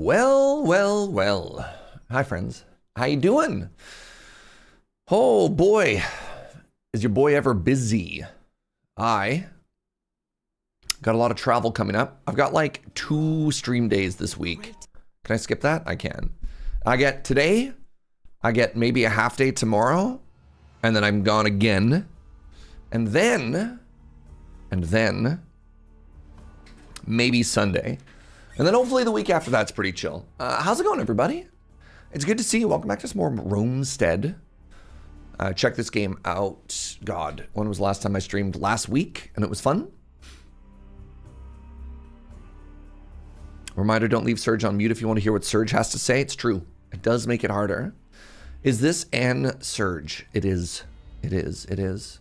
Well, well, well. Hi, friends. How you doing? Oh, boy. Is your boy ever busy? I got a lot of travel coming up. I've got like 2 stream days this week. Can I skip that? I can. I get today. I get maybe a half day tomorrow. And then I'm gone again. And then maybe Sunday. And then hopefully the week after that's pretty chill. How's it going, everybody? It's good to see you. Welcome back to some more Romestead. Check this game out. God, when was the last time I streamed? Last week, and it was fun. Reminder, don't leave Surge on mute if you want to hear what Surge has to say. It's true. It does make it harder. Is this an Surge? It is. It is. It is.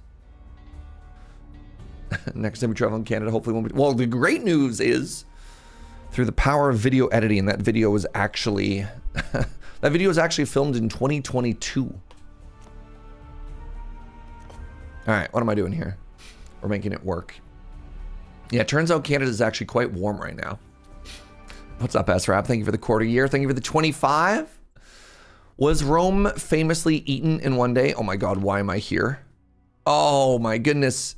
Next time we travel in Canada, hopefully won't be. Well, the great news is, through the power of video editing, that video was actually filmed in 2022. All right, what am I doing here? We're making it work. Yeah, it turns out Canada is actually quite warm right now. What's up, S-Rap? Thank you for the quarter year. Thank you for the 25. Was Rome famously eaten in one day? Oh my God, why am I here? Oh my goodness.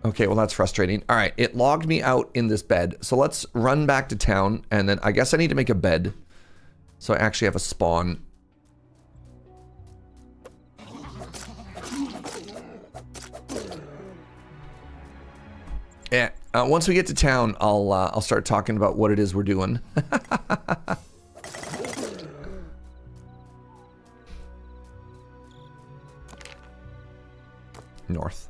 Okay, well, that's frustrating. All right, it logged me out in this bed. So let's run back to town, and then I guess I need to make a bed. So I actually have a spawn. Yeah, once we get to town, I'll start talking about what it is we're doing. North.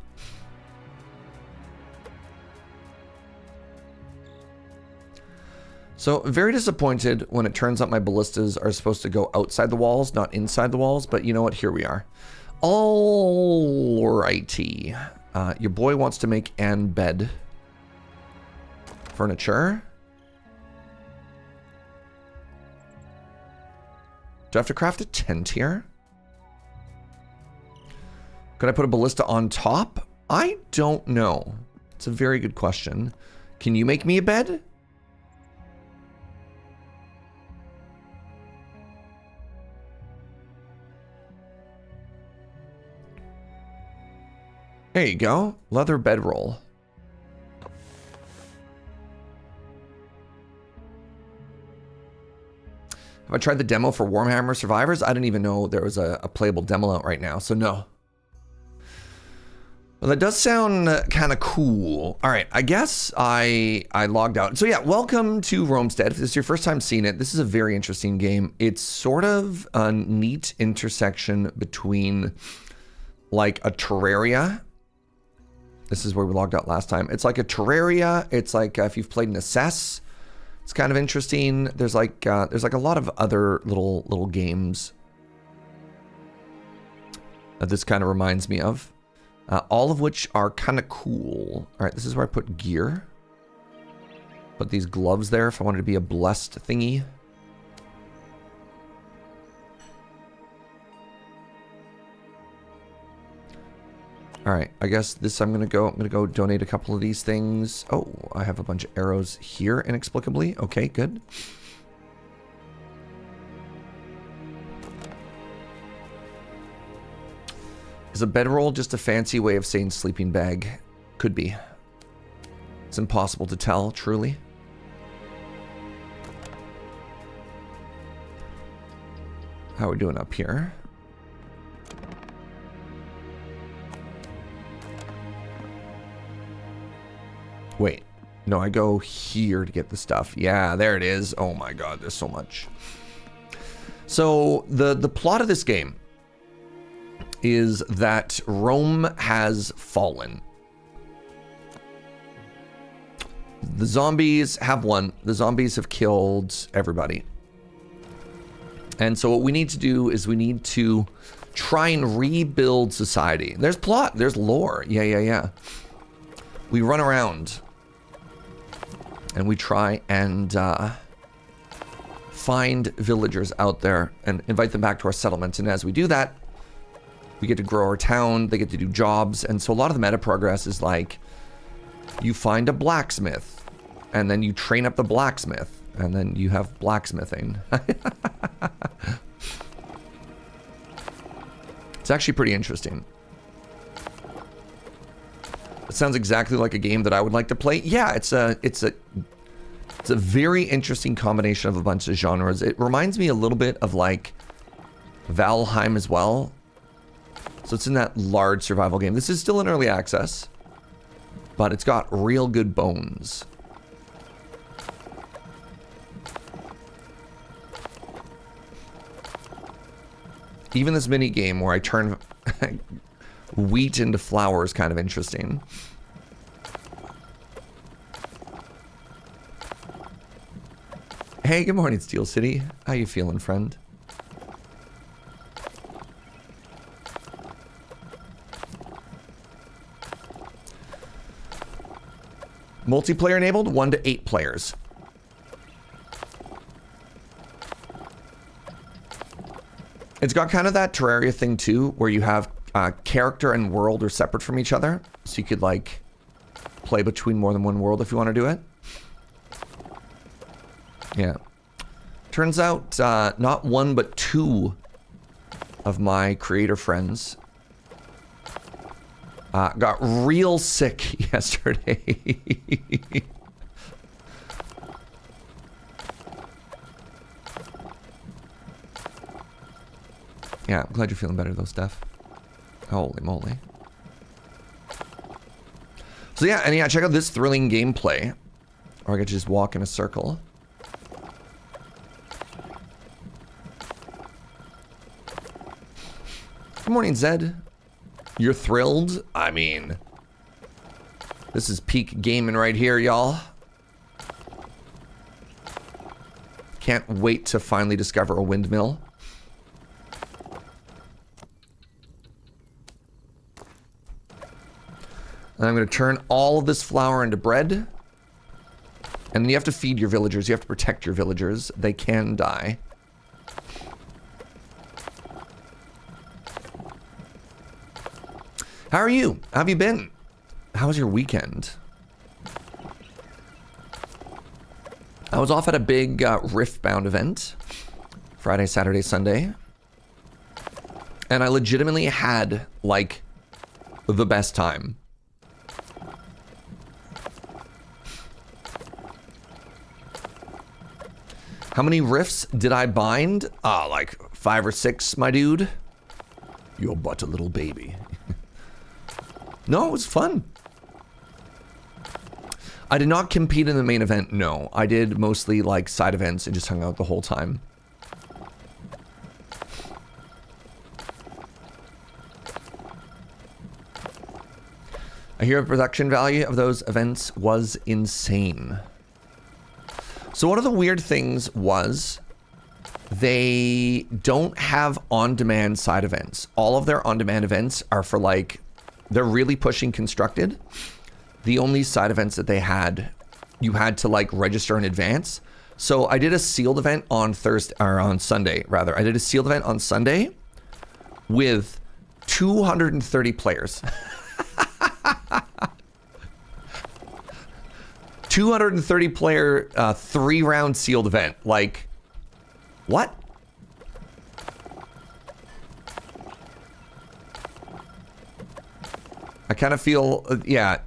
So very disappointed when it turns out my ballistas are supposed to go outside the walls, not inside the walls, but you know what? Here we are. Alrighty. Your boy wants to make an bed. Furniture. Do I have to craft a tent here? Could I put a ballista on top? I don't know. It's a very good question. Can you make me a bed? There you go. Leather bedroll. Have I tried the demo for Warhammer Survivors? I didn't even know there was a playable demo out right now, so no. Well, that does sound kind of cool. All right, I guess I logged out. So yeah, welcome to Romestead. If this is your first time seeing it, this is a very interesting game. It's sort of a neat intersection between like a Terraria. This is where we logged out last time. It's like a Terraria. It's like if you've played an Assess, it's kind of interesting. There's like a lot of other little games that this kind of reminds me of, all of which are kind of cool. All right, this is where I put gear. Put these gloves there if I wanted to be a blessed thingy. All right, I guess this I'm gonna go donate a couple of these things. Oh, I have a bunch of arrows here inexplicably. Okay, good. Is a bedroll just a fancy way of saying sleeping bag? Could be. It's impossible to tell, truly. How are we doing up here? Wait, no, I go here to get the stuff. Yeah, there it is. Oh my God, there's so much. So the plot of this game is that Rome has fallen. The zombies have won. The zombies have killed everybody. And so what we need to do is we need to try and rebuild society. There's plot, there's lore. Yeah. We run around and we try and find villagers out there and invite them back to our settlement. And as we do that, we get to grow our town, they get to do jobs. And so a lot of the meta progress is like, you find a blacksmith, and then you train up the blacksmith, And then you have blacksmithing. It's actually pretty interesting. It sounds exactly like a game that I would like to play. Yeah, it's a very interesting combination of a bunch of genres. It reminds me a little bit of like Valheim as well. So it's in that large survival game. This is still in early access, but it's got real good bones. Even this mini game where I turn wheat into flour is kind of interesting. Hey, good morning, Steel City. How you feeling, friend? Multiplayer enabled, 1 to 8 players. It's got kind of that Terraria thing too, where you have character and world are separate from each other. So you could like play between more than one world if you want to do it. Yeah. Turns out not 1 but 2 of my creator friends got real sick yesterday. Yeah, I'm glad you're feeling better though, Steph. Holy moly. So yeah, and yeah, check out this thrilling gameplay. Or I could just walk in a circle. Good morning, Zed. You're thrilled? I mean, this is peak gaming right here, y'all. Can't wait to finally discover a windmill. And I'm going to turn all of this flour into bread. And then you have to feed your villagers. You have to protect your villagers. They can die. How are you? How have you been? How was your weekend? I was off at a big Riftbound event. Friday, Saturday, Sunday. And I legitimately had, like, the best time. How many rifts did I bind? Like 5 or 6, my dude. You're but a little baby. No, it was fun. I did not compete in the main event, no. I did mostly like side events and just hung out the whole time. I hear the production value of those events was insane. So one of the weird things was they don't have on-demand side events. All of their on-demand events are for like, they're really pushing constructed. The only side events that they had, you had to like register in advance. So I did a sealed event on Thursday, or on Sunday rather. I did a sealed event on Sunday with 230 players. 230 player, 3-round sealed event. Like, what? I kind of feel, yeah.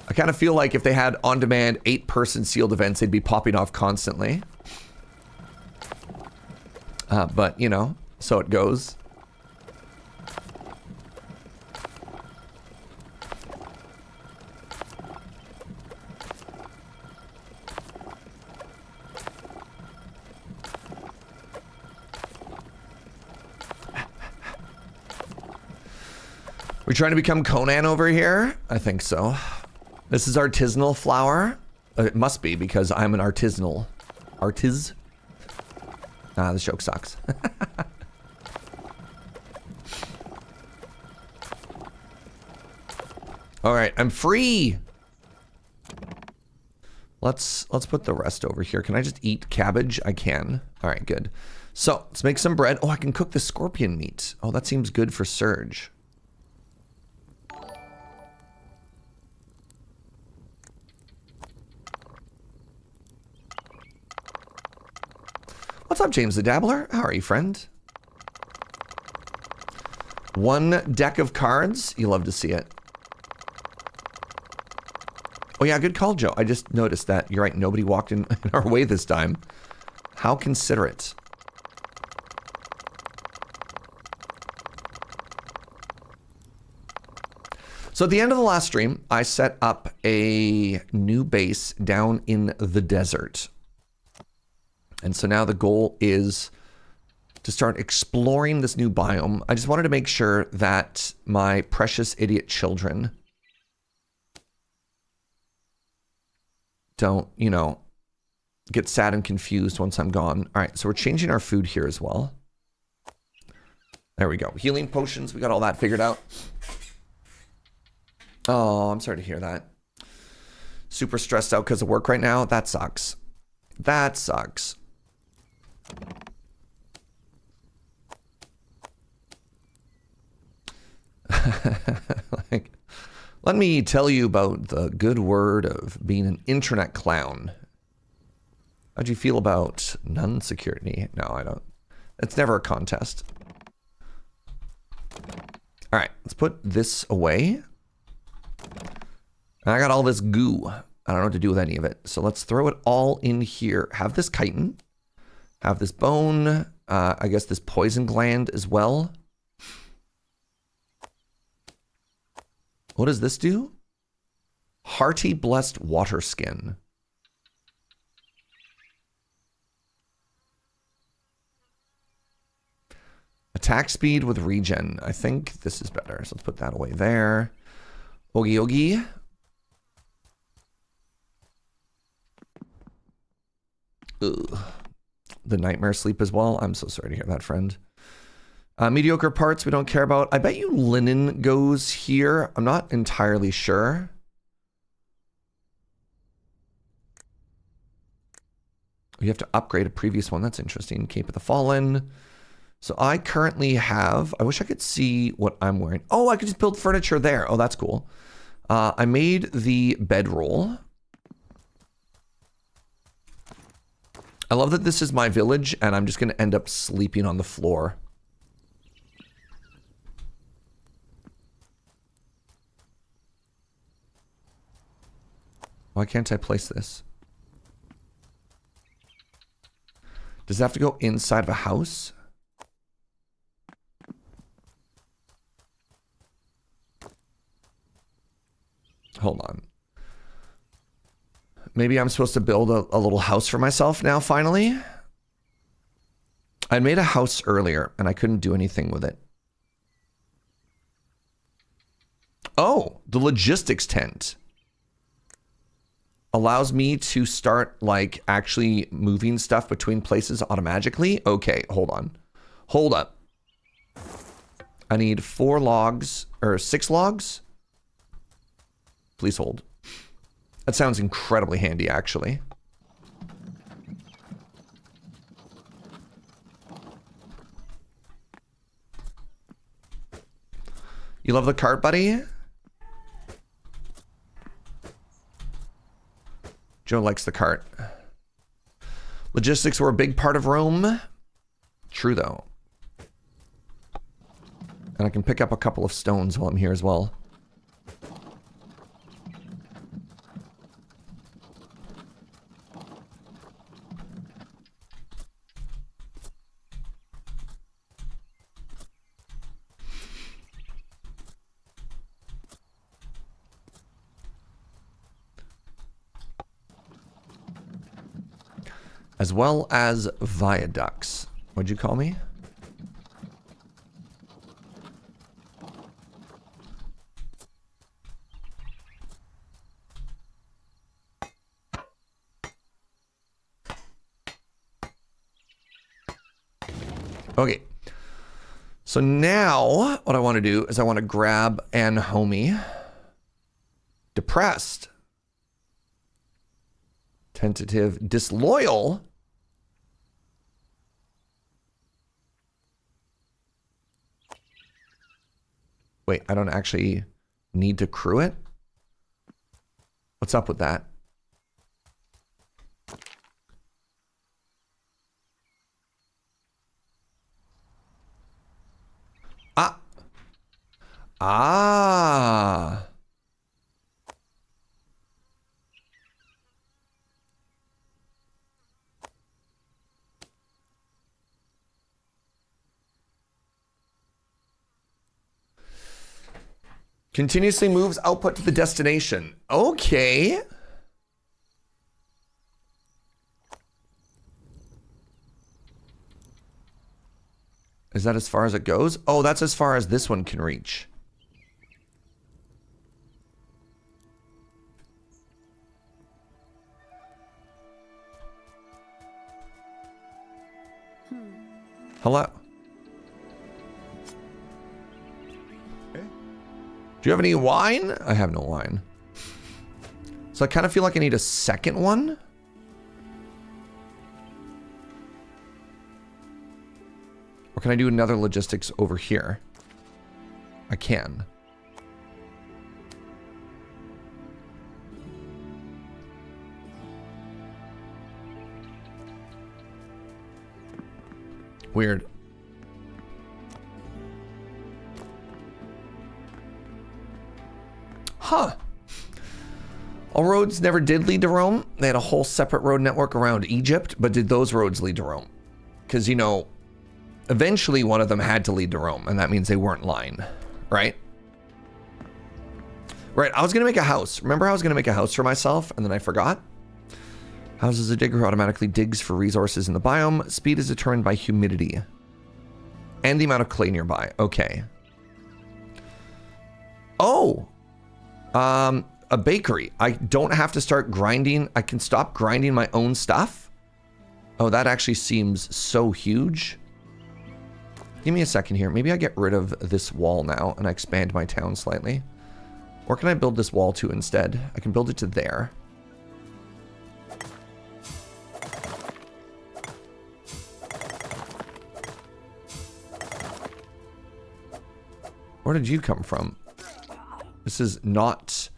I kind of feel like if they had on-demand 8-person sealed events, they'd be popping off constantly. But, you know, so it goes. We're trying to become Conan over here? I think so. This is artisanal flour. It must be because I'm an artisanal. Artiz? Ah, this joke sucks. All right, I'm free. Let's put the rest over here. Can I just eat cabbage? I can. All right, good. So let's make some bread. Oh, I can cook the scorpion meat. Oh, that seems good for Surge. What's up, James the Dabbler? How are you, friend? One deck of cards. You love to see it. Oh yeah, good call, Joe. I just noticed that. You're right, nobody walked in our way this time. How considerate. So at the end of the last stream, I set up a new base down in the desert. And so now the goal is to start exploring this new biome. I just wanted to make sure that my precious idiot children don't, you know, get sad and confused once I'm gone. All right, so we're changing our food here as well. There we go. Healing potions, we got all that figured out. Oh, I'm sorry to hear that. Super stressed out because of work right now. That sucks. That sucks. Like, let me tell you about the good word of being an internet clown. How'd you feel about non-security? No, I don't. It's never a contest. All right, let's put this away. I got all this goo. I don't know what to do with any of it. So let's throw it all in here. Have this chitin. Have this bone. I guess this poison gland as well. What does this do? Hearty blessed water skin. Attack speed with regen. I think this is better. So let's put that away there. Oogie oogie. Ugh. The nightmare sleep as well. I'm so sorry to hear that, friend. Mediocre parts we don't care about. I bet you linen goes here. I'm not entirely sure. You have to upgrade a previous one. That's interesting. Cape of the Fallen. So I currently have... I wish I could see what I'm wearing. Oh, I could just build furniture there. Oh, that's cool. I made the bedroll. I love that this is my village, and I'm just going to end up sleeping on the floor. Why can't I place this? Does it have to go inside of a house? Hold on. Maybe I'm supposed to build a little house for myself now, finally. I made a house earlier, and I couldn't do anything with it. Oh, the logistics tent allows me to start, like, actually moving stuff between places automatically. Okay, hold on. Hold up. I need 4 logs, or 6 logs. Please hold. That sounds incredibly handy, actually. You love the cart, buddy? Joe likes the cart. Logistics were a big part of Rome. True, though. And I can pick up a couple of stones while I'm here as well. As well as viaducts. What'd you call me? Okay. So now what I want to do is I want to grab an homie. Depressed. Tentative. Disloyal. Wait, I don't actually need to crew it? What's up with that? Ah. Continuously moves output to the destination. Okay. Is that as far as it goes? Oh, that's as far as this one can reach. Hello? Do you have any wine? I have no wine. So I kind of feel like I need a second one. Or can I do another logistics over here? I can. Weird. Huh. All roads never did lead to Rome. They had a whole separate road network around Egypt, but did those roads lead to Rome? Because, you know, eventually one of them had to lead to Rome, and that means they weren't lying, right? Right, I was going to make a house. Remember I was going to make a house for myself, and then I forgot? Houses a digger who automatically digs for resources in the biome. Speed is determined by humidity. And the amount of clay nearby. Okay. Oh! A bakery. I don't have to start grinding. I can stop grinding my own stuff. Oh, that actually seems so huge. Give me a second here. Maybe I get rid of this wall now and I expand my town slightly. Or can I build this wall to instead? I can build it to there. Where did you come from? This is not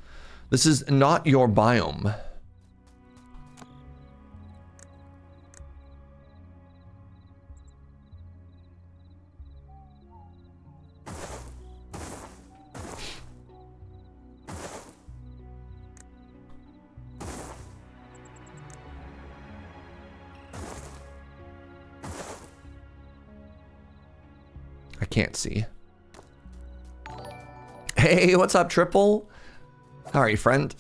your biome. I can't see. Hey, what's up, Triple? How are you, friend?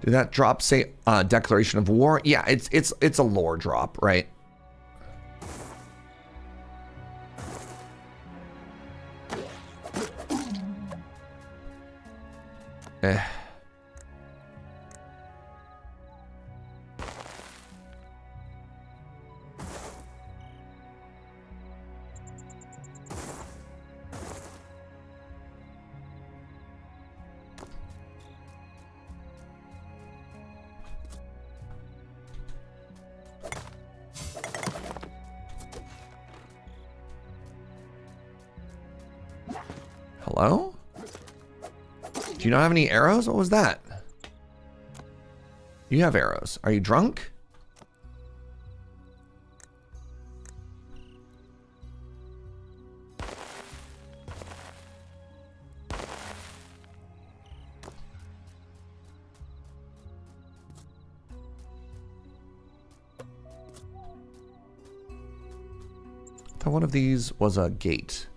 Did that drop say declaration of war? Yeah, it's a lore drop, right? Eh. Hello? Do you not have any arrows? What was that? You have arrows. Are you drunk? I thought one of these was a gate.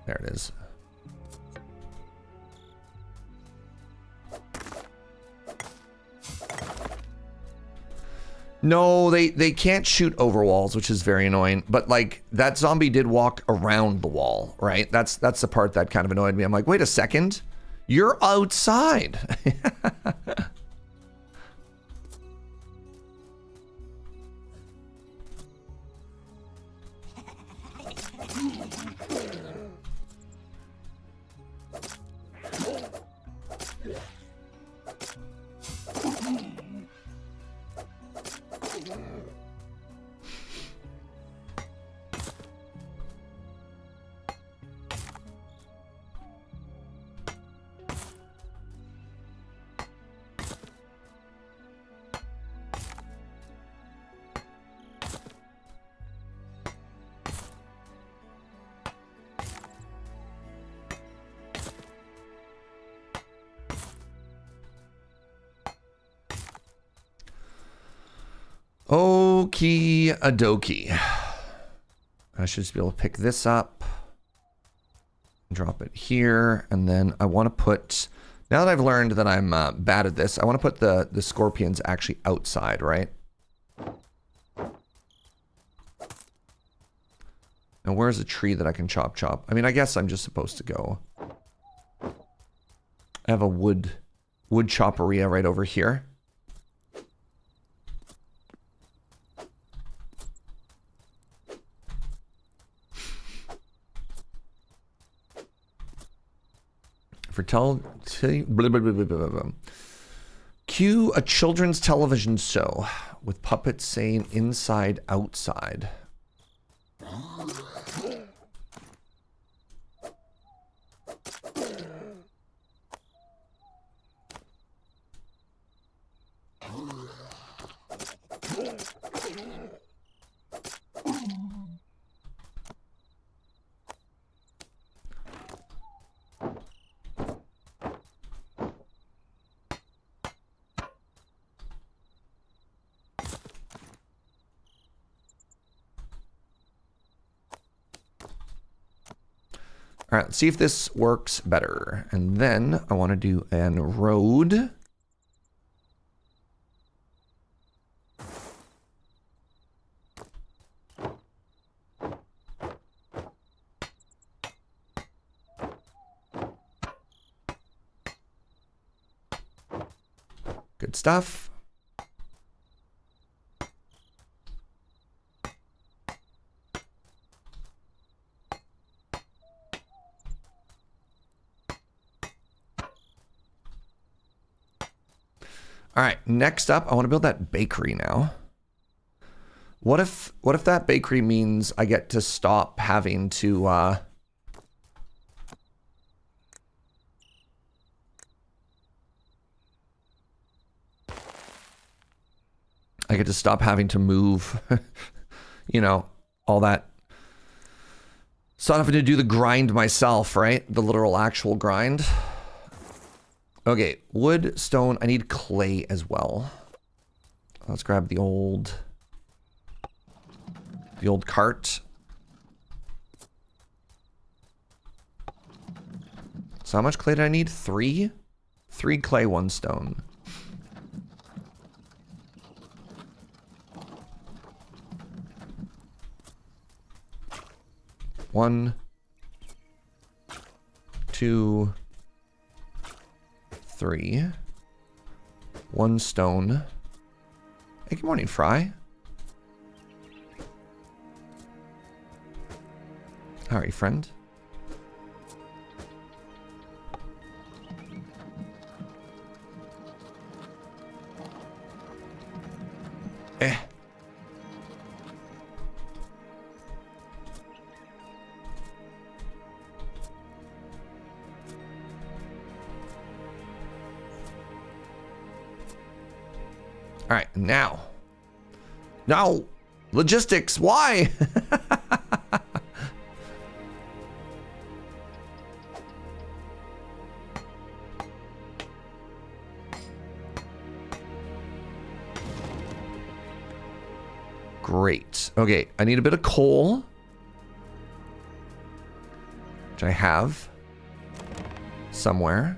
There it is. No, they can't shoot over walls, which is very annoying. But like that zombie did walk around the wall, right? That's the part that kind of annoyed me. I'm like, wait a second, you're outside. Okie dokie. I should just be able to pick this up. Drop it here. And then I want to put... Now that I've learned that I'm bad at this, I want to put the scorpions actually outside, right? Now where's a tree that I can chop? I mean, I guess I'm just supposed to go. I have a wood chopperia right over here. For cue a children's television show with puppets saying inside outside. All right, let's see if this works better. And then I want to do an road. Good stuff. All right, next up, I want to build that bakery now. What if that bakery means I get to stop having to I get to stop having to move, you know, all that. Stop having to do the grind myself, right? The literal actual grind. Okay, wood, stone. I need clay as well. Let's grab the old cart. So how much clay did I need? 3? 3 clay, 1 stone. One, 2, 3. 1 stone. Hey, good morning, Fry. How are you, friend? Eh. All right, now, logistics, why? Great. Okay, I need a bit of coal, which I have somewhere.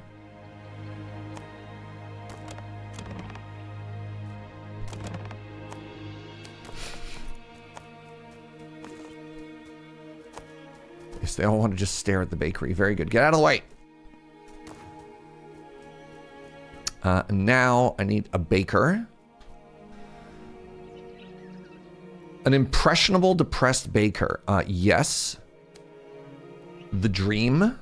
Yes, they all want to just stare at the bakery. Very good. Get out of the way. Now I need a baker. An impressionable, depressed baker. Yes. The dream.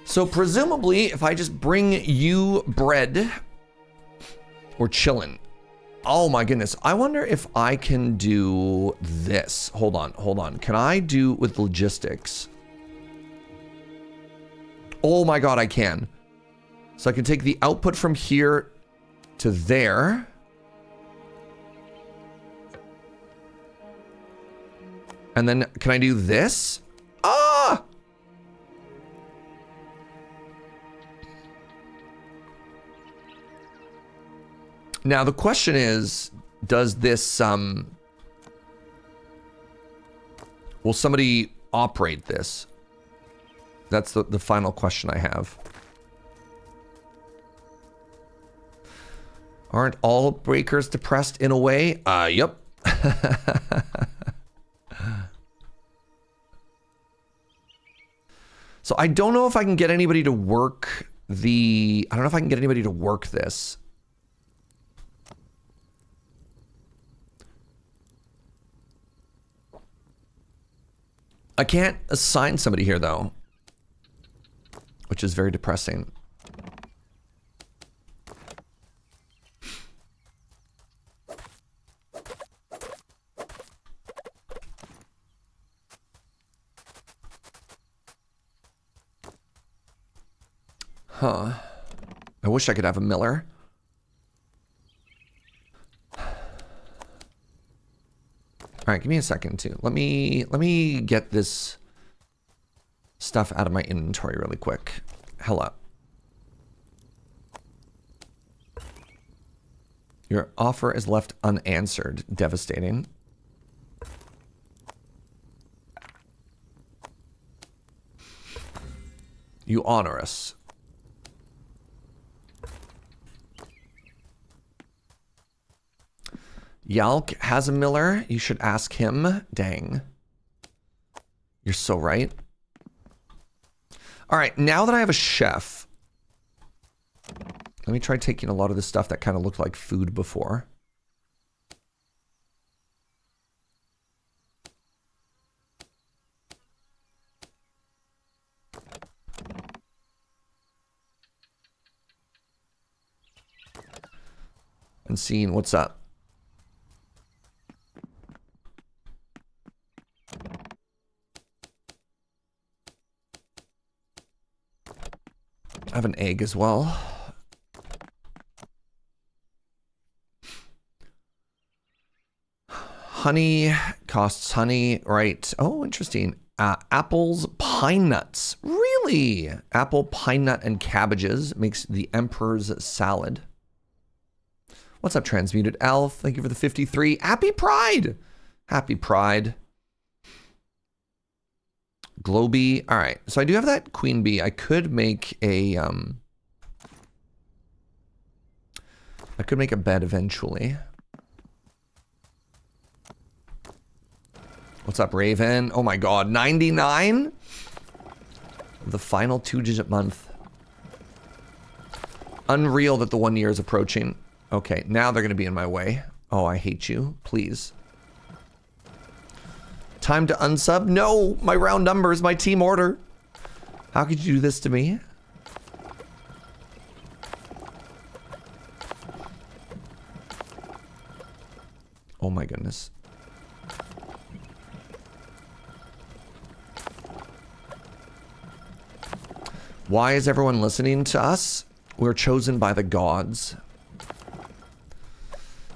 So presumably, if I just bring you bread or chillin'. Oh my goodness. I wonder if I can do this. Hold on. Can I do with logistics? Oh my god, I can. So I can take the output from here to there. And then can I do this? Ah! Now the question is, does this will somebody operate this? That's the final question I have. Aren't all breakers depressed in a way? Yep. So I don't know if I can get anybody to work the... I don't know if I can get anybody to work this. I can't assign somebody here, though. Which is very depressing. Huh. I wish I could have a miller. All right, give me a second too. Let me get this stuff out of my inventory really quick. Hello. Your offer is left unanswered. Devastating. You honor us. Yalk has a miller. You should ask him. Dang. You're so right. All right, now that I have a chef, let me try taking a lot of the stuff that kind of looked like food before. And seeing what's up. I have an egg as well. Honey costs honey, right? Oh, interesting. Apples, pine nuts. Really? Apple, pine nut, and cabbages makes the Emperor's salad. What's up, Transmuted Elf? Thank you for the 53. Happy Pride! Happy Pride. Globy. All right, so I do have that queen bee. I could make a bed eventually. What's up, Raven? Oh my god, 99? The final 2-digit month. Unreal that the 1 year is approaching. Okay, now they're gonna be in my way. Oh, I hate you. Please. Time to unsub? No, my round numbers, my team order. How could you do this to me? Oh my goodness. Why is everyone listening to us? We're chosen by the gods.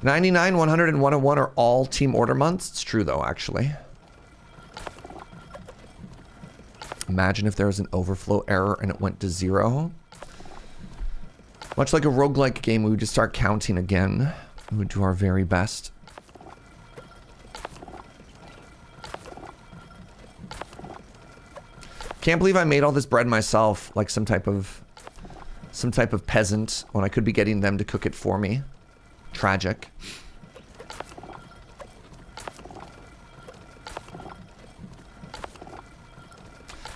99, 100, and 101 are all team order months. It's true though, actually. Imagine if there was an overflow error and it went to 0. Much like a roguelike game, we would just start counting again. We would do our very best. Can't believe I made all this bread myself, like some type of peasant, when I could be getting them to cook it for me. Tragic.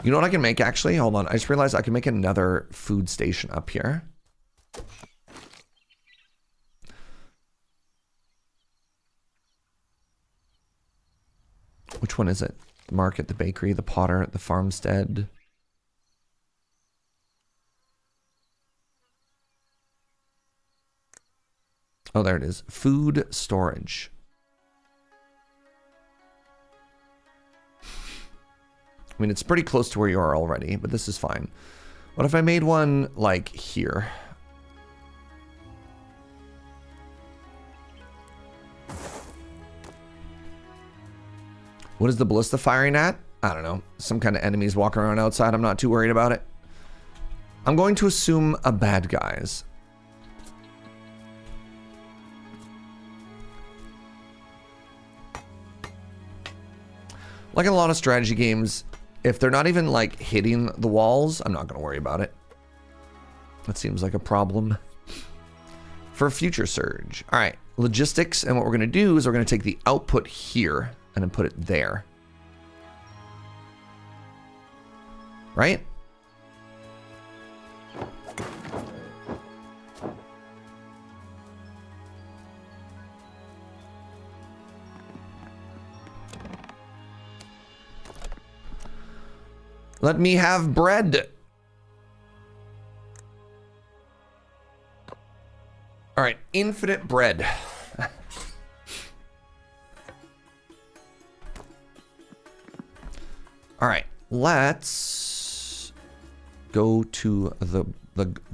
You know what I can make, actually? Hold on. I just realized I can make another food station up here. Which one is it? The market, the bakery, the potter, the farmstead. Oh, there it is. Food storage. I mean, it's pretty close to where you are already, but this is fine. What if I made one, like, here? What is the ballista firing at? I don't know. Some kind of enemies walking around outside. I'm not too worried about it. I'm going to assume a bad guys. Like in a lot of strategy games, if they're not even like hitting the walls, I'm not going to worry about it. That seems like a problem. For future surge. All right, logistics. And what we're going to do is we're going to take the output here and then put it there. Right? Let me have bread. All right, infinite bread. All right, let's go to the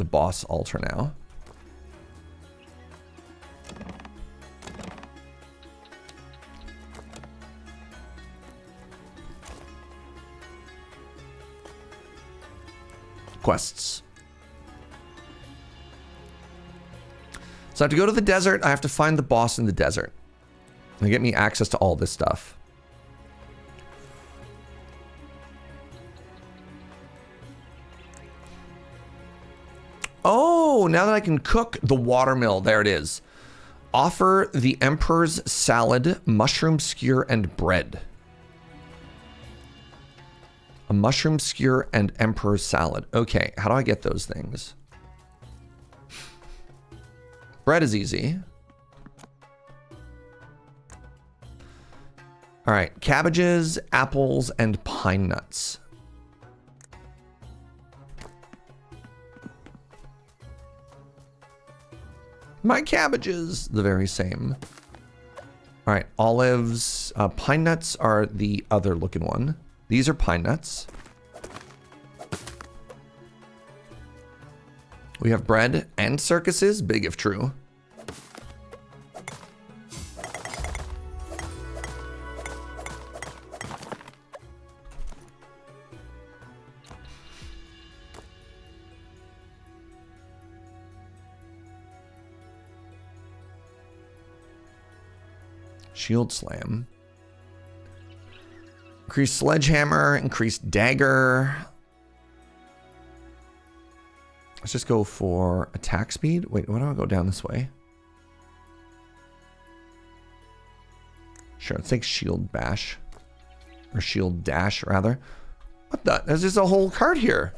boss altar now. Quests. So I have to go to the desert. I have to find the boss in the desert. And get me access to all this stuff. Oh, now that I can cook the watermill, there it is. Offer the Emperor's salad, mushroom skewer, and bread. A mushroom skewer and Emperor's salad. Okay, how do I get those things? Bread is easy. All right, cabbages, apples, and pine nuts. My cabbages, the very same. All right, olives, pine nuts are the other looking one. These are pine nuts. We have bread and circuses, big if true. Shield slam. Increased sledgehammer, increased dagger. Let's just go for attack speed. Wait, why don't I go down this way? Sure, let's take shield bash. Or shield dash, rather. What the? There's just a whole card here.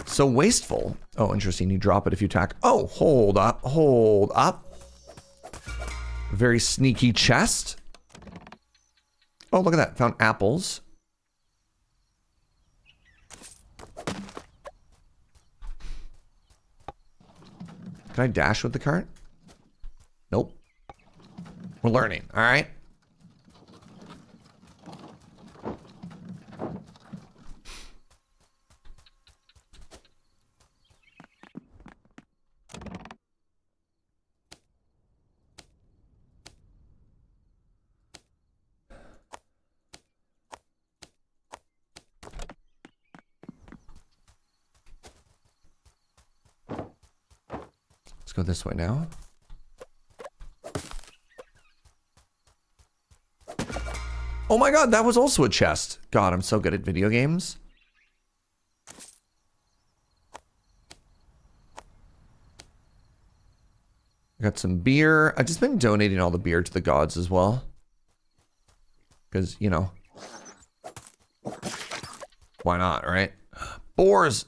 So wasteful. Oh, interesting. You drop it if you attack. Oh, hold up. Hold up. Very sneaky chest. Oh, look at that. Found apples. Can I dash with the cart? Nope. We're learning. All right. Go this way now. Oh my god, that was also a chest. God, I'm so good at video games. I got some beer. I've just been donating all the beer to the gods as well. Because, you know. Why not, right? Boars!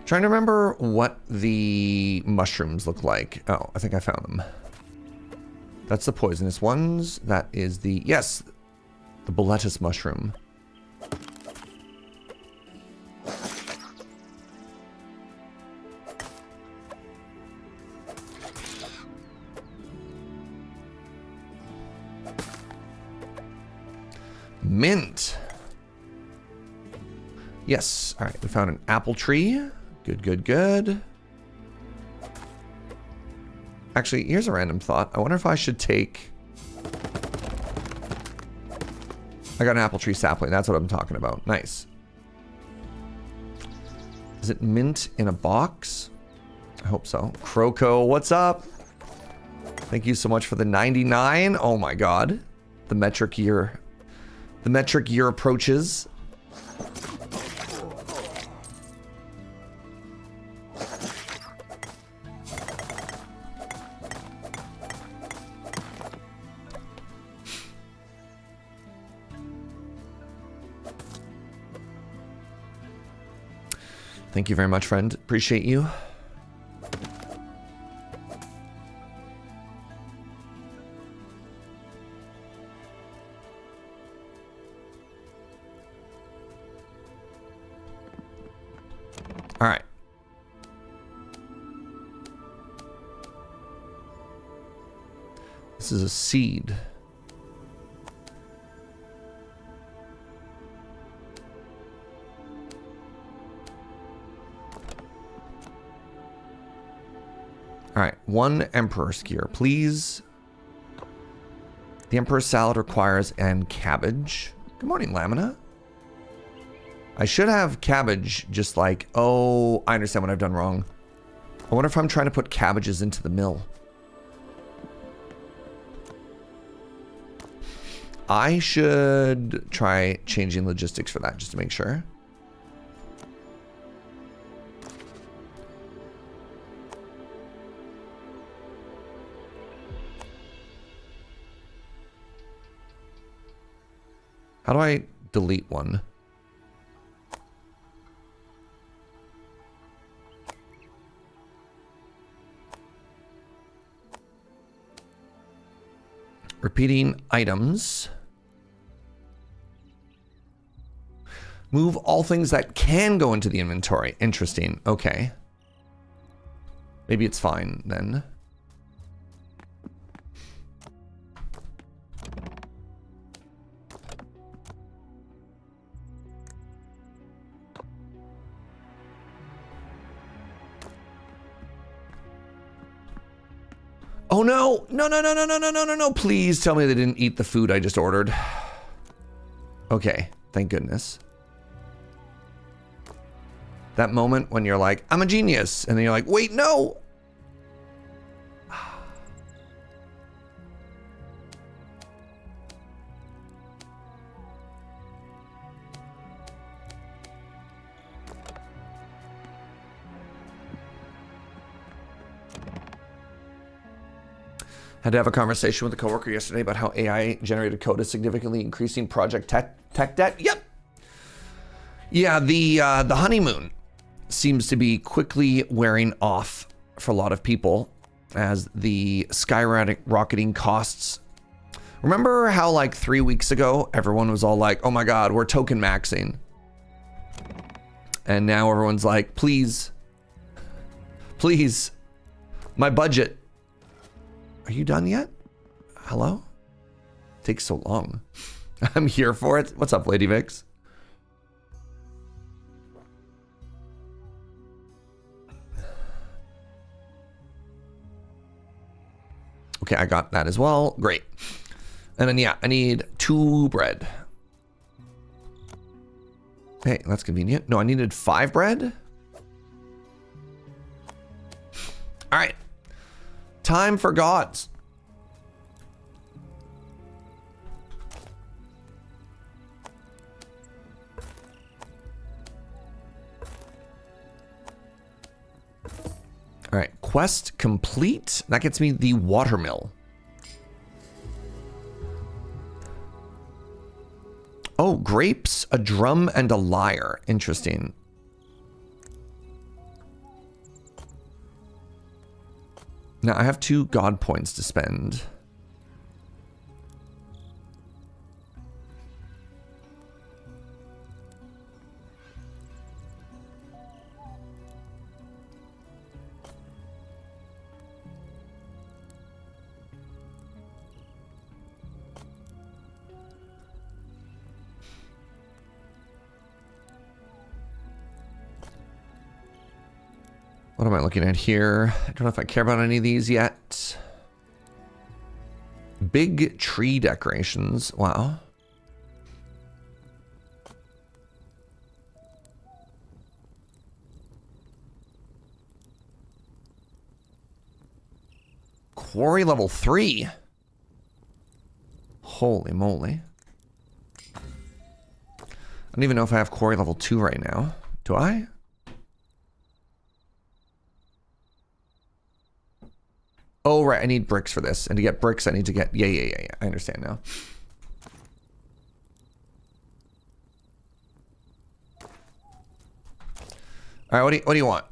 Trying to remember what the mushrooms look like. Oh, I think I found them. That's the poisonous ones. That is the, yes, the boletus mushroom. Mint. Yes. All right. We found an apple tree. Good, good, good. Actually, here's a random thought. I wonder if I should take... I got an apple tree sapling. That's what I'm talking about. Nice. Is it mint in a box? I hope so. Croco, what's up? Thank you so much for the 99. Oh my god. The metric year. The metric year approaches. Thank you very much, friend. Appreciate you. All right. This is a seed. All right, 1 Emperor Skier, please. The Emperor's salad requires and cabbage. Good morning, Lamina. I should have cabbage, just like, oh, I understand what I've done wrong. I wonder if I'm trying to put cabbages into the mill. I should try changing logistics for that, just to make sure. How do I delete one? Repeating items. Move all things that can go into the inventory. Interesting. Okay. Maybe it's fine then. Oh no! No, no, no, no, no, no, no, no, no. Please tell me they didn't eat the food I just ordered. Okay, thank goodness. That moment when you're like, I'm a genius. And then you're like, wait, no! Had to have a conversation with a coworker yesterday about how AI generated code is significantly increasing project tech debt. Yep. Yeah, the honeymoon seems to be quickly wearing off for a lot of people as the skyrocketing costs. Remember how like 3 weeks ago, everyone was all like, oh my God, we're token maxing. And now everyone's like, please, please, my budget. Are you done yet? Hello? Takes so long. I'm here for it. What's up, Lady Vix? Okay, I got that as well. Great. And then, yeah, I need 2 bread. Hey, that's convenient. No, I needed 5 bread. All right. Time for gods. All right, quest complete. That gets me the watermill. Oh, grapes, a drum, and a lyre. Interesting. Now, I have 2 god points to spend. What am I looking at here? I don't know if I care about any of these yet. Big tree decorations. Wow. Quarry level 3. Holy moly. I don't even know if I have quarry level 2 right now. Do I? Oh, right. I need bricks for this. And to get bricks, I need to get... Yeah. I understand now. All right, what do you want?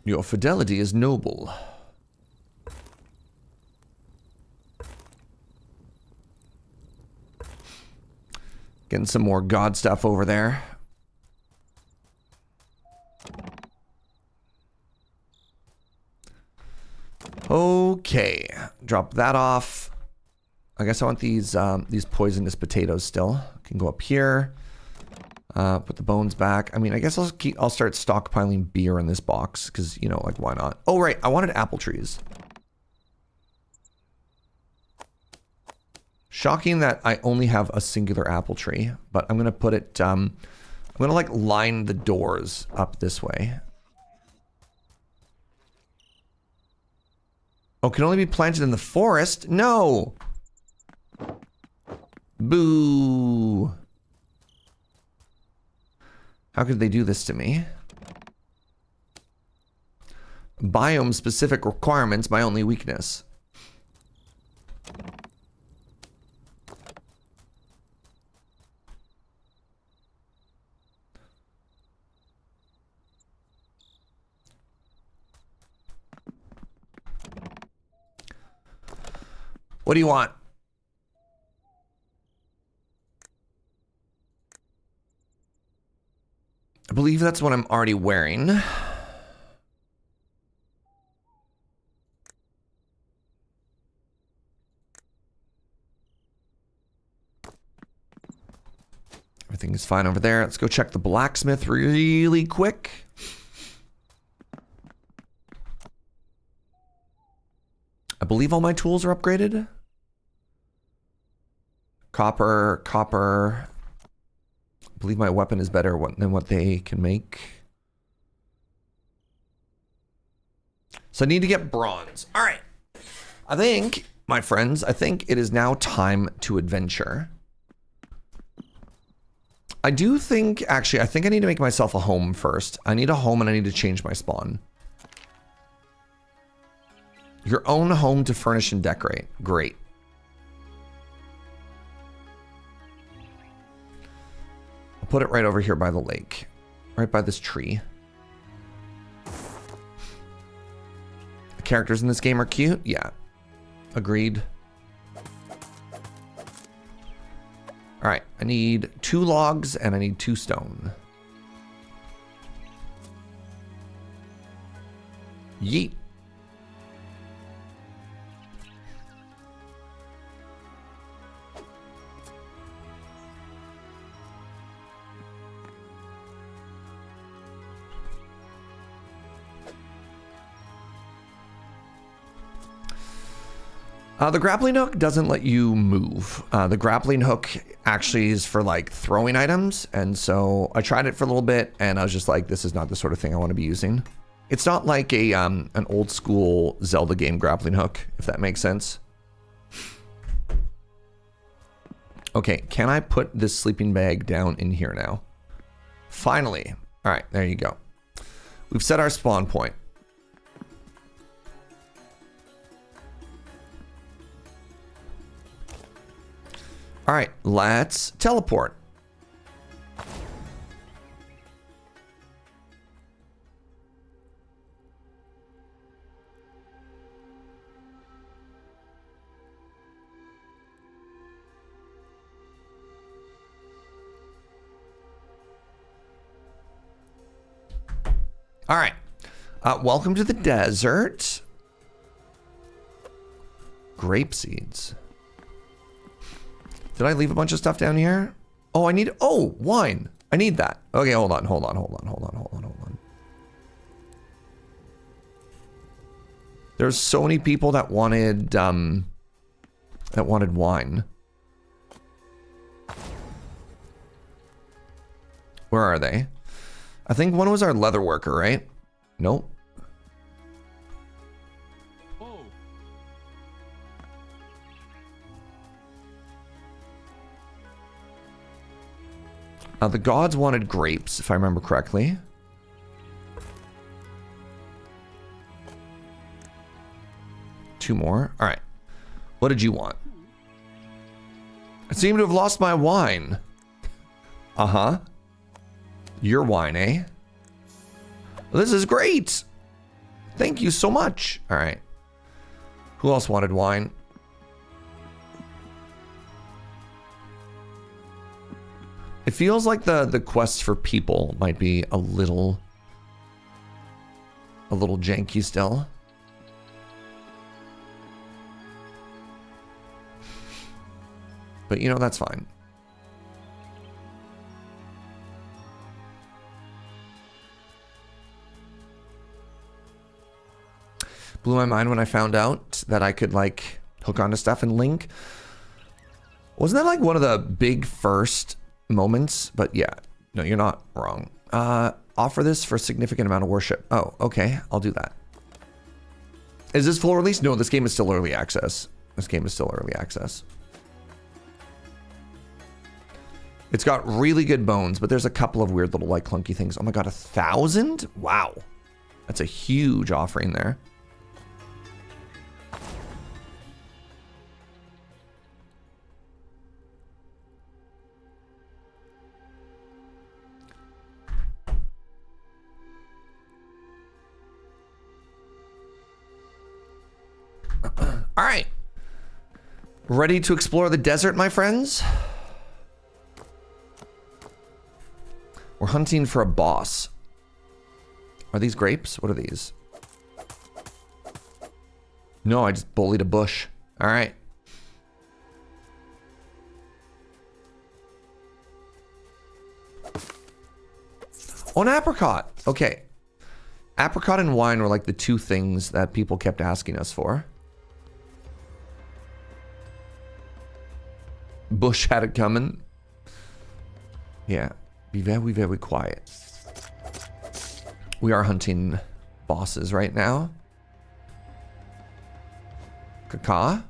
Your fidelity is noble. Getting some more god stuff over there. Okay, drop that off. I guess I want these poisonous potatoes still. Can go up here. Put the bones back. I mean, I guess I'll start stockpiling beer in this box because, you know, like, why not? Oh, right, I wanted apple trees. Shocking that I only have a singular apple tree, but I'm gonna put it. I'm gonna like line the doors up this way. Oh, can only be planted in the forest? No! Boo! How could they do this to me? Biome-specific requirements, my only weakness. What do you want? I believe that's what I'm already wearing. Everything is fine over there. Let's go check the blacksmith really quick. I believe all my tools are upgraded. Copper. I believe my weapon is better than what they can make. So I need to get bronze. All right. I think, my friends, I think it is now time to adventure. I do think, actually, I think I need to make myself a home first. I need a home and I need to change my spawn. Your own home to furnish and decorate. Great. I'll put it right over here by the lake. Right by this tree. The characters in this game are cute? Yeah. Agreed. Alright, I need 2 logs and I need 2 stone. Yeet. The grappling hook doesn't let you move. The grappling hook actually is for like throwing items. And so I tried it for a little bit and I was just like, this is not the sort of thing I want to be using. It's not like a an old school Zelda game grappling hook, if that makes sense. Okay, can I put this sleeping bag down in here now? Finally. All right, there you go. We've set our spawn point. All right, let's teleport. All right, welcome to the desert. Grape seeds. Did I leave a bunch of stuff down here? Oh, I need, oh, wine. I need that. Okay, hold on. There's so many people that wanted wine. Where are they? I think one was our leather worker, right? Nope. The gods wanted grapes, if I remember correctly. Two more. All right. What did you want? I seem to have lost my wine. Uh-huh. Your wine, eh? This is great. Thank you so much. All right. Who else wanted wine? It feels like the quests for people might be a little janky still. But you know, that's fine. Blew my mind when I found out that I could like hook onto stuff and link. Wasn't that like one of the big first moments? But yeah, no, you're not wrong. Offer this for a significant amount of worship. Oh, okay, I'll do that. Is this full release? No, this game is still early access. This game is still early access. It's got really good bones, but there's a couple of weird little like clunky things. Oh my god, 1,000? Wow. That's a huge offering there. All right. Ready to explore the desert, my friends? We're hunting for a boss. Are these grapes? What are these? No, I just bullied a bush. All right. Oh, an apricot. Okay. Apricot and wine were like the two things that people kept asking us for. Bush had it coming. Yeah. Be very, very quiet. We are hunting bosses right now. Kaka.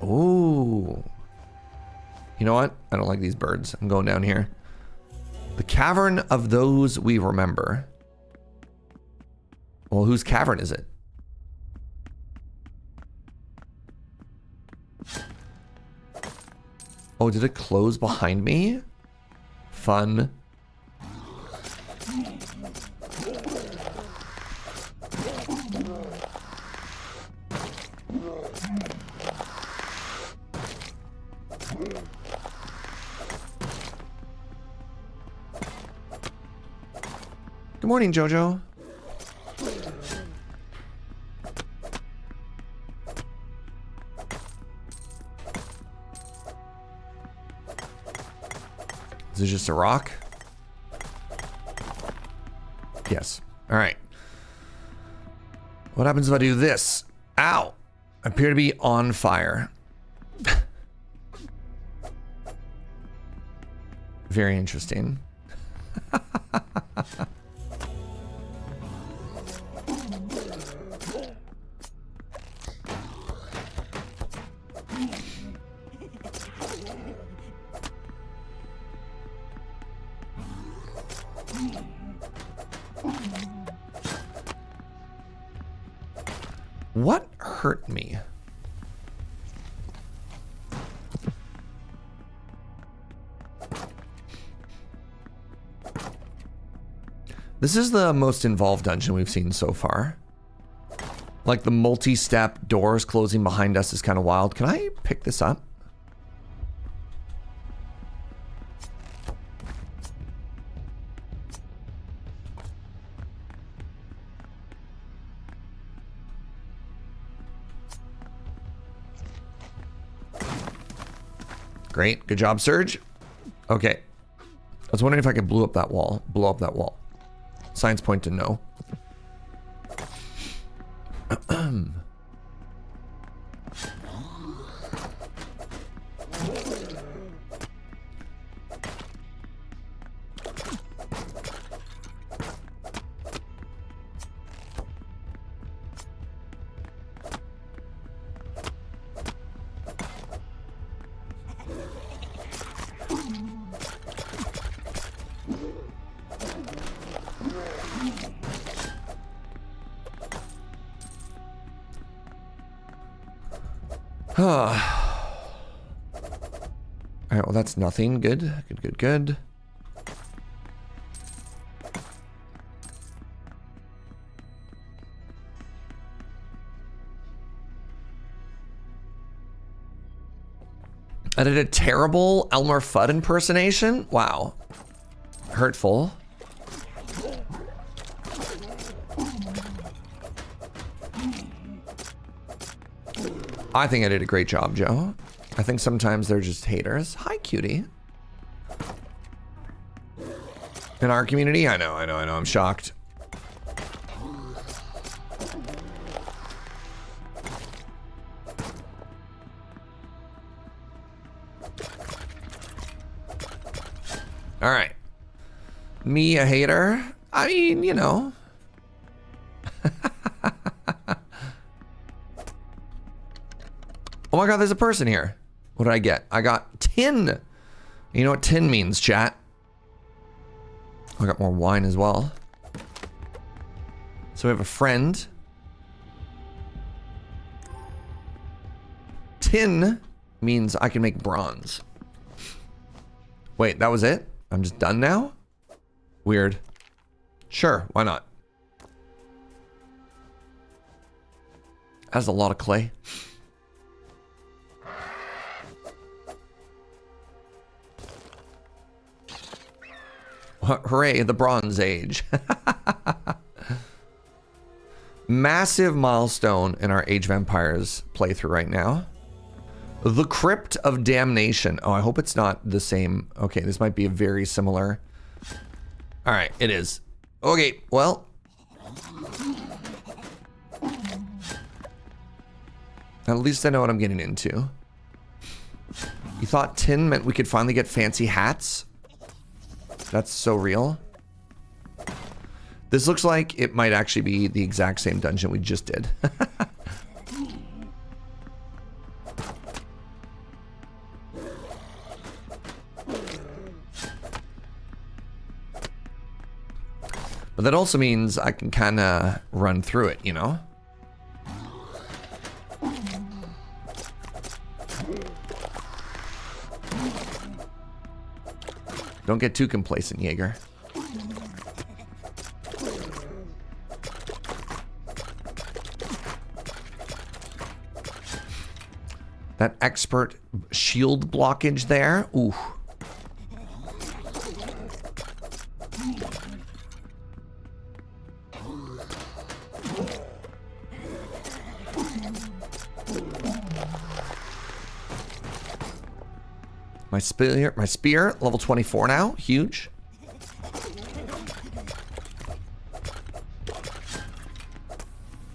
Oh. You know what? I don't like these birds. I'm going down here. The Cavern of Those We Remember. Well, whose cavern is it? Oh, did it close behind me? Fun. Good morning, Jojo. Is it just a rock? Yes. All right. What happens if I do this? Ow! I appear to be on fire. Very interesting. What hurt me? This is the most involved dungeon we've seen so far. Like the multi-step doors closing behind us is kind of wild. Can I pick this up? Great. Good job, Surge. Okay. I was wondering if I could blow up that wall. Blow up that wall. Science point to no. All right, well, that's nothing. Good. I did a terrible Elmer Fudd impersonation? Wow. Hurtful. I think I did a great job, Joe. I think sometimes they're just haters. Hi, cutie. In our community? I know. I'm shocked. All right. Me, a hater? I mean, you know. Oh my god, there's a person here. What did I get? I got tin. You know what tin means, chat? I got more wine as well. So we have a friend. Tin means I can make bronze. Wait, that was it? I'm just done now? Weird. Sure, why not? That's a lot of clay. Hooray, the Bronze Age. Massive milestone in our Age of Empires playthrough right now. The Crypt of Damnation. Oh, I hope it's not the same. Okay, this might be a very similar. All right, it is. Okay, well. At least I know what I'm getting into. You thought tin meant we could finally get fancy hats? That's so real. This looks like it might actually be the exact same dungeon we just did. But that also means I can kind of run through it, you know? Don't get too complacent, Jaeger. That expert shield blockage there. Ooh. My spear, level 24 now, huge.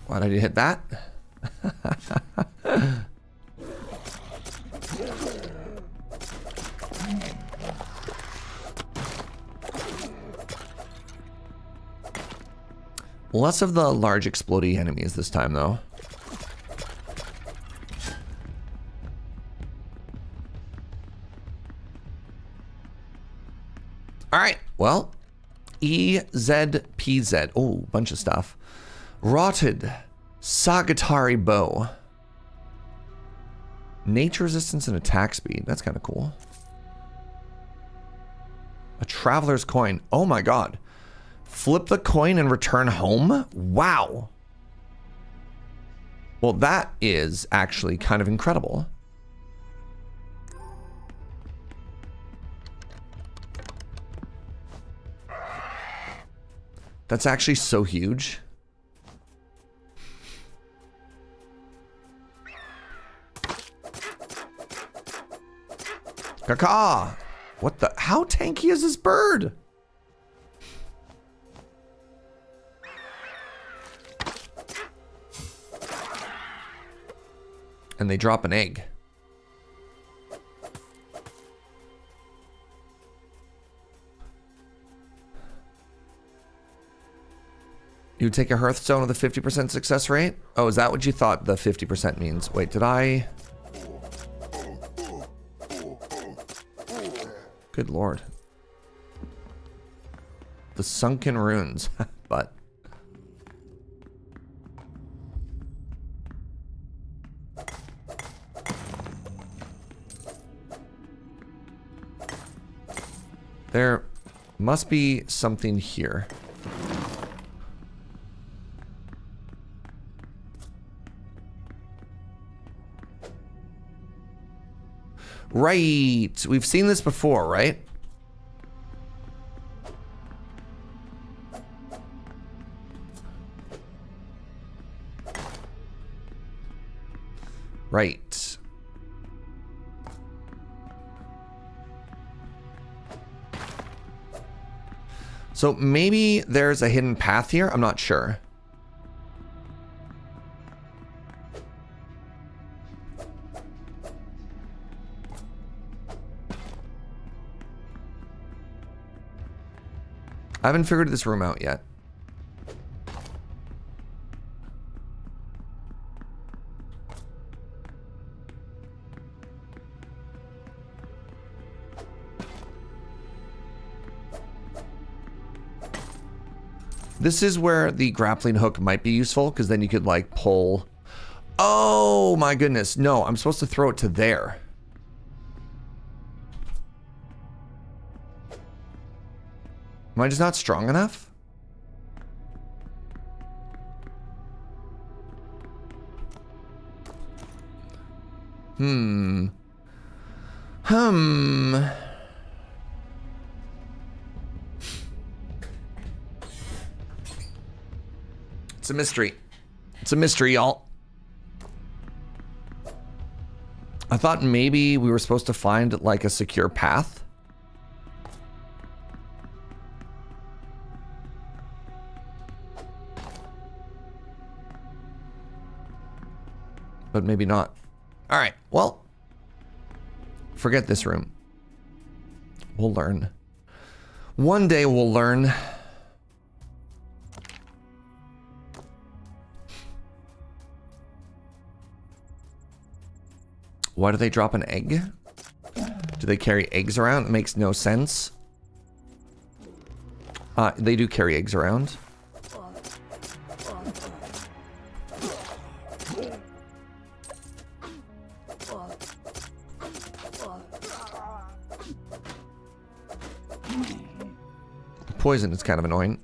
Why did you hit that? Less of the large exploding enemies this time, though. All right, well, EZPZ. Oh, bunch of stuff. Rotted Sagatari bow. Nature resistance and attack speed. That's kind of cool. A traveler's coin. Oh my god. Flip the coin and return home? Wow. Well, that is actually kind of incredible. That's actually so huge. Caca! What the? How tanky is this bird? And they drop an egg. You take a Hearthstone with a 50% success rate? Oh, is that what you thought the 50% means? Wait, did I? Good lord. The sunken runes, but. There must be something here. Right. We've seen this before, right? Right. So maybe there's a hidden path here. I'm not sure. I haven't figured this room out yet. This is where the grappling hook might be useful, because then you could like pull. Oh my goodness. No, I'm supposed to throw it to there. Am I just not strong enough? It's a mystery. It's a mystery, y'all. I thought maybe we were supposed to find like a secure path. But maybe not. All right, well, forget this room. We'll learn. One day we'll learn. Why do they drop an egg? Do they carry eggs around? It makes no sense. They do carry eggs around. Poison is kind of annoying.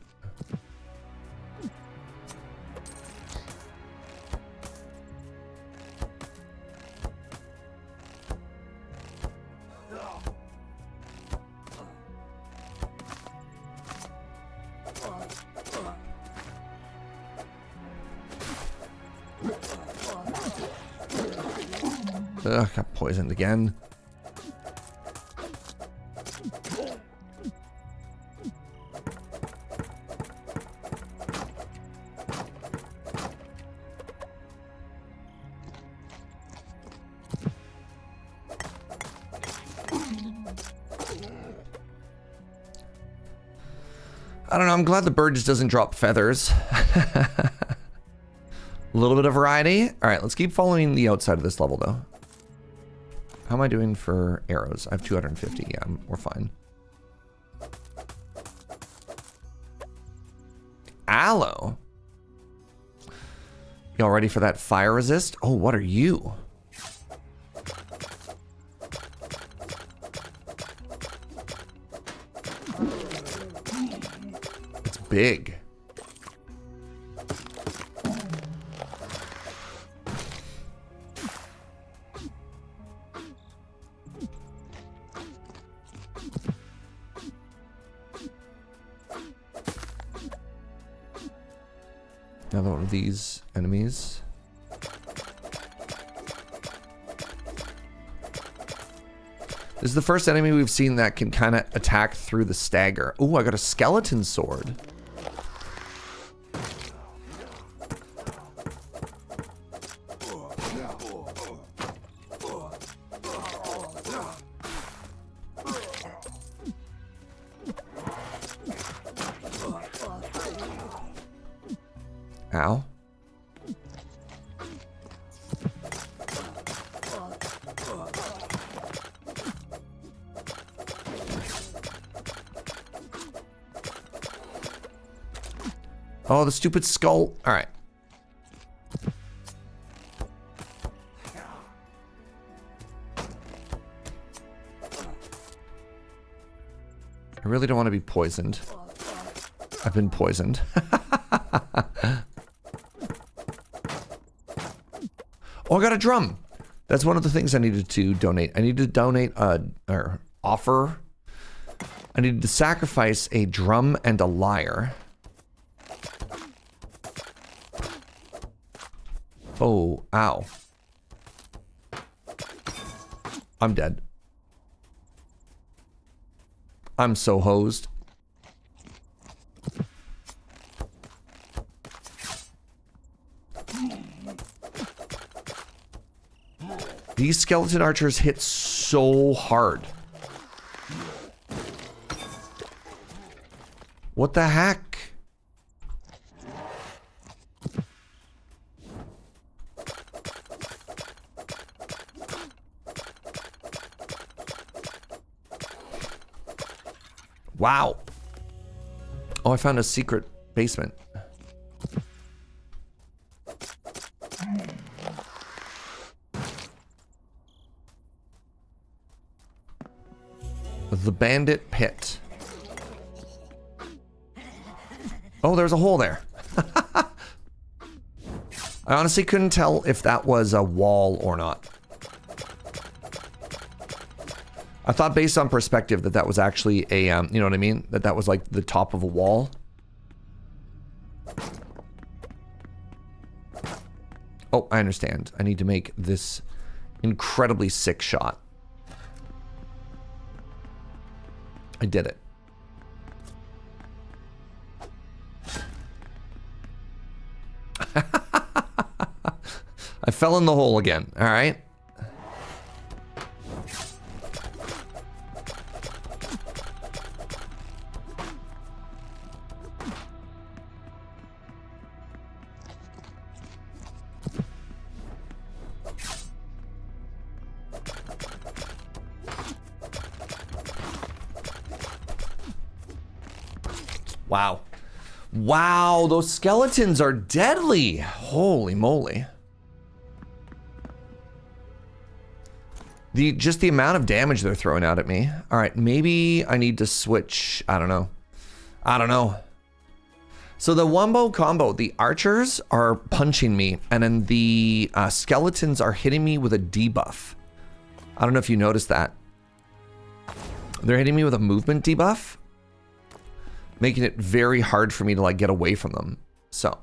Ugh, got poisoned again. I don't know, I'm glad the bird just doesn't drop feathers. A little bit of variety. All right, let's keep following the outside of this level, though. How am I doing for arrows? I have 250. Yeah, we're fine. Aloe. Y'all ready for that fire resist? Oh, what are you? It's big. Another one of these enemies. This is the first enemy we've seen that can kind of attack through the stagger. Ooh, I got a skeleton sword. Ow. Oh, the stupid skull. All right. I really don't want to be poisoned. I've been poisoned. Oh, I got a drum. That's one of the things I needed to donate. I needed to donate or offer. I needed to sacrifice a drum and a lyre. Oh, ow. I'm dead. I'm so hosed. These skeleton archers hit so hard. What the heck? Wow. Oh, I found a secret basement. The bandit pit. Oh, there's a hole there. I honestly couldn't tell if that was a wall or not. I thought based on perspective that that was actually a, you know what I mean? That was like the top of a wall. Oh, I understand. I need to make this incredibly sick shot. I did it. I fell in the hole again, all right? Wow. Wow, those skeletons are deadly. Holy moly. Just the amount of damage they're throwing out at me. All right, maybe I need to switch. I don't know. I don't know. So the wombo combo, the archers are punching me, and then the skeletons are hitting me with a debuff. I don't know if you noticed that. They're hitting me with a movement debuff, making it very hard for me to like get away from them. So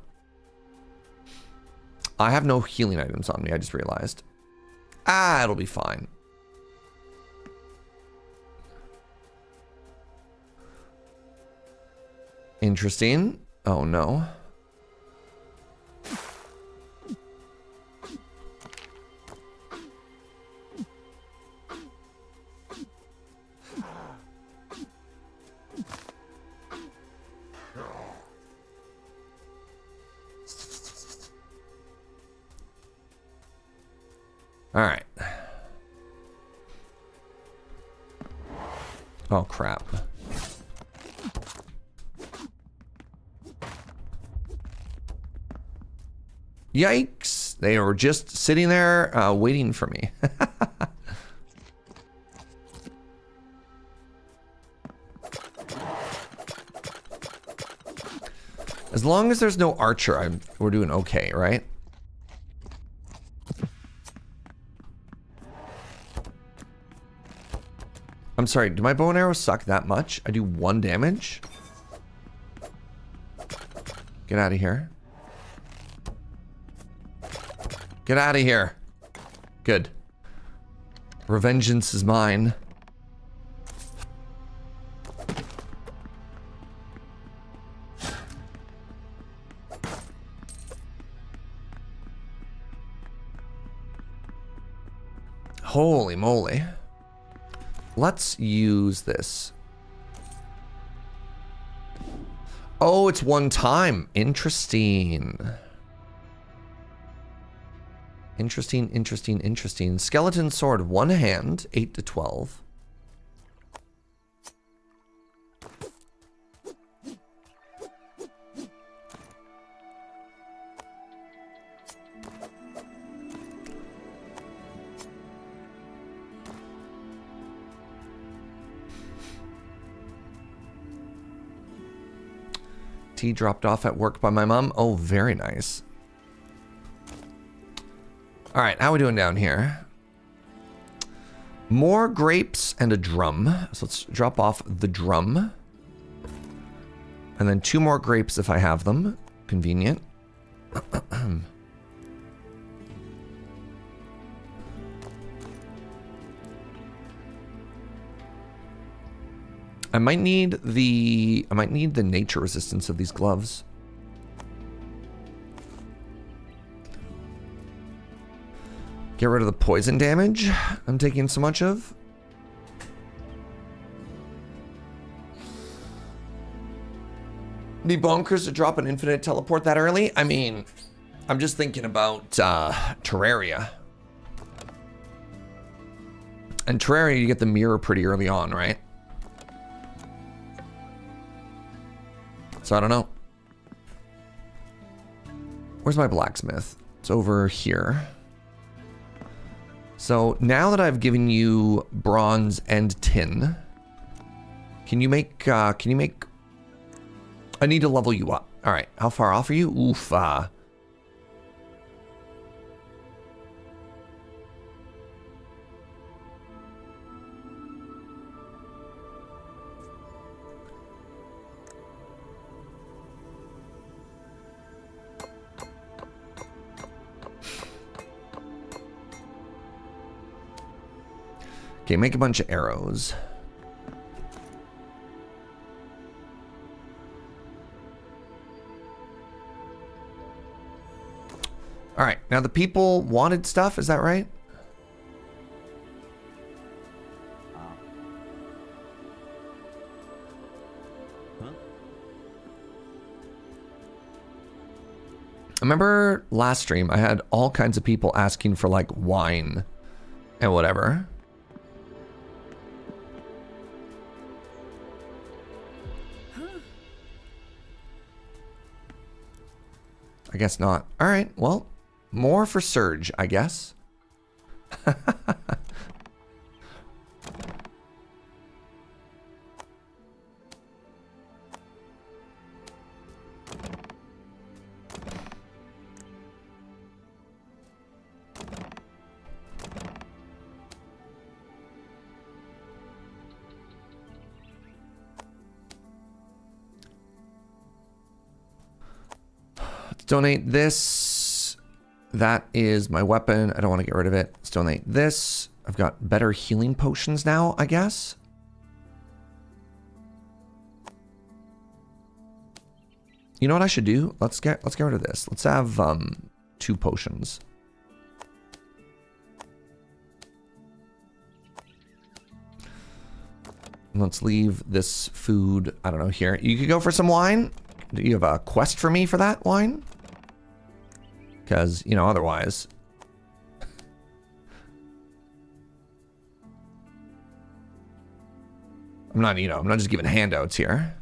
I have no healing items on me, I just realized. Ah, it'll be fine. Interesting. Oh no. All right. Oh, crap. Yikes. They were just sitting there waiting for me. As long as there's no archer, we're doing okay, right? I'm sorry, do my bow and arrow suck that much? I do 1 damage? Get out of here. Get out of here. Good. Revengeance is mine. Holy moly. Let's use this. Oh, it's one time. Interesting. Interesting, interesting, interesting. Skeleton sword, one hand, 8 to 12. Tea dropped off at work by my mom. Oh, very nice. All right, how are we doing down here? More grapes and a drum. So let's drop off the drum. And then 2 more grapes if I have them. Convenient. I might need the nature resistance of these gloves. Get rid of the poison damage I'm taking so much of. Be bonkers to drop an infinite teleport that early? I mean, I'm just thinking about Terraria. And Terraria, you get the mirror pretty early on, right? So I don't know. Where's my blacksmith? It's over here. So now that I've given you bronze and tin, can you make, I need to level you up. All right, how far off are you? Oof, Okay, make a bunch of arrows. All right, now the people wanted stuff, is that right? I remember last stream, I had all kinds of people asking for like wine and whatever. I guess not. All right, well, more for Surge, I guess. Donate this. That is my weapon. I don't want to get rid of it. Let's donate this. I've got better healing potions now, I guess. You know what I should do? Let's get rid of this. Let's have 2 potions. Let's leave this food, I don't know, here. You could go for some wine. Do you have a quest for me for that wine? Because, you know, otherwise. I'm not just giving handouts here.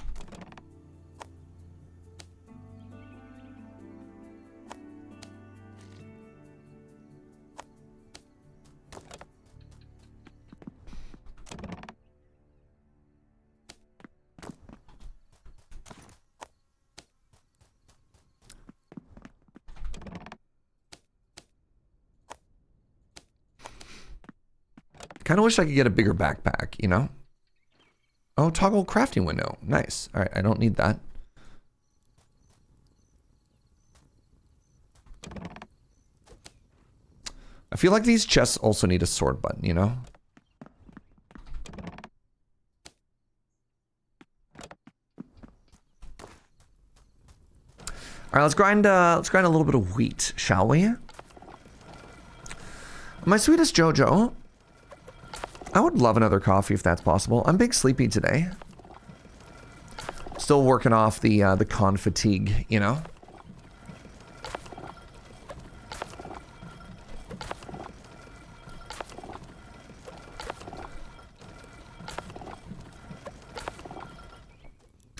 Kind of wish I could get a bigger backpack, you know? Oh, toggle crafting window. Nice. All right, I don't need that. I feel like these chests also need a sword button, you know? All right, let's grind a little bit of wheat, shall we? My sweetest Jojo, I would love another coffee if that's possible. I'm big sleepy today. Still working off the con fatigue, you know?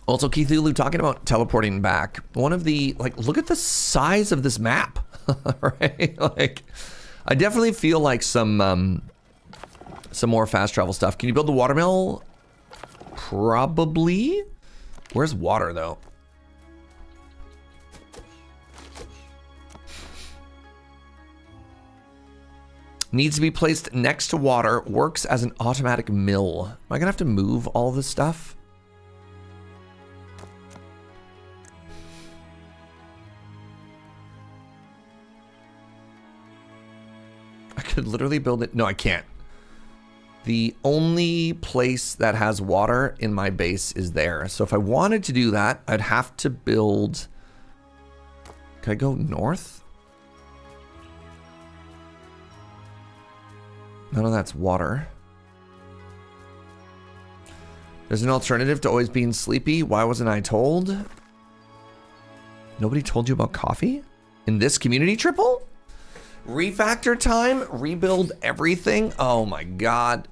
Also, Keithulu talking about teleporting back. One of the, like, look at the size of this map, right? Like, I definitely feel like some more fast travel stuff. Can you build the watermill? Probably. Where's water, though? Needs to be placed next to water. Works as an automatic mill. Am I gonna have to move all this stuff? I could literally build it. No, I can't. The only place that has water in my base is there. So if I wanted to do that, I'd have to build... Can I go north? None of that's water. There's an alternative to always being sleepy. Why wasn't I told? Nobody told you about coffee? In this community triple? Refactor time? Rebuild everything? Oh my god.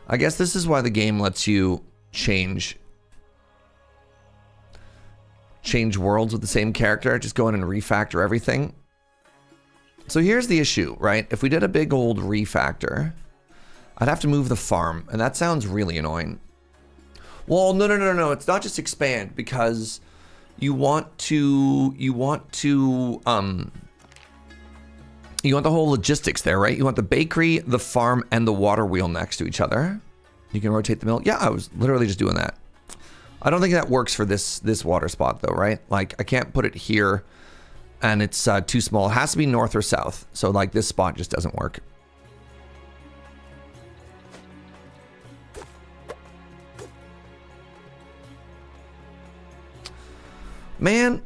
I guess this is why the game lets you change worlds with the same character. Just go in and refactor everything. So here's the issue, right? If we did a big old refactor, I'd have to move the farm, and that sounds really annoying. Well, no. It's not just expand, because you want the whole logistics there, right? You want the bakery, the farm, and the water wheel next to each other. You can rotate the mill. Yeah, I was literally just doing that. I don't think that works for this water spot though, right? Like I can't put it here and it's too small. It has to be north or south. So like this spot just doesn't work. Man,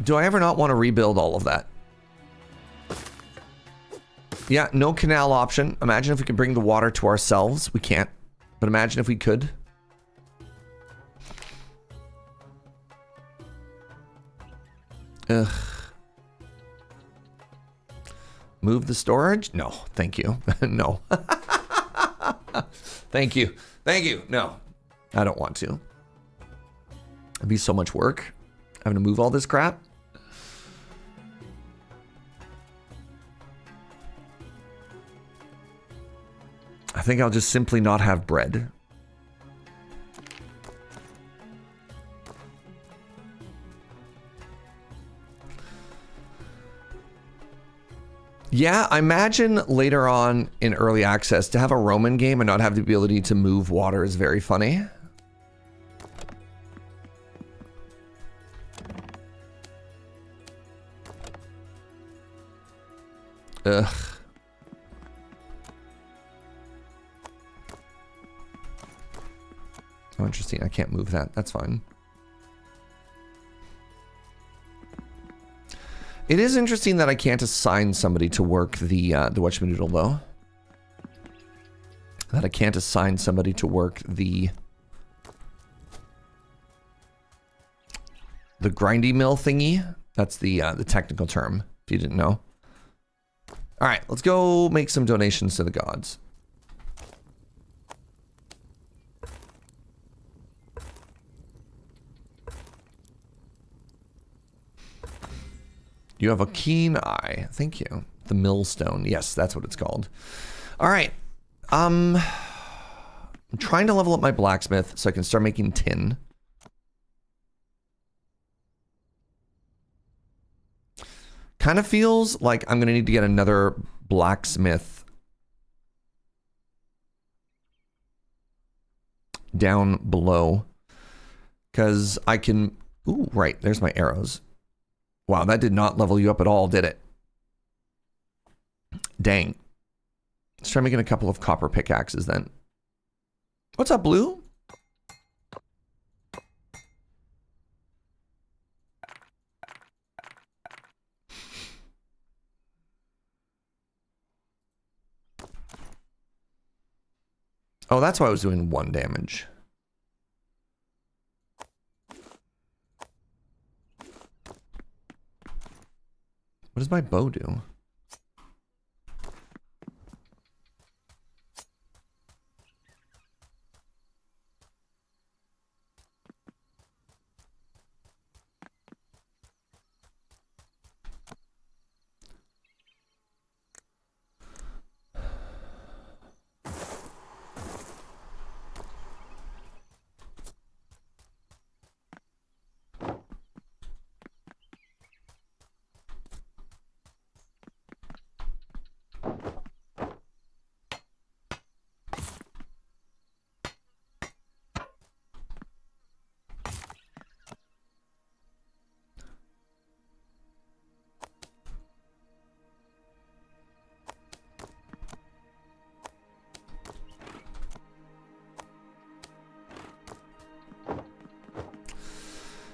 do I ever not want to rebuild all of that? Yeah, no canal option. Imagine if we could bring the water to ourselves. We can't, but imagine if we could. Ugh. Move the storage? No, thank you. No. Thank you. Thank you. No, I don't want to. It'd be so much work having to move all this crap. I think I'll just simply not have bread. Yeah, I imagine later on in early access to have a Roman game and not have the ability to move water is very funny. Ugh. Oh, interesting. I can't move that. That's fine. It is interesting that I can't assign somebody to work the whatchamadoodle, though. That I can't assign somebody to work the grindy mill thingy. That's the technical term, if you didn't know. All right, let's go make some donations to the gods. You have a keen eye. Thank you. The millstone. Yes, that's what it's called. All right. I'm trying to level up my blacksmith so I can start making tin. Kind of feels like I'm going to need to get another blacksmith down below. Because I can... Ooh, right. There's my arrows. Wow, that did not level you up at all, did it? Dang. Let's try making a couple of copper pickaxes then. What's up, Blue? Oh, that's why I was doing 1 damage. What does my bow do?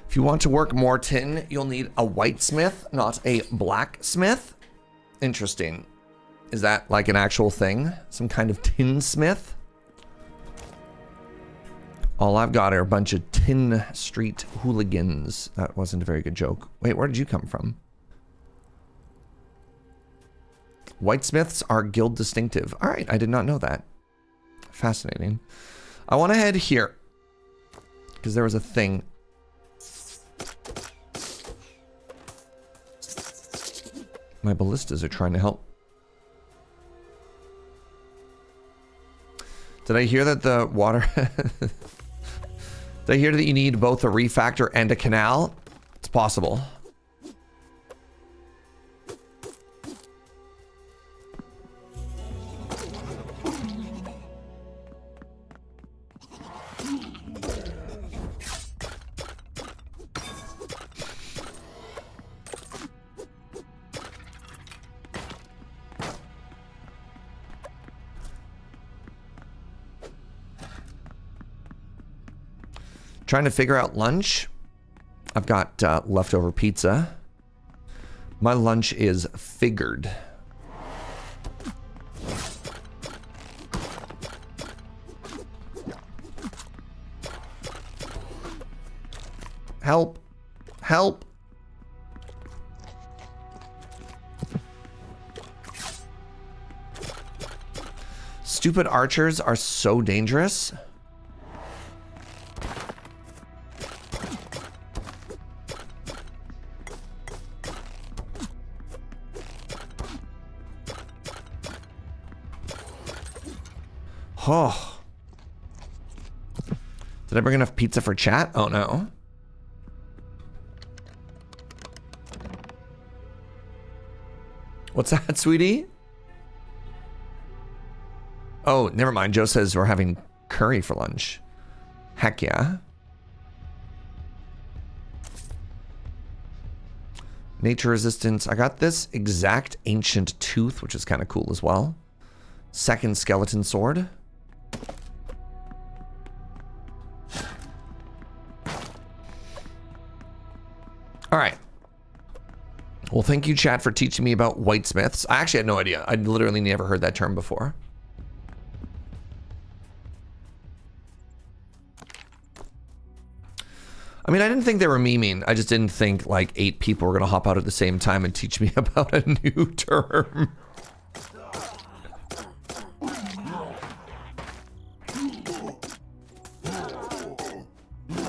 If you want to work more tin, you'll need a whitesmith, not a blacksmith. Interesting. Is that like an actual thing? Some kind of tinsmith? All I've got are a bunch of Tin Street hooligans. That wasn't a very good joke. Wait, where did you come from? Whitesmiths are guild distinctive. All right, I did not know that. Fascinating. I want to head here because there was a thing. My ballistas are trying to help. Did I hear that the water... Did I hear that you need both a refactor and a canal? It's possible. Trying to figure out lunch. I've got leftover pizza. My lunch is figured. Help. Help. Stupid archers are so dangerous. Oh. Did I bring enough pizza for chat? Oh no. What's that, sweetie? Oh, never mind. Joe says we're having curry for lunch. Heck yeah. Nature resistance. I got this exact ancient tooth, which is kind of cool as well. Second skeleton sword. All right. Well, thank you, chat, for teaching me about whitesmiths. I actually had no idea. I'd literally never heard that term before. I mean, I didn't think they were memeing. I just didn't think like 8 people were going to hop out at the same time and teach me about a new term.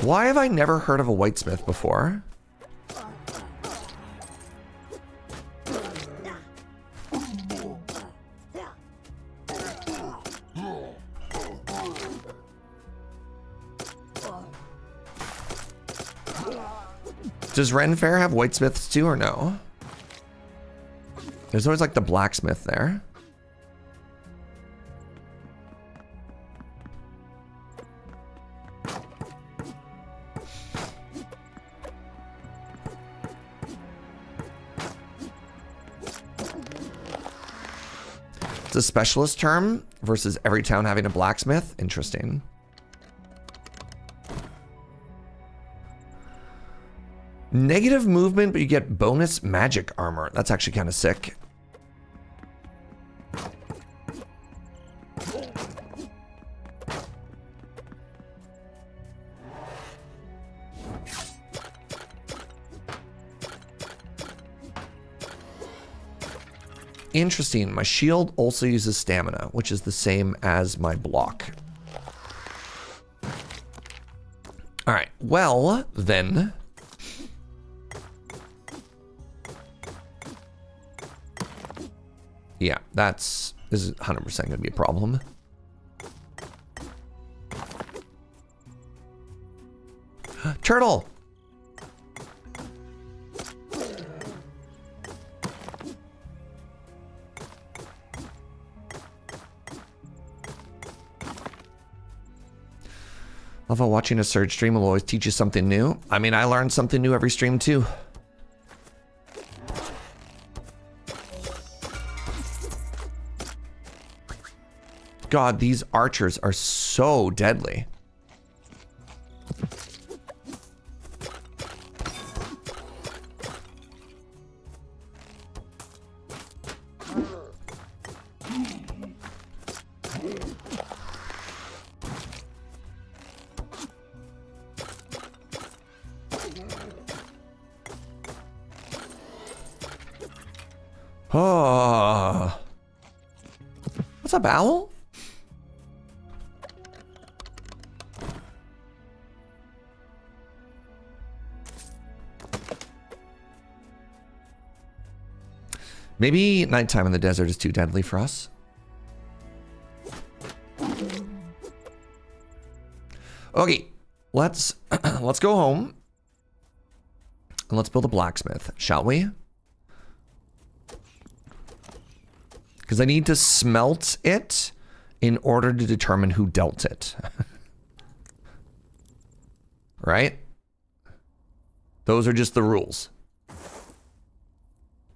Why have I never heard of a whitesmith before? Does Ren Fair have whitesmiths too or no? There's always like the blacksmith there. It's a specialist term versus every town having a blacksmith. Interesting. Negative movement, but you get bonus magic armor. That's actually kind of sick. Interesting. My shield also uses stamina, which is the same as my block. All right. Well, then. Yeah, this is 100% going to be a problem. Turtle! Love how watching a Surge stream will always teach you something new. I mean, I learn something new every stream too. God, these archers are so deadly. Oh. What's up, Owl? Maybe nighttime in the desert is too deadly for us. Okay, let's go home and let's build a blacksmith, shall we? Because I need to smelt it in order to determine who dealt it. Right? Those are just the rules.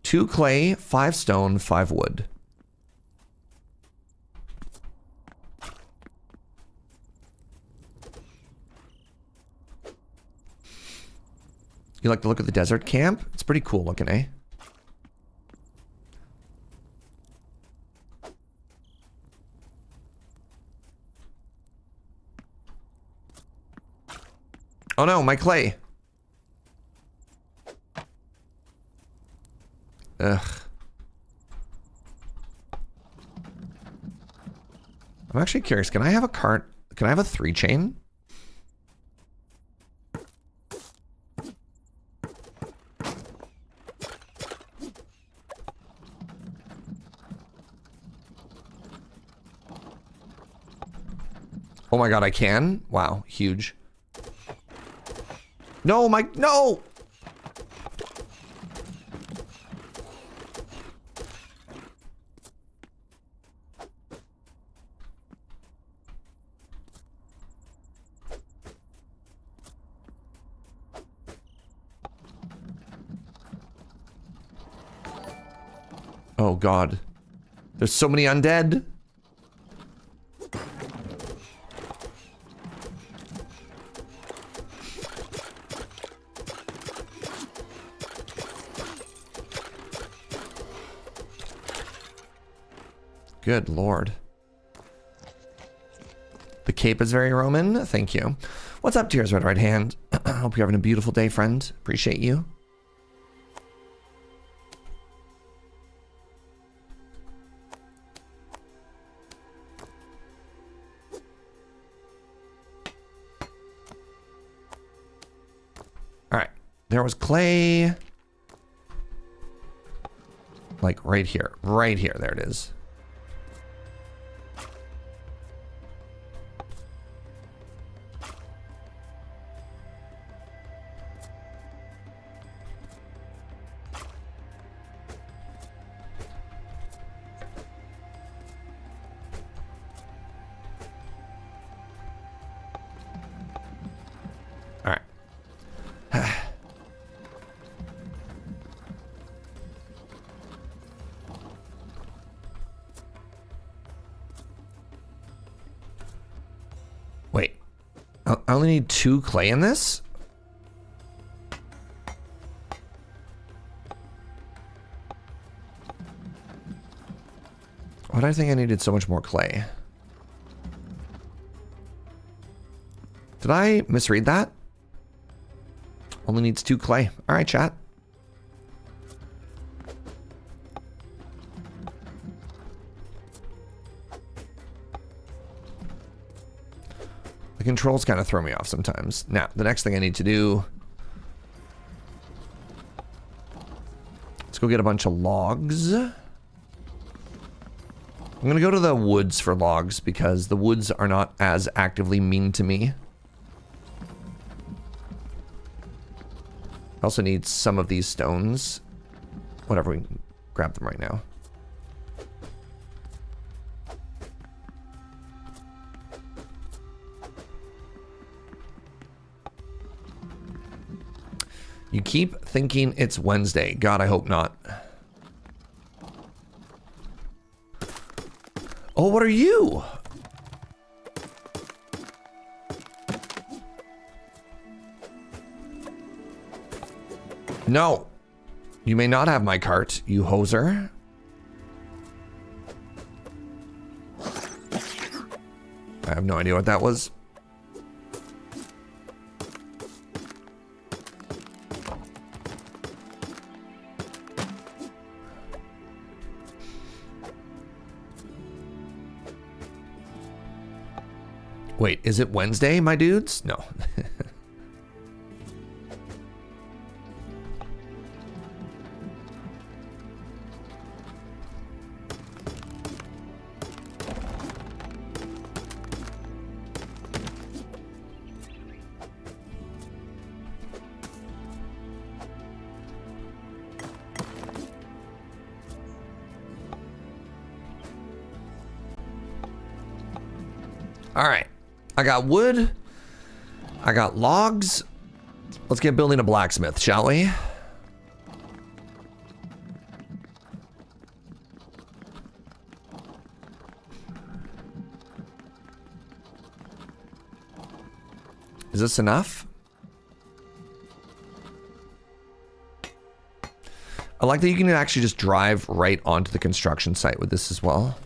2 clay, 5 stone, 5 wood. You like the look of the desert camp? It's pretty cool looking, eh? Oh no, my clay. Ugh. I'm actually curious. Can I have a cart? Can I have a 3-chain? Oh my god, I can? Wow, huge. No, no! Oh god. There's so many undead. Good lord. The cape is very Roman. Thank you. What's up, Tears Red Right Hand? Hope you're having a beautiful day, friend. Appreciate you. All right. There was clay. Like right here. Right here. There it is. Wait, I only need 2 clay in this? Why did I think I needed so much more clay? Did I misread that? Only needs 2 clay. All right, chat. The controls kind of throw me off sometimes. Now, the next thing I need to do... Let's go get a bunch of logs. I'm going to go to the woods for logs because the woods are not as actively mean to me. I also need some of these stones. Whatever, we can grab them right now. You keep thinking it's Wednesday. God, I hope not. Oh, what are you? No. You may not have my cart, you hoser. I have no idea what that was. Wait, is it Wednesday, my dudes? No. All right. I got wood. I got logs. Let's get building a blacksmith, shall we? Is this enough? I like that you can actually just drive right onto the construction site with this as well.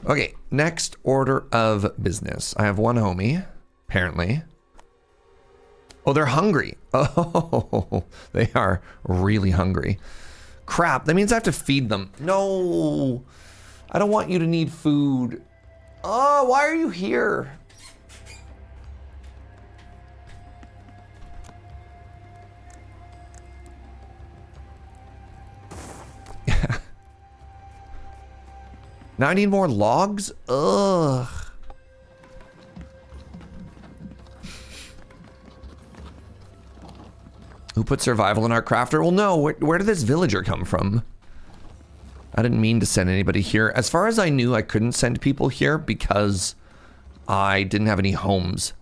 Okay, next order of business. I have one homie, apparently. Oh, they're hungry. Oh, they are really hungry. Crap, that means I have to feed them. No, I don't want you to need food. Oh, why are you here? Now I need more logs? Ugh. Who put survival in our crafter? Well, no. Where did this villager come from? I didn't mean to send anybody here. As far as I knew, I couldn't send people here because I didn't have any homes.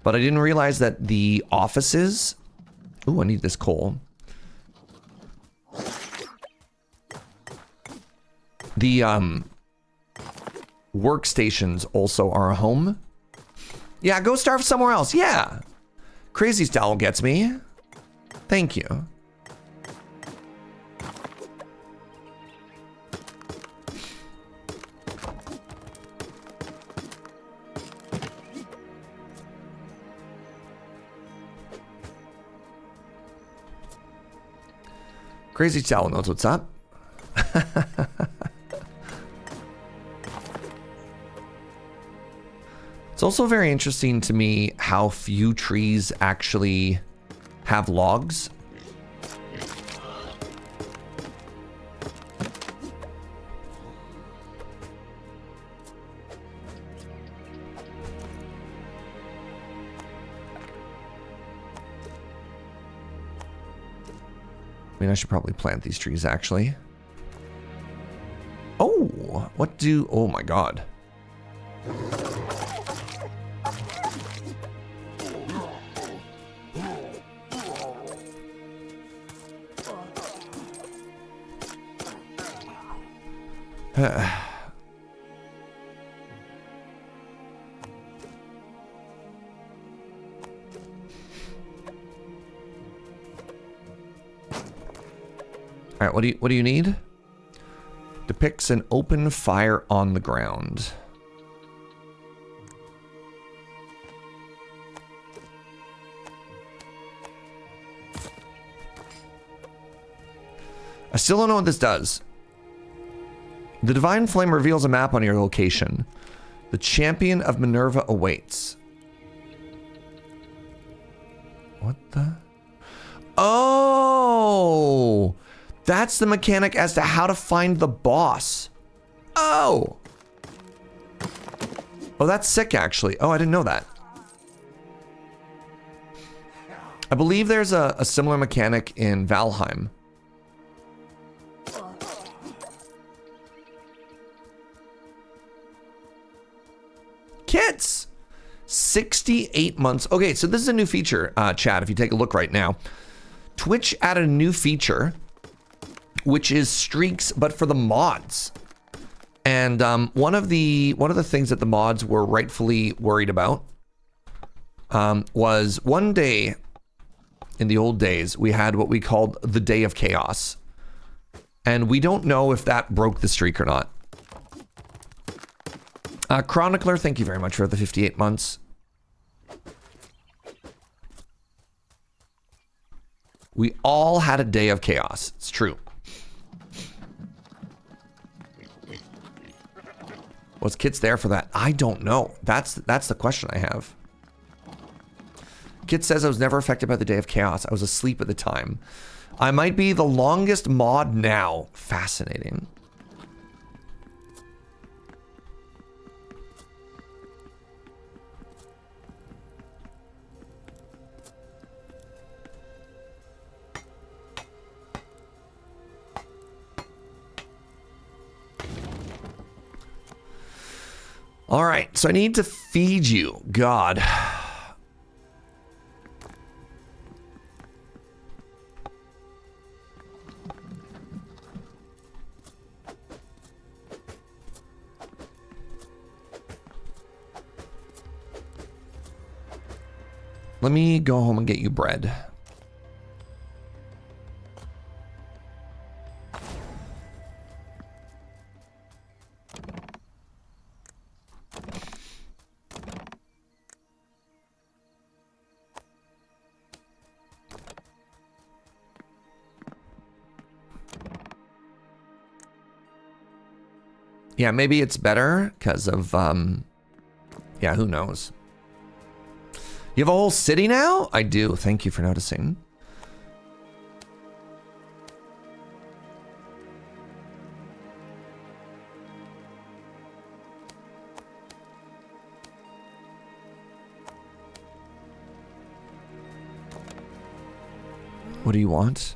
But I didn't realize that the offices... Ooh, I need this coal. The, workstations also are a home. Yeah, go starve somewhere else. Yeah. Crazy Style gets me. Thank you. Crazy Style knows what's up. It's also very interesting to me how few trees actually have logs. I mean, I should probably plant these trees actually. Oh, what do, oh my God. All right, what do you need? Depicts an open fire on the ground. still don't know what this does. The Divine Flame reveals a map on your location. The Champion of Minerva awaits. What the? Oh! That's the mechanic as to how to find the boss. Oh! Oh, that's sick, actually. Oh, I didn't know that. I believe there's a similar mechanic in Valheim. Kits! 68 months. Okay, so this is a new feature, chat, if you take a look right now. Twitch added a new feature, which is streaks, but for the mods. And one of the things that the mods were rightfully worried about was one day in the old days, we had what we called the Day of Chaos. And we don't know if that broke the streak or not. Chronicler, thank you very much for the 58 months. We all had a Day of Chaos. It's true. Was Kit's there for that? I don't know. That's the question I have. Kit says I was never affected by the Day of Chaos. I was asleep at the time. I might be the longest mod now. Fascinating. All right, so I need to feed you. God. Let me go home and get you bread. Yeah, maybe it's better because of, yeah, who knows? You have a whole city now? I do. Thank you for noticing. What do you want?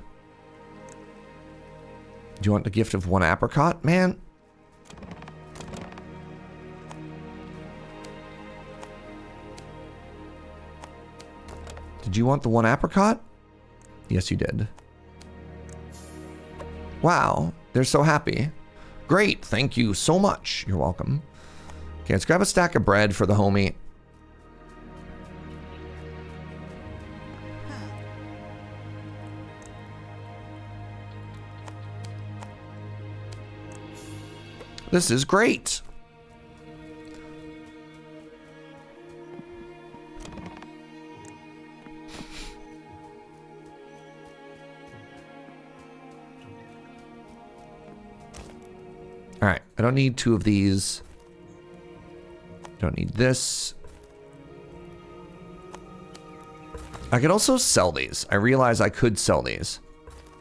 Do you want the gift of one apricot? Man. Did you want the one apricot? Yes, you did. Wow, they're so happy. Great, thank you so much. You're welcome. Okay, let's grab a stack of bread for the homie. This is great. All right, I don't need two of these. Don't need this. I could also sell these. I realize I could sell these.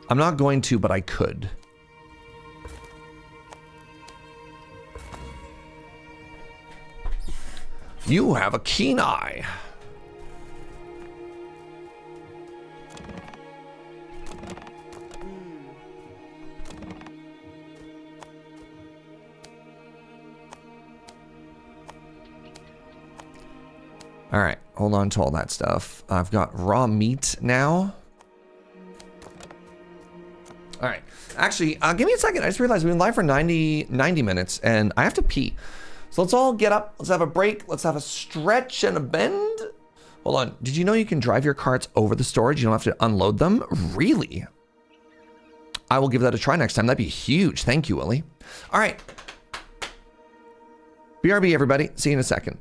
I'm not going to, but I could. You have a keen eye. All right, hold on to all that stuff. I've got raw meat now. All right, actually, give me a second. I just realized we've been live for 90 minutes and I have to pee. So let's all get up. Let's have a break. Let's have a stretch and a bend. Hold on. Did you know you can drive your carts over the storage? You don't have to unload them? Really? I will give that a try next time. That'd be huge. Thank you, Willie. All right. BRB, everybody. See you in a second.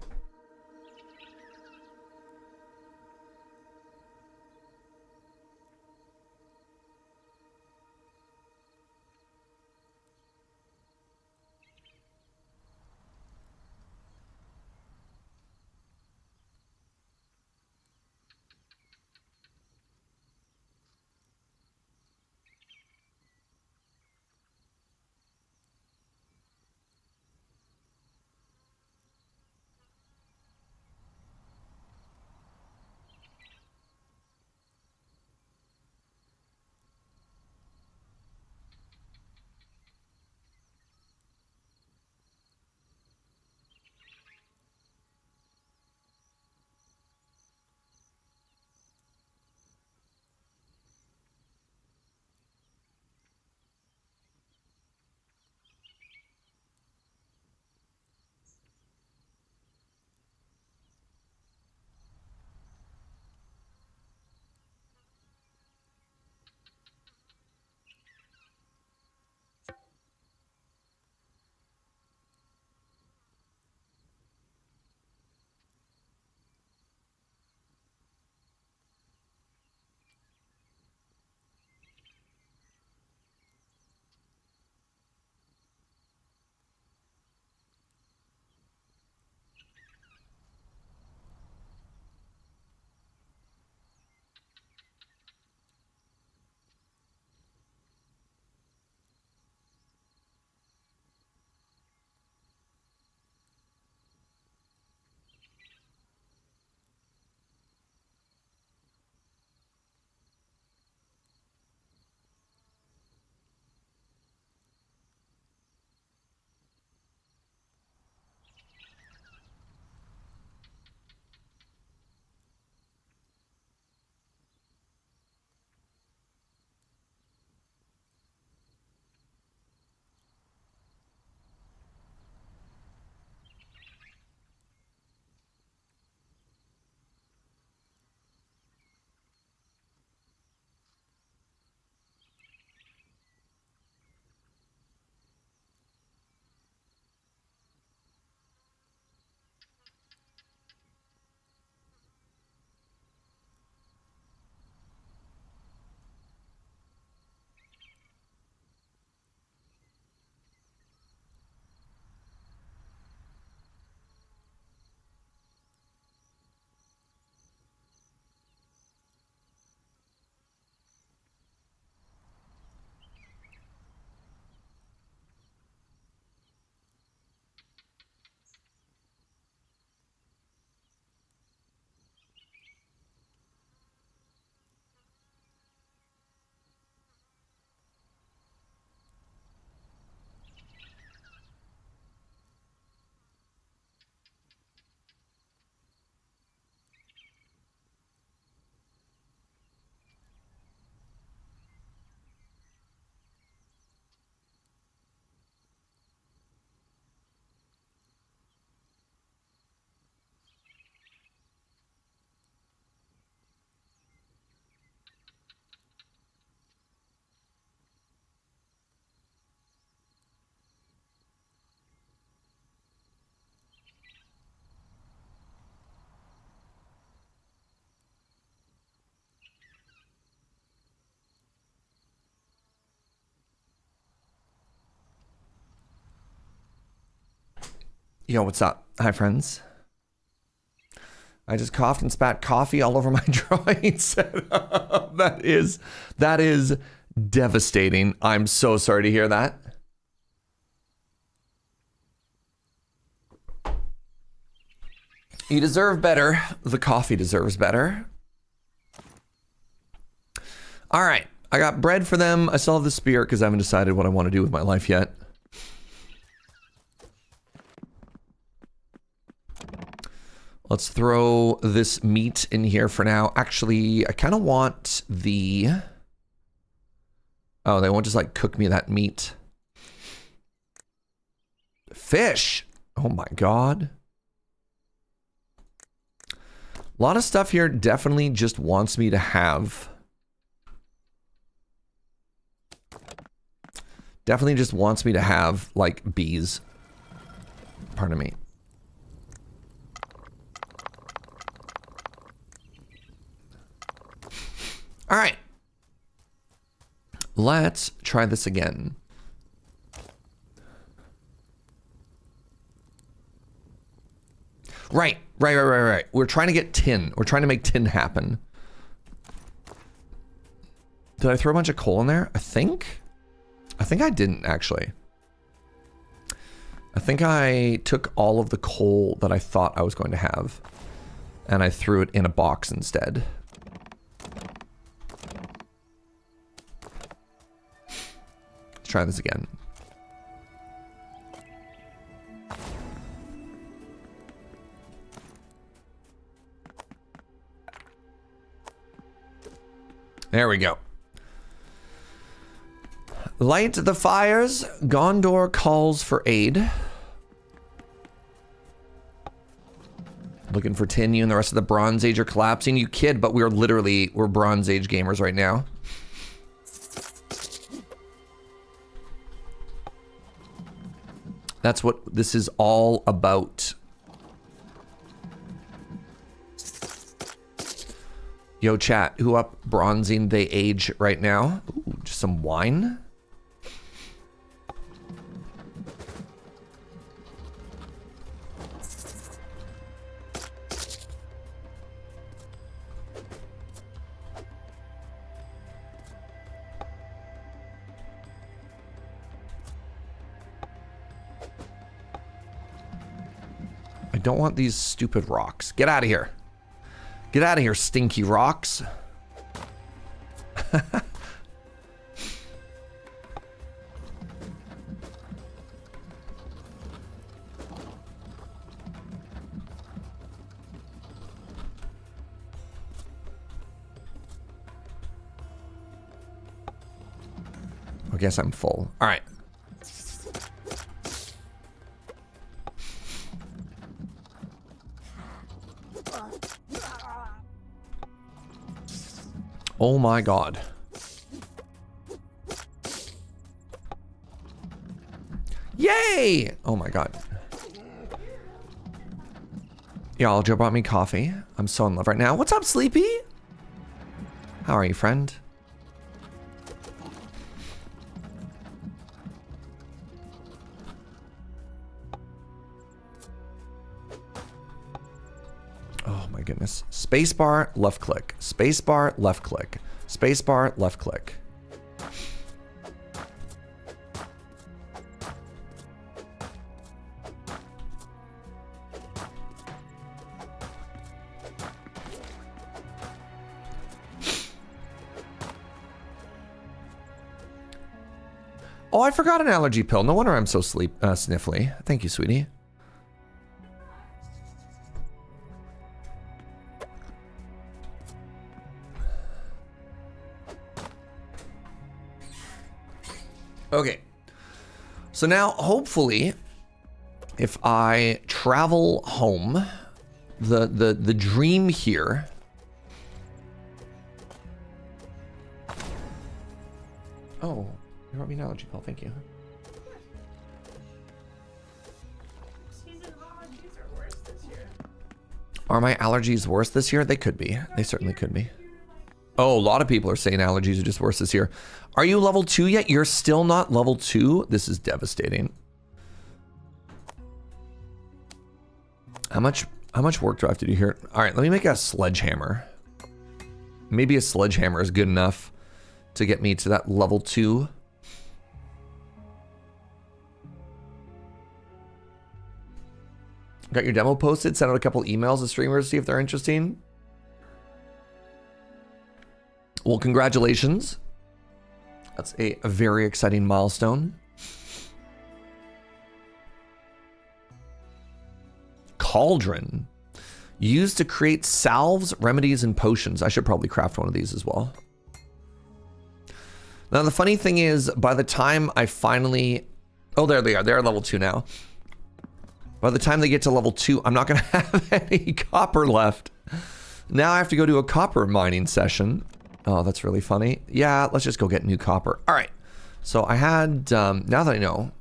Yo, what's up? Hi, friends. I just coughed and spat coffee all over my drawing setup. That is devastating. I'm so sorry to hear that. You deserve better. The coffee deserves better. All right. I got bread for them. I still have the spear because I haven't decided what I want to do with my life yet. Let's throw this meat in here for now. Actually, I kind of want the... Oh, they won't just like cook me that meat. Fish. Oh my God. A lot of stuff here definitely just wants me to have. Definitely just wants me to have like bees. Pardon me. All right. Let's try this again. Right. We're trying to get tin. We're trying to make tin happen. Did I throw a bunch of coal in there? I think I didn't actually. I think I took all of the coal that I thought I was going to have and I threw it in a box instead. Let's try this again. There we go. Light the fires. Gondor calls for aid. Looking for tin. You and the rest of the Bronze Age are collapsing. You kid, but we're Bronze Age gamers right now. That's what this is all about. Yo, chat, who up bronzing they age right now? Ooh, just some wine. I don't want these stupid rocks. Get out of here. Get out of here, stinky rocks. I guess I'm full. All right. Oh my God. Yay! Oh my God. Y'all, Joe brought me coffee. I'm so in love right now. What's up, Sleepy? How are you, friend? Oh my goodness. Spacebar, left click. Spacebar, left click. Spacebar, left click. Oh, I forgot an allergy pill. No wonder I'm so sniffly. Thank you, sweetie. Okay, so now hopefully if I travel home, the dream here. Oh, you brought me an allergy pill, thank you. Season allergies are worse this year. Are my allergies worse this year? They could be. They certainly could be. Oh, a lot of people are saying allergies are just worse this year. Are you level 2 yet? You're still not level 2? This is devastating. How much work do I have to do here? All right, let me make a sledgehammer. Maybe a sledgehammer is good enough to get me to that level 2. Got your demo posted? Sent out a couple emails to streamers to see if they're interesting. Well, congratulations. That's a very exciting milestone. Cauldron. Used to create salves, remedies, and potions. I should probably craft one of these as well. Now, the funny thing is, by the time I finally... Oh, there they are. They're level 2 now. By the time they get to level 2, I'm not going to have any copper left. Now I have to go to a copper mining session. Oh, that's really funny. Yeah, let's just go get new copper. All right. So I had... now that I know...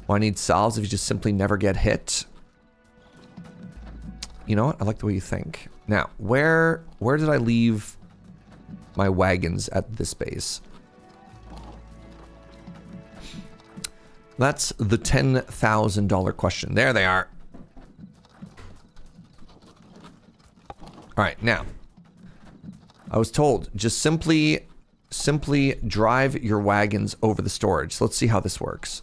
Well, I need salves if you just simply never get hit. You know what? I like the way you think. Now, where did I leave my wagons at this base? That's the $10,000 question. There they are. All right, now. I was told, just simply drive your wagons over the storage. So let's see how this works.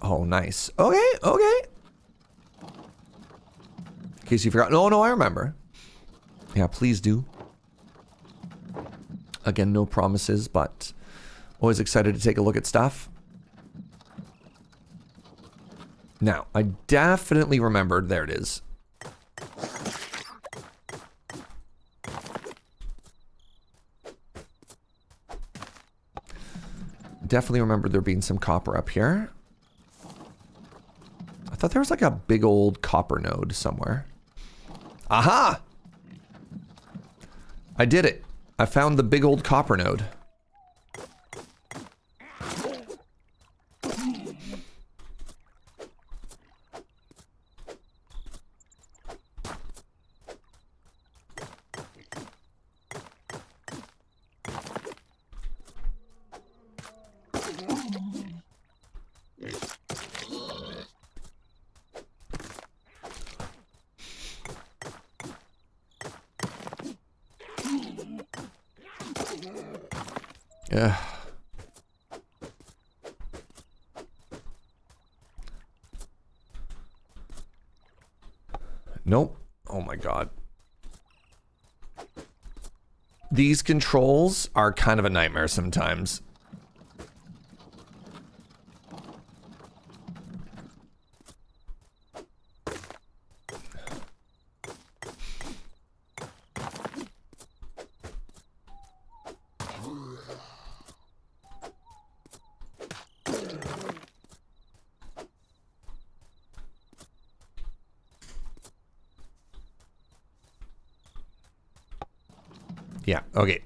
Oh, nice. Okay, okay. In case you forgot. No, I remember. Yeah, please do. Again, no promises, but always excited to take a look at stuff. Now, I definitely remembered. There it is. Definitely remember there being some copper up here. I thought there was like a big old copper node somewhere. Aha! I did it. I found the big old copper node. Yeah. Nope. Oh my god. These controls are kind of a nightmare sometimes. Yeah, okay.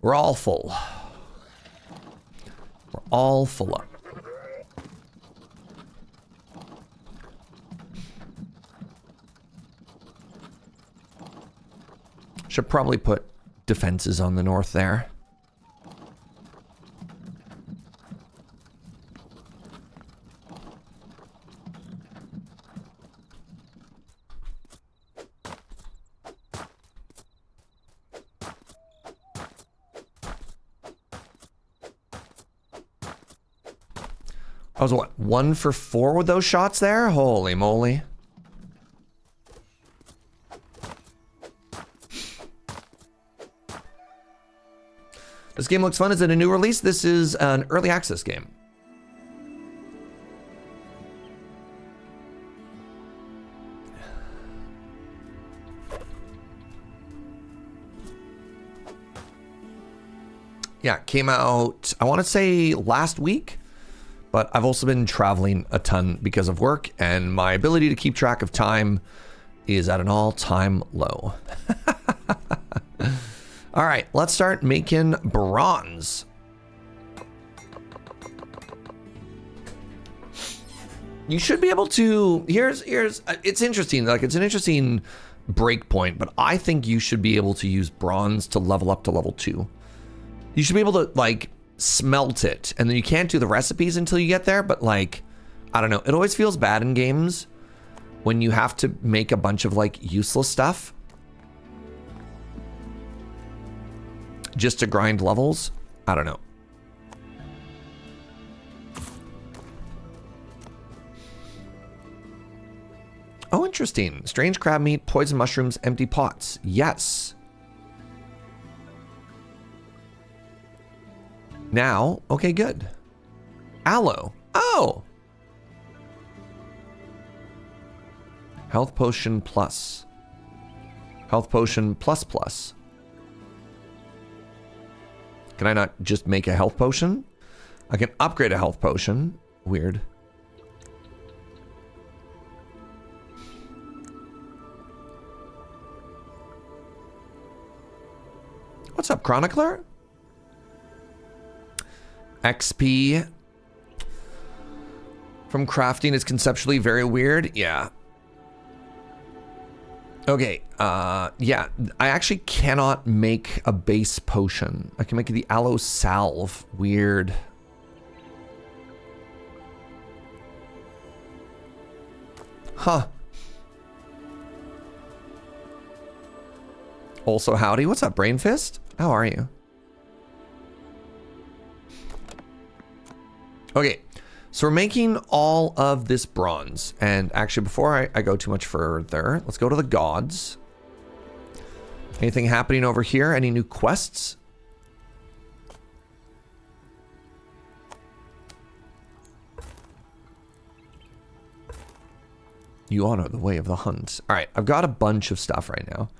We're all full. We're all full up. Should probably put defenses on the north there. I was what, 1 for 4 with those shots there? Holy moly. This game looks fun. Is it a new release? This is an early access game. Yeah, came out, I want to say last week. But I've also been traveling a ton because of work, and my ability to keep track of time is at an all-time low. All right, let's start making bronze. You should be able to, here's it's interesting, like it's an interesting break point, but I think you should be able to use bronze to level up to level 2. You should be able to, like, smelt it, and then you can't do the recipes until you get there, but like, I don't know. It always feels bad in games when you have to make a bunch of like useless stuff just to grind levels. I don't know. Oh, interesting. Strange crab meat, poison mushrooms, empty pots. Yes. Now, okay, good. Aloe. Oh. Health potion plus. Health potion plus plus. Can I not just make a health potion? I can upgrade a health potion. Weird. What's up, Chronicler? XP from crafting is conceptually very weird. Yeah. Okay, yeah, I actually cannot make a base potion. I can make the aloe salve. Weird. Huh. Also, howdy. What's up, Brain Fist? How are you? Okay, so we're making all of this bronze. And actually, before I go too much further, let's go to the gods. Anything happening over here? Any new quests? You honor the way of the hunt. All right, I've got a bunch of stuff right now.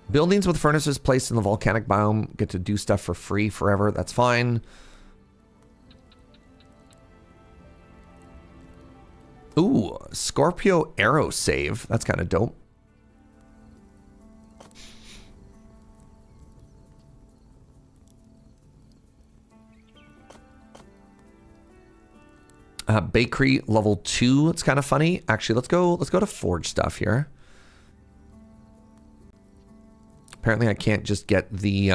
Buildings with furnaces placed in the volcanic biome get to do stuff for free forever. That's fine. Ooh, Scorpio arrow save. That's kind of dope. Bakery level 2. It's kind of funny. Actually, let's go to forge stuff here. Apparently, I can't just get the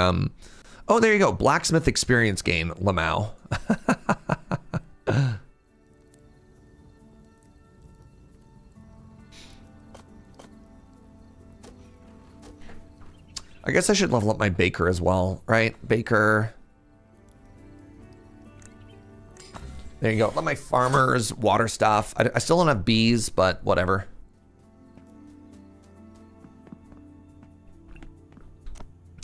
oh, there you go. Blacksmith experience gain, Lamau. I guess I should level up my baker as well, right? Baker. There you go. Let my farmers water stuff. I still don't have bees, but whatever.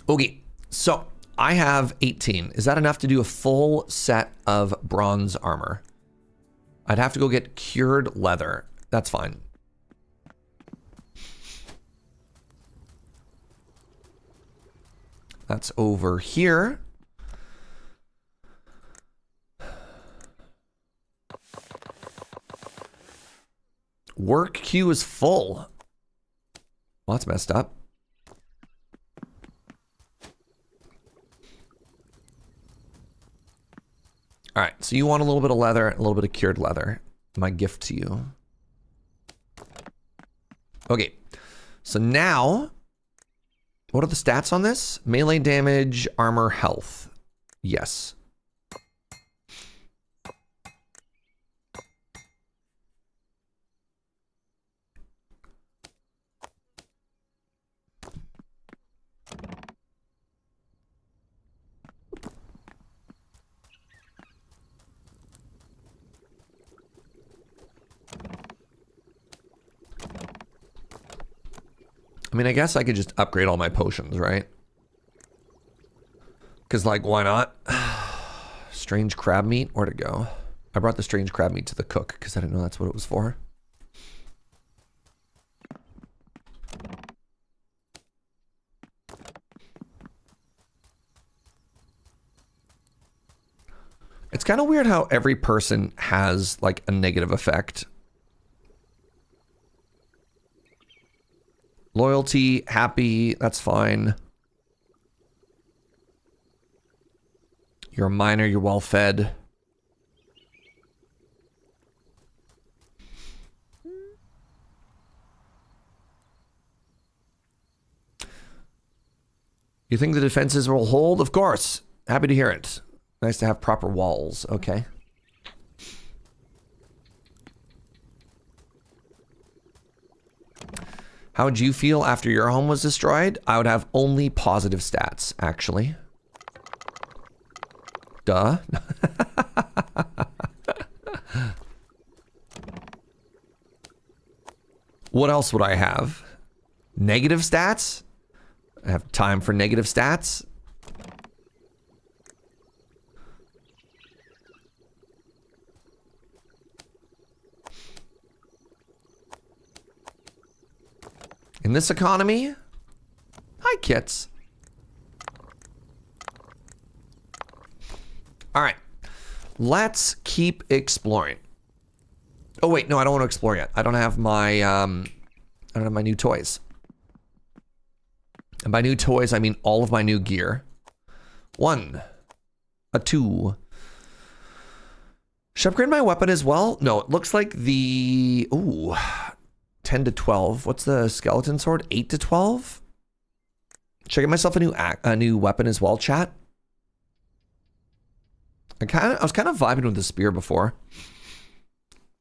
Okay, so I have 18. Is that enough to do a full set of bronze armor? I'd have to go get cured leather. That's fine. That's over here. Work queue is full. Well, that's messed up. All right, so you want a little bit of leather, a little bit of cured leather. My gift to you. Okay, so now, what are the stats on this? Melee damage, armor, health. Yes. I mean, I guess I could just upgrade all my potions, right? Because, like, why not? Strange crab meat? Where'd it go? I brought the strange crab meat to the cook because I didn't know that's what it was for. It's kind of weird how every person has, like, a negative effect. Loyalty, happy, that's fine. You're a miner, you're well fed. You think the defenses will hold? Of course. Happy to hear it. Nice to have proper walls. Okay. How would you feel after your home was destroyed? I would have only positive stats, actually. Duh. What else would I have? Negative stats? I have time for negative stats? In this economy? Hi, kits. All right. Let's keep exploring. Oh, wait. No, I don't want to explore yet. I don't have my, I don't have my new toys. And by new toys, I mean all of my new gear. 1. A 2. Should I upgrade my weapon as well? No, it looks like the... Ooh. 10 to 12. What's the skeleton sword? 8 to 12? Should I get myself a new weapon as well, chat? I was kind of vibing with the spear before.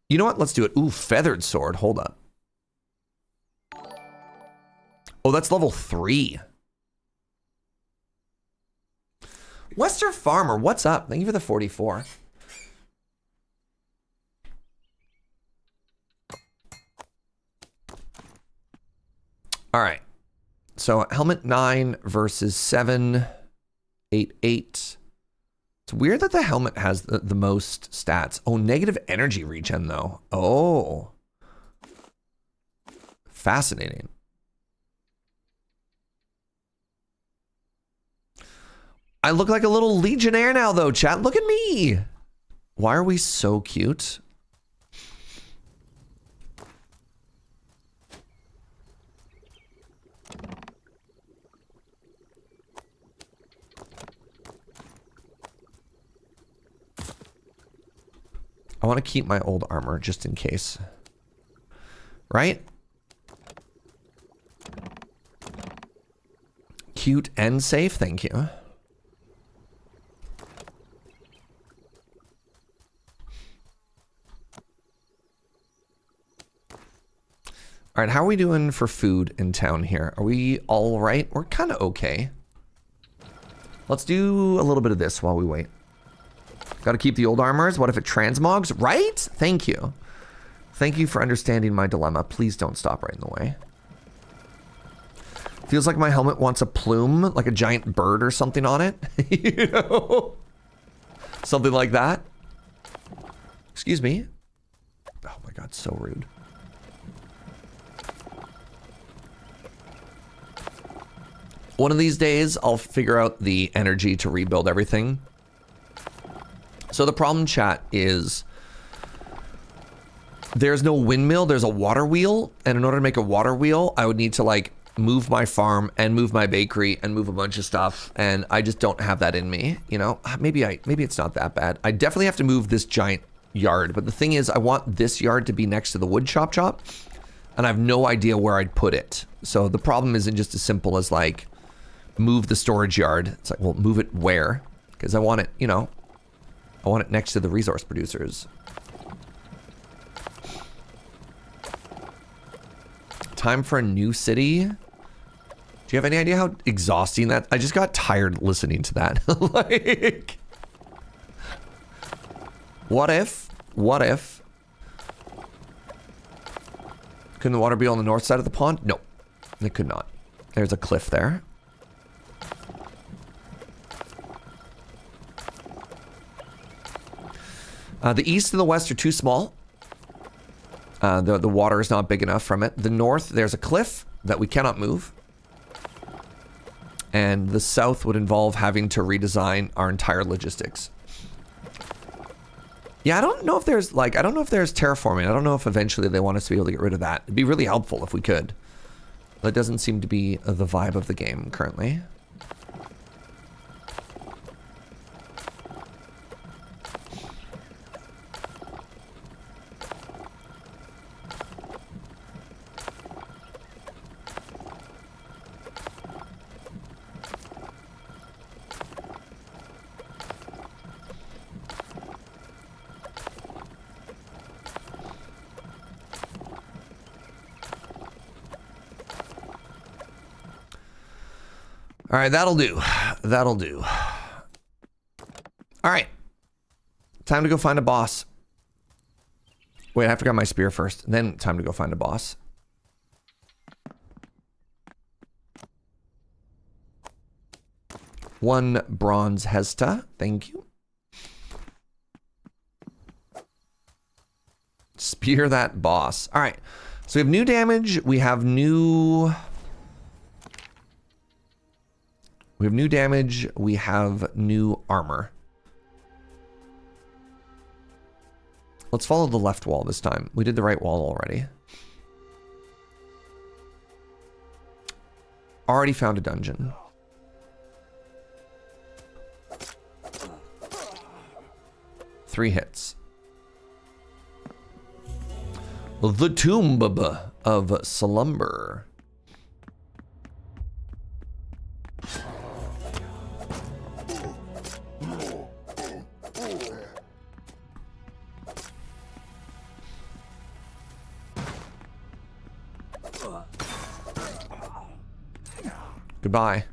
You know what? Let's do it. Ooh, feathered sword. Hold up. Oh, that's level 3. Western Farmer, what's up? Thank you for the 44. All right. So helmet 9 versus 7, 8, 8. It's weird that the helmet has the most stats. Oh, negative energy regen though. Oh. Fascinating. I look like a little legionnaire now though, chat. Look at me. Why are we so cute? I want to keep my old armor just in case. Right? Cute and safe, thank you. All right, how are we doing for food in town here? Are we all right? We're kind of okay. Let's do a little bit of this while we wait. Got to keep the old armors. What if it transmogs? Right? Thank you. Thank you for understanding my dilemma. Please don't stop right in the way. Feels like my helmet wants a plume, like a giant bird or something on it. You know? Something like that. Excuse me. Oh my God, so rude. One of these days, I'll figure out the energy to rebuild everything. So the problem, chat, is there's no windmill, there's a water wheel. And in order to make a water wheel, I would need to like move my farm and move my bakery and move a bunch of stuff. And I just don't have that in me, you know? Maybe it's not that bad. I definitely have to move this giant yard. But the thing is, I want this yard to be next to the wood chop. And I have no idea where I'd put it. So the problem isn't just as simple as like, move the storage yard. It's like, well, move it where? Because I want it, you know, I want it next to the resource producers. Time for a new city. Do you have any idea how exhausting that? I just got tired listening to that. Like, what if? Couldn't the water be on the north side of the pond? No, it could not. There's a cliff there. The east and the west are too small. The water is not big enough from it. The north, there's a cliff that we cannot move. And the south would involve having to redesign our entire logistics. Yeah, I don't know if there's terraforming. I don't know if eventually they want us to be able to get rid of that. It'd be really helpful if we could. That doesn't seem to be the vibe of the game currently. All right, that'll do. That'll do. All right. Time to go find a boss. Wait, I have to grab my spear first. Then time to go find a boss. One bronze Hesta. Thank you. Spear that boss. All right. So we have new damage. We have new damage. We have new armor. Let's follow the left wall this time. We did the right wall already. Already found a dungeon. Three hits. The Tomb of Slumber. Goodbye.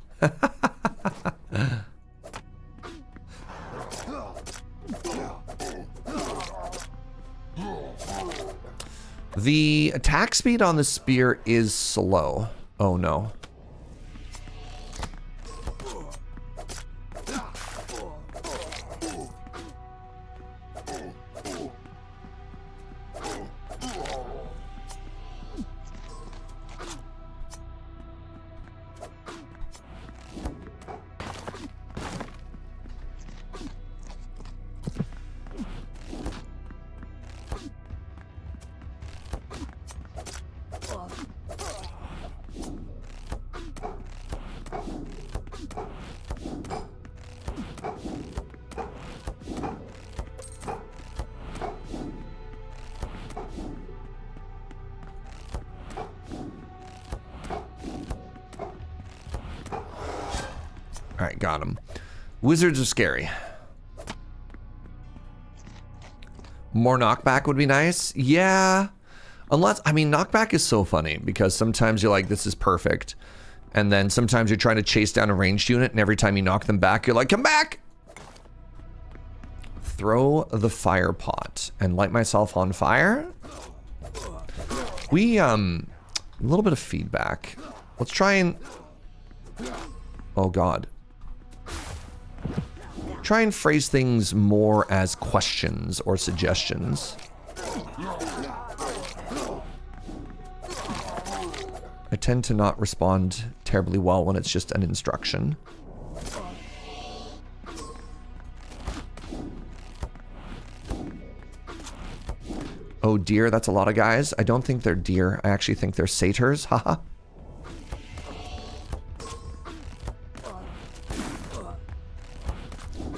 The attack speed on the spear is slow. Oh no. All right, got him. Wizards are scary. More knockback would be nice. Yeah. Unless, I mean, knockback is so funny because sometimes you're like, this is perfect. And then sometimes you're trying to chase down a ranged unit and every time you knock them back, you're like, come back. Throw the fire pot and light myself on fire. We, a little bit of feedback. Let's try and, oh God. Try and phrase things more as questions or suggestions. I tend to not respond terribly well when it's just an instruction. Oh dear, that's a lot of guys. I don't think they're deer. I actually think they're satyrs. Haha.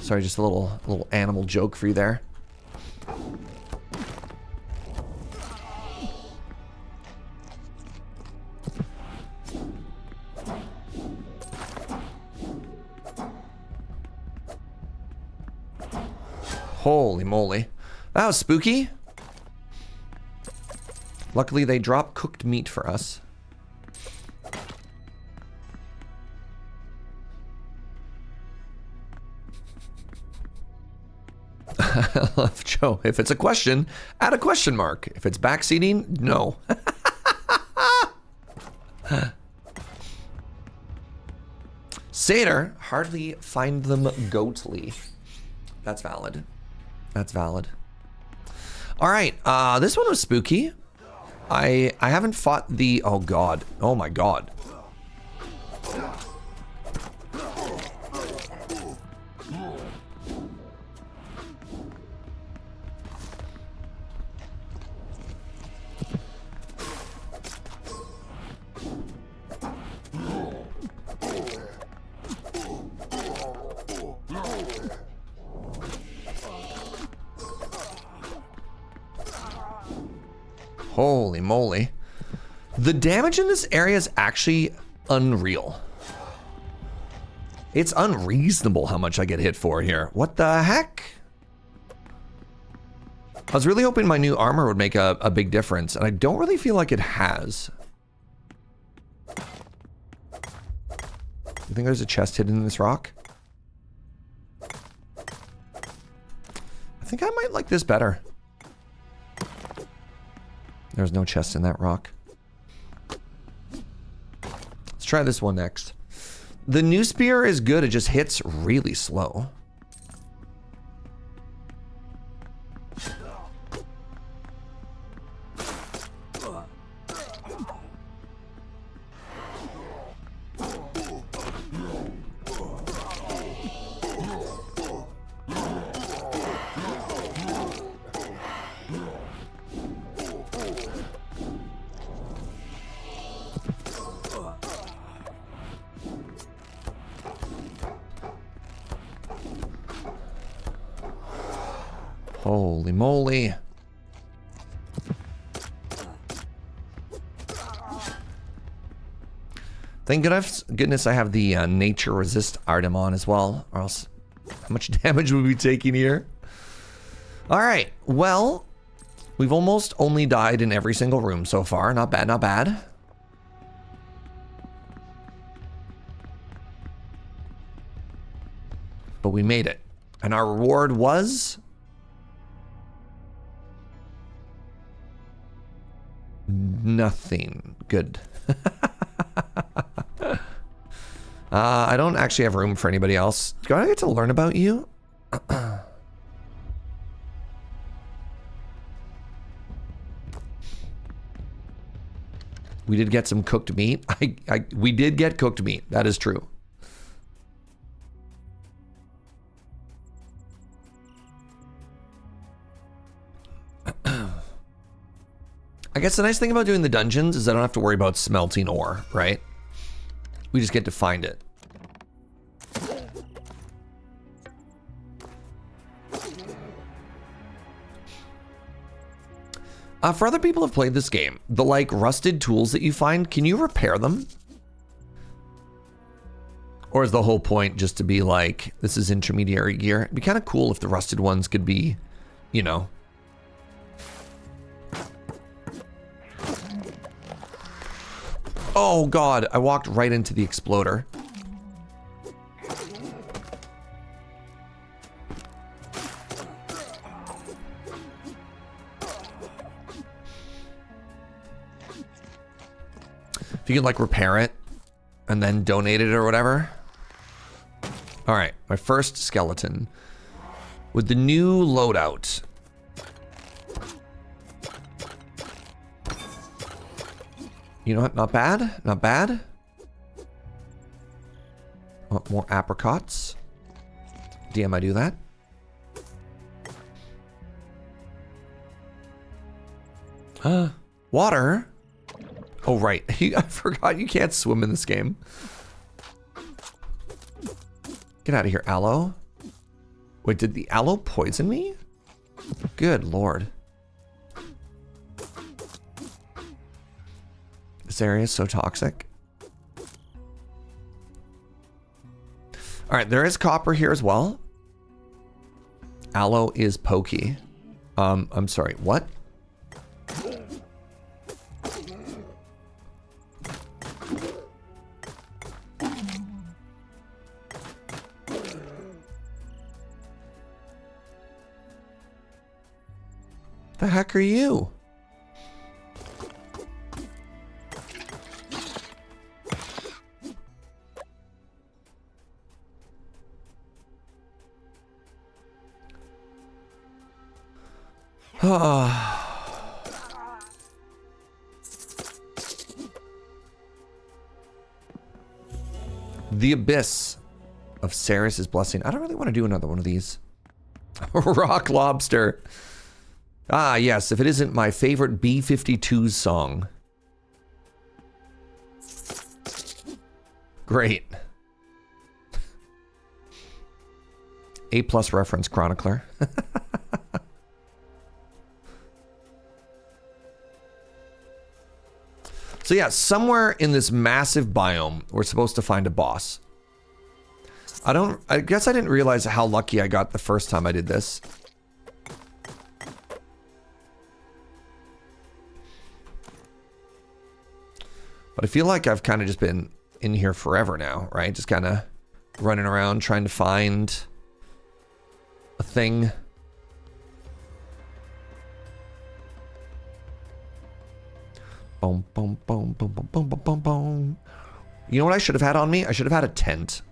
Sorry, just a little animal joke for you there. Holy moly. That was spooky. Luckily, they drop cooked meat for us. I love Joe. If it's a question, add a question mark. If it's backseating, no. Satyr, hardly find them goatly. That's valid. That's valid. All right, this one was spooky. I haven't fought the, oh God. Oh my God. Holy moly. The damage in this area is actually unreal. It's unreasonable how much I get hit for here. What the heck? I was really hoping my new armor would make a big difference, and I don't really feel like it has. you think there's a chest hidden in this rock? I think I might like this better. There's no chest in that rock. Let's try this one next. The new spear is good, it just hits really slow. Holy moly. Thank goodness I have the nature resist item on as well, or else how much damage would we be taking here? Alright, well, we've almost only died in every single room so far. Not bad, not bad. But we made it. And our reward was... nothing. Good. I don't actually have room for anybody else. Do I get to learn about you? We did get some cooked meat. We did get cooked meat. That is true. I guess the nice thing about doing the dungeons is I don't have to worry about smelting ore, right? We just get to find it. For other people who have played this game, the like rusted tools that you find, can you repair them? Or is the whole point just to be like, this is intermediary gear? It'd be kind of cool if the rusted ones could be, you know. Oh God, I walked right into the exploder. If you could like repair it and then donate it or whatever. All right, my first skeleton with the new loadout. You know what? Not bad. Not bad. Want more apricots? DM, I do that. Water? Oh, right. I forgot you can't swim in this game. Get out of here, aloe. Wait, did the aloe poison me? Good Lord. This area is so toxic. All right, there is copper here as well. Aloe is pokey. I'm sorry, what? The heck are you? The Abyss of Ceres' Blessing. I don't really want to do another one of these. Rock Lobster. Ah, yes, if it isn't my favorite B-52's song. Great. A+ reference chronicler. So yeah, somewhere in this massive biome, we're supposed to find a boss. I guess I didn't realize how lucky I got the first time I did this. But I feel like I've kind of just been in here forever now, right? Just kind of running around trying to find a thing. Boom, boom, boom, boom, boom, boom, boom, boom, boom. You know what I should have had on me? I should have had a tent.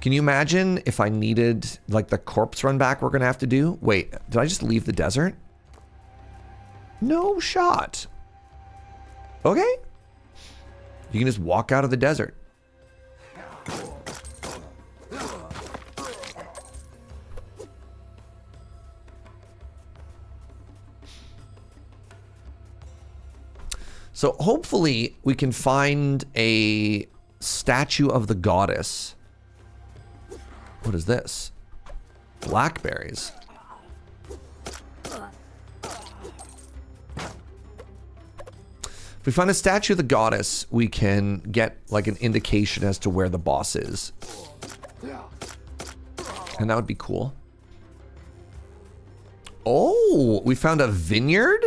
Can you imagine if I needed, like, the corpse run back we're going to have to do? Wait, did I just leave the desert? No shot. Okay. You can just walk out of the desert. So hopefully we can find a statue of the goddess. What is this? Blackberries. If we find a statue of the goddess, we can get like an indication as to where the boss is. And that would be cool. Oh, we found a vineyard?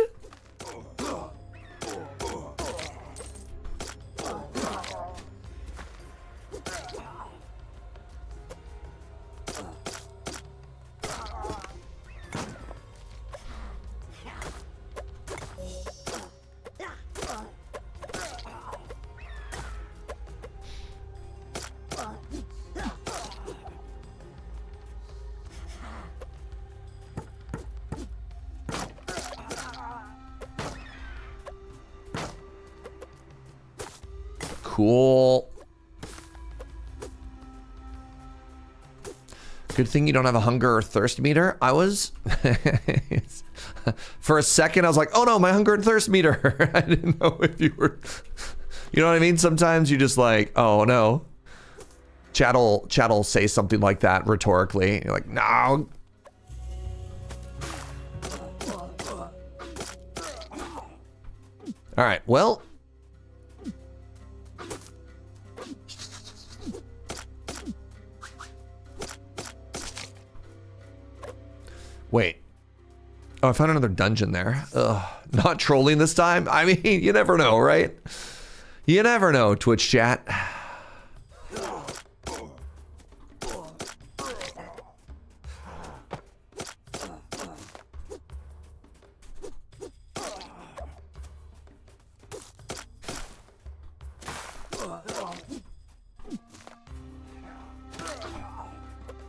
Cool. Good thing you don't have a hunger or thirst meter. I was... For a second, I was like, oh no, my hunger and thirst meter. I didn't know if you were... You know what I mean? Sometimes you just like, oh no. Chat'll say something like that rhetorically. You're like, no. All right, well... Wait. Oh, I found another dungeon there. Ugh, not trolling this time? I mean, you never know, right? You never know, Twitch chat.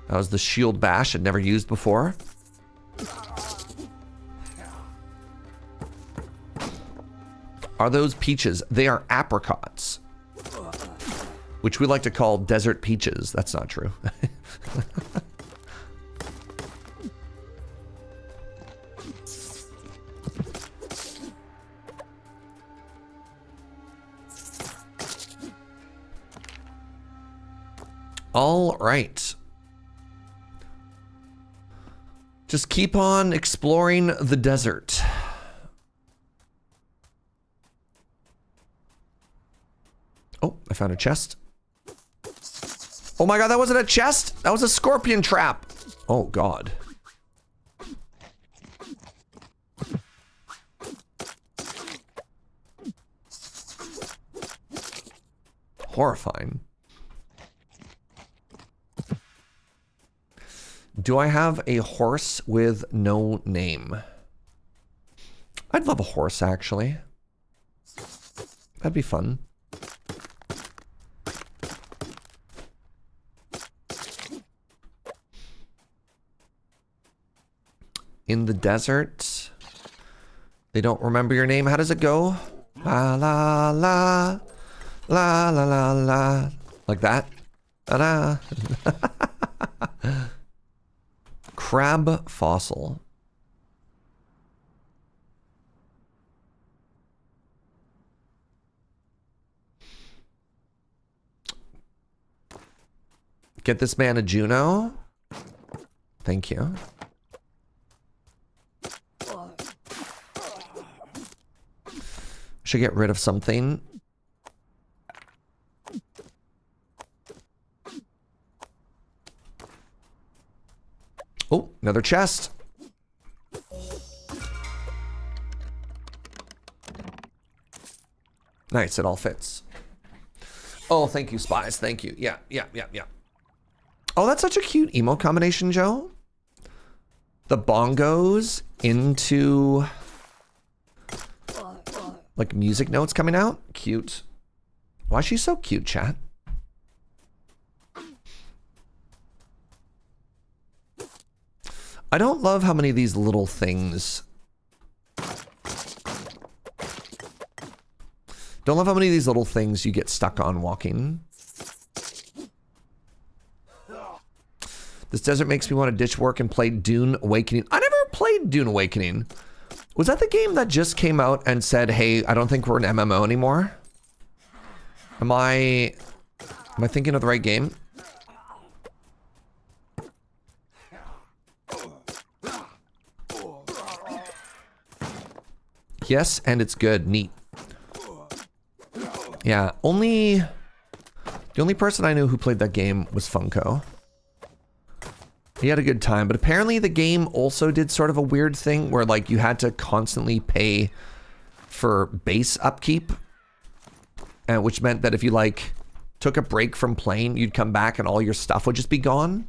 That was the shield bash I'd never used before. Are those peaches? They are apricots, which we like to call desert peaches. That's not true. All right. Just keep on exploring the desert. Oh, I found a chest. Oh my god, that wasn't a chest! That was a scorpion trap! Oh god. Horrifying. Do I have a horse with no name? I'd love a horse, actually. That'd be fun. In the desert. They don't remember your name. How does it go? La la la. La la la la. Like that? Ta-da. Crab fossil. Get this man a Juno. Thank you. Should get rid of something. Oh, another chest. Nice, it all fits. Oh, thank you, Spies. Thank you. Yeah, yeah, yeah, yeah. Oh, that's such a cute emote combination, Joe. The bongos into like music notes coming out. Cute. Why is she so cute, chat? I don't love how many of these little things. Don't love how many of these little things you get stuck on walking. This desert makes me want to ditch work and play Dune Awakening. I never played Dune Awakening. Was that the game that just came out and said, hey, I don't think we're an MMO anymore? Am I thinking of the right game? Yes, and it's good. Neat. Yeah, the only person I knew who played that game was Funko. He had a good time, but apparently the game also did sort of a weird thing where like you had to constantly pay for base upkeep, which meant that if you like took a break from playing, you'd come back and all your stuff would just be gone.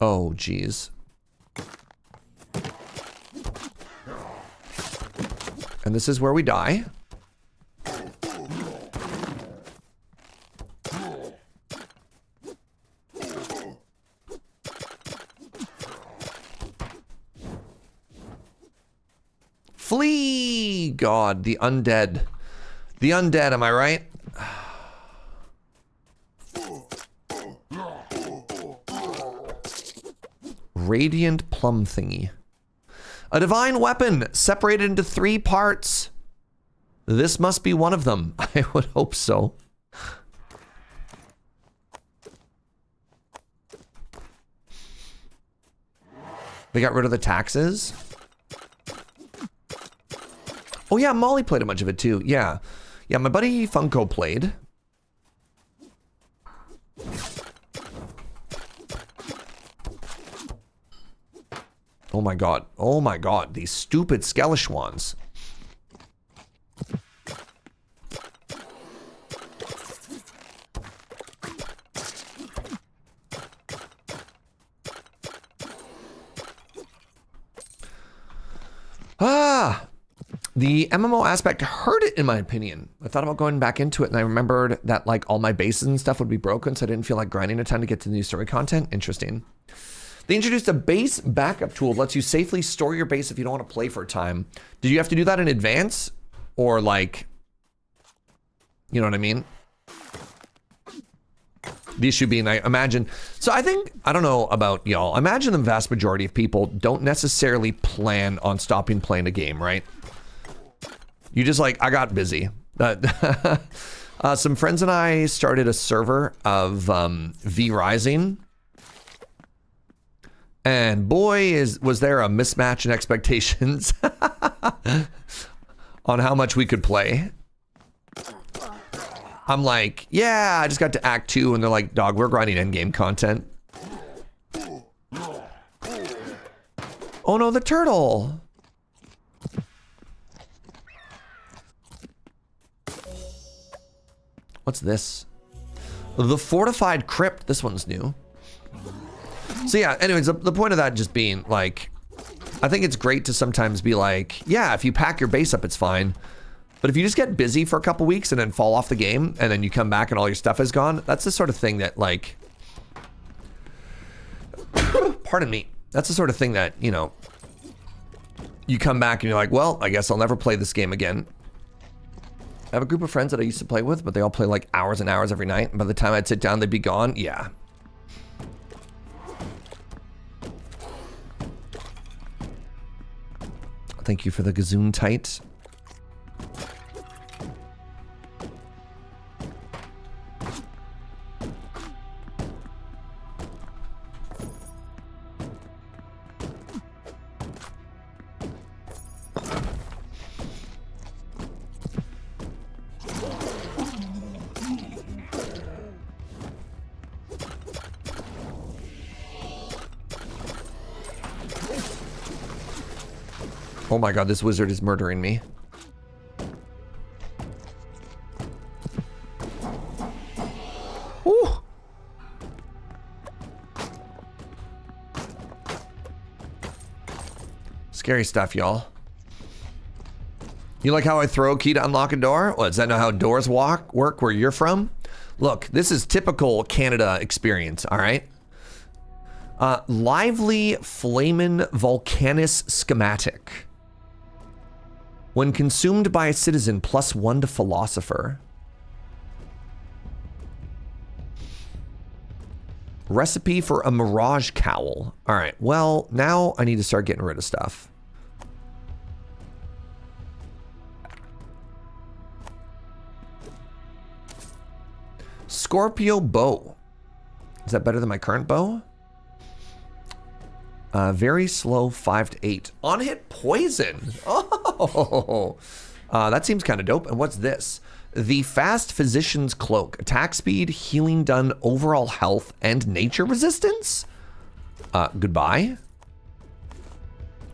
Oh, geez. And this is where we die. Flee! God, the undead. The undead, am I right? Radiant plum thingy. A divine weapon separated into 3 parts. This must be one of them. I would hope so. They got rid of the taxes. Oh yeah, Molly played a bunch of it too. Yeah. Yeah, my buddy Funko played. Oh my god. Oh my god. These stupid Skeleshwans. The MMO aspect hurt it, in my opinion. I thought about going back into it, and I remembered that like all my bases and stuff would be broken, so I didn't feel like grinding a ton to get to the new story content. Interesting. They introduced a base backup tool that lets you safely store your base if you don't want to play for a time. Did you have to do that in advance? Or like, you know what I mean? The issue being, I imagine, so I think, I don't know about y'all, I imagine the vast majority of people don't necessarily plan on stopping playing a game, right? You just like, I got busy. Some friends and I started a server of V Rising. And boy, was there a mismatch in expectations on how much we could play. I'm like, yeah, I just got to Act 2, and they're like, dog, we're grinding endgame content. Oh no, the turtle. What's this? The Fortified Crypt. This one's new. So yeah, anyways, the point of that just being like, I think it's great to sometimes be like, yeah, if you pack your base up, it's fine. But if you just get busy for a couple weeks and then fall off the game and then you come back and all your stuff is gone, that's the sort of thing that like, pardon me, that's the sort of thing that, you know, you come back and you're like, well, I guess I'll never play this game again. I have a group of friends that I used to play with, but they all play like hours and hours every night. And by the time I'd sit down, they'd be gone. Yeah. Thank you for the Gazoon Tight. Oh my god, this wizard is murdering me. Ooh. Scary stuff, y'all. You like how I throw a key to unlock a door? What, is that not how doors work where you're from? Look, this is typical Canada experience, all right? Lively Flamin' Volcanus Schematic. When consumed by a citizen, +1 to Philosopher. Recipe for a Mirage Cowl. All right, well, now I need to start getting rid of stuff. Scorpio Bow. Is that better than my current bow? Very slow 5 to 8. On hit poison. Oh, that seems kind of dope. And what's this? The Fast Physician's Cloak. Attack speed, healing done, overall health, and nature resistance? Goodbye.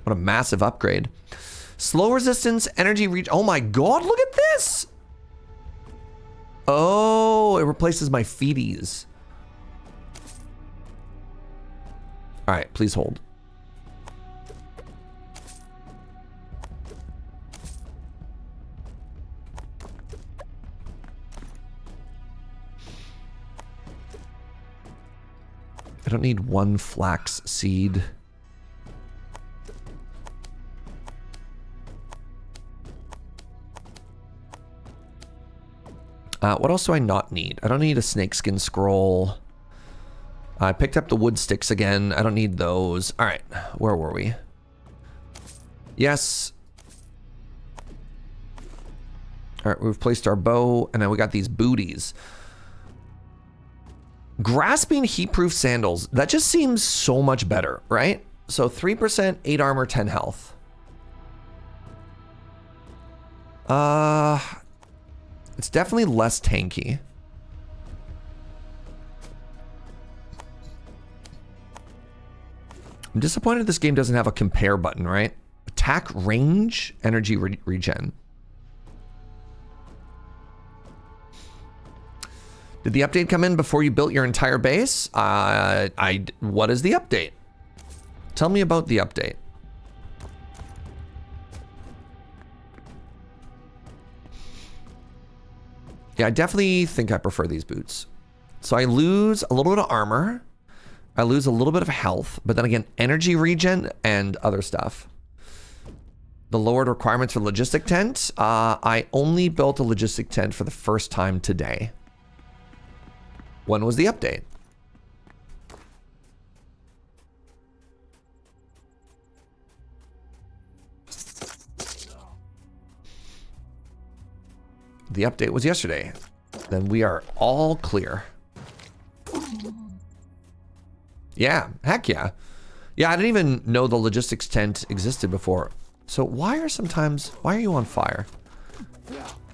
What a massive upgrade. Slow resistance, energy reach. Oh my god, look at this! Oh, it replaces my feeties. All right, please hold. I don't need 1 flax seed. What else do I not need? I don't need a snakeskin scroll. I picked up the wood sticks again. I don't need those. All right, where were we? Yes. All right, we've placed our bow, and then we got these booties. Grasping heat-proof sandals. That just seems so much better, right? So 3%, 8 armor, 10 health. It's definitely less tanky. I'm disappointed this game doesn't have a compare button, right? Attack range, energy regen. Did the update come in before you built your entire base? What is the update? Tell me about the update. Yeah, I definitely think I prefer these boots. So I lose a little bit of armor. I lose a little bit of health, but then again, energy regen and other stuff. The lowered requirements for logistic tent. I only built a logistic tent for the first time today. When was the update? The update was yesterday. Then we are all clear. Yeah, heck yeah. Yeah, I didn't even know the logistics tent existed before. So why are you on fire?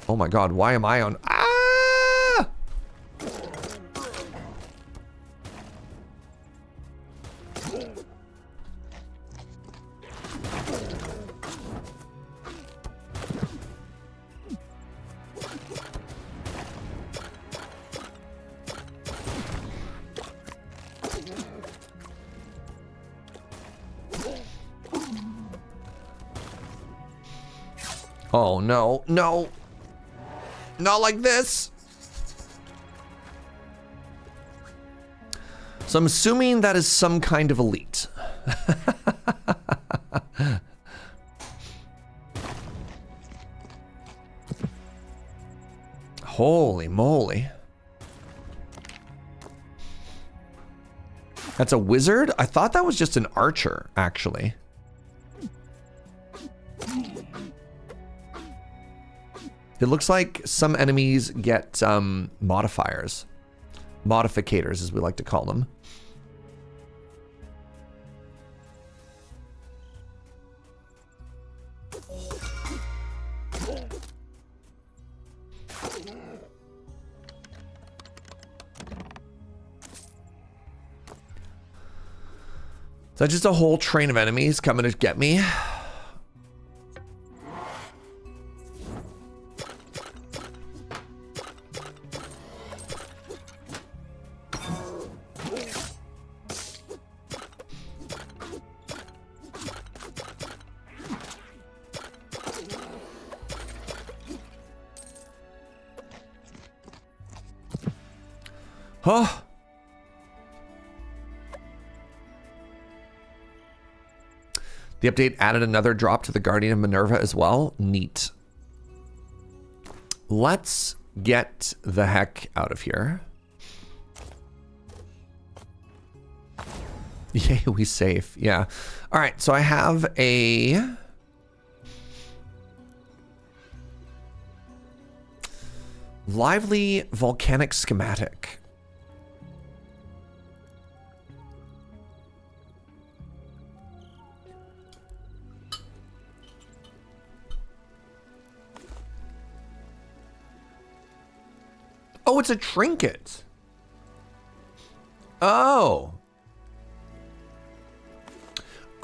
Oh my god, why am I on? Ah! Oh no, no. Not like this. So I'm assuming that is some kind of elite. Holy moly. That's a wizard? I thought that was just an archer, actually. It looks like some enemies get modifiers. Modificators, as we like to call them. Is that just a whole train of enemies coming to get me? Oh. The update added another drop to the Guardian of Minerva as well. Neat. Let's get the heck out of here. Yay, we safe. Yeah. All right, so I have a... lively volcanic schematic. Oh, it's a trinket. Oh.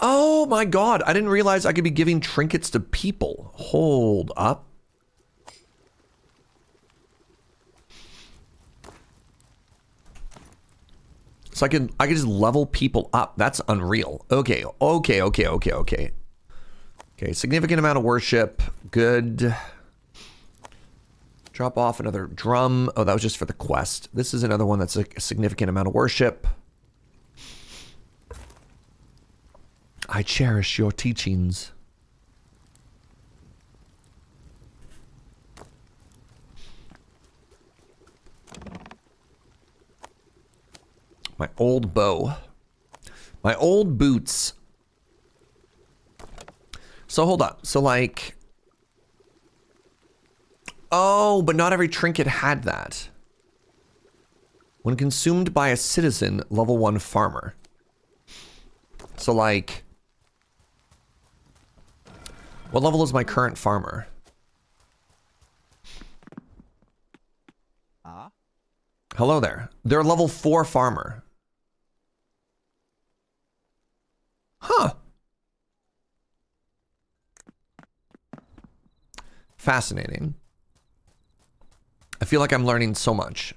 Oh my god, I didn't realize I could be giving trinkets to people. Hold up. So I can just level people up. That's unreal. Okay, okay, okay, okay, okay. Okay, significant amount of worship. Good. Drop off another drum. Oh, that was just for the quest. This is another one that's a significant amount of worship. I cherish your teachings. My old bow. My old boots. So hold up. So like... Oh, but not every trinket had that. When consumed by a citizen, level 1 farmer. So like... What level is my current farmer? Hello there. They're a level 4 farmer. Huh. Fascinating. I feel like I'm learning so much.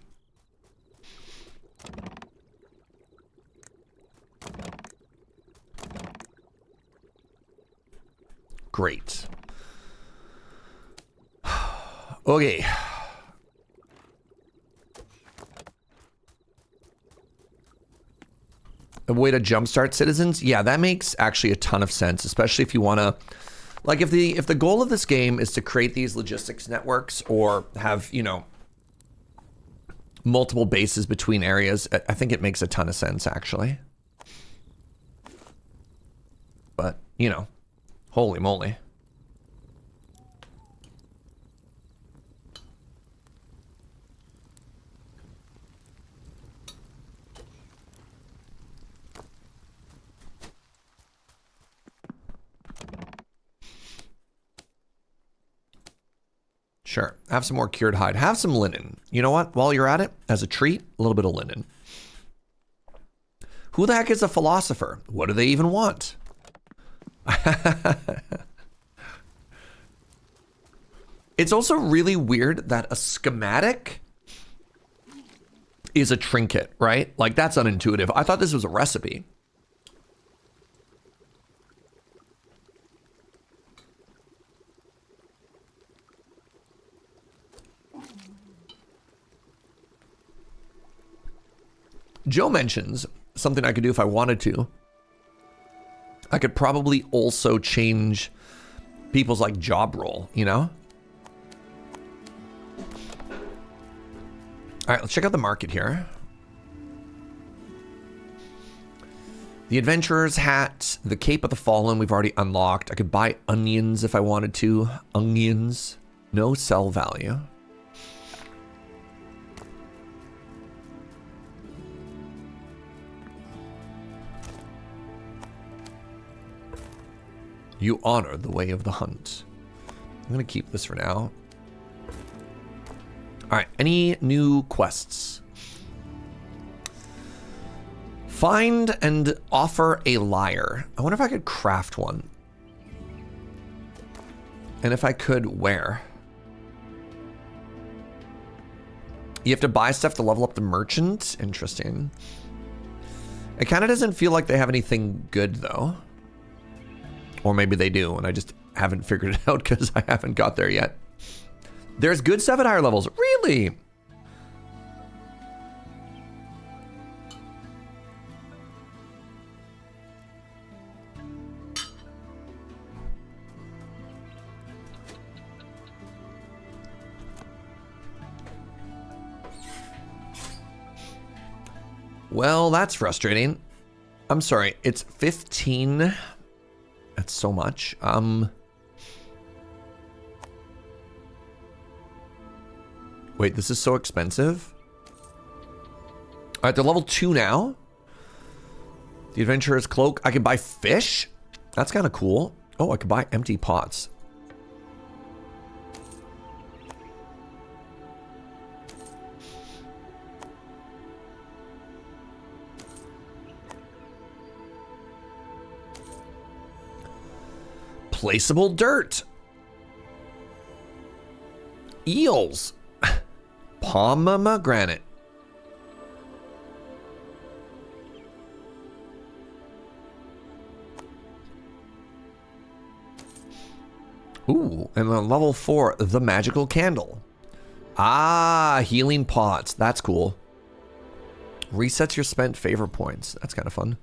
Great. Okay. A way to jumpstart citizens? Yeah, that makes actually a ton of sense, especially if you want to... Like, if the goal of this game is to create these logistics networks or have, you know, multiple bases between areas, I think it makes a ton of sense, actually. But, you know, holy moly. Sure. Have some more cured hide. Have some linen. You know what? While you're at it, as a treat, a little bit of linen. Who the heck is a philosopher? What do they even want? It's also really weird that a schematic is a trinket, right? Like, that's unintuitive. I thought this was a recipe. Joe mentions something I could do if I wanted to. I could probably also change people's like job role, you know? All right, let's check out the market here. The Adventurer's Hat, the Cape of the Fallen, we've already unlocked. I could buy onions if I wanted to. Onions, no sell value. You honor the way of the hunt. I'm going to keep this for now. All right, any new quests? Find and offer a lyre. I wonder if I could craft one. And if I could, where? You have to buy stuff to level up the merchant? Interesting. It kind of doesn't feel like they have anything good, though. Or maybe they do, and I just haven't figured it out because I haven't got there yet. There's good stuff at higher levels. Really? Well, that's frustrating. I'm sorry, it's 15. That's so much. Wait, this is so expensive? All right, they're level 2 now. The Adventurer's Cloak. I can buy fish? That's kind of cool. Oh, I could buy empty pots. Placeable dirt. Eels. Pomegranate. Ooh, and then level 4, the magical candle. Ah, healing pots. That's cool. Resets your spent favor points. That's kind of fun.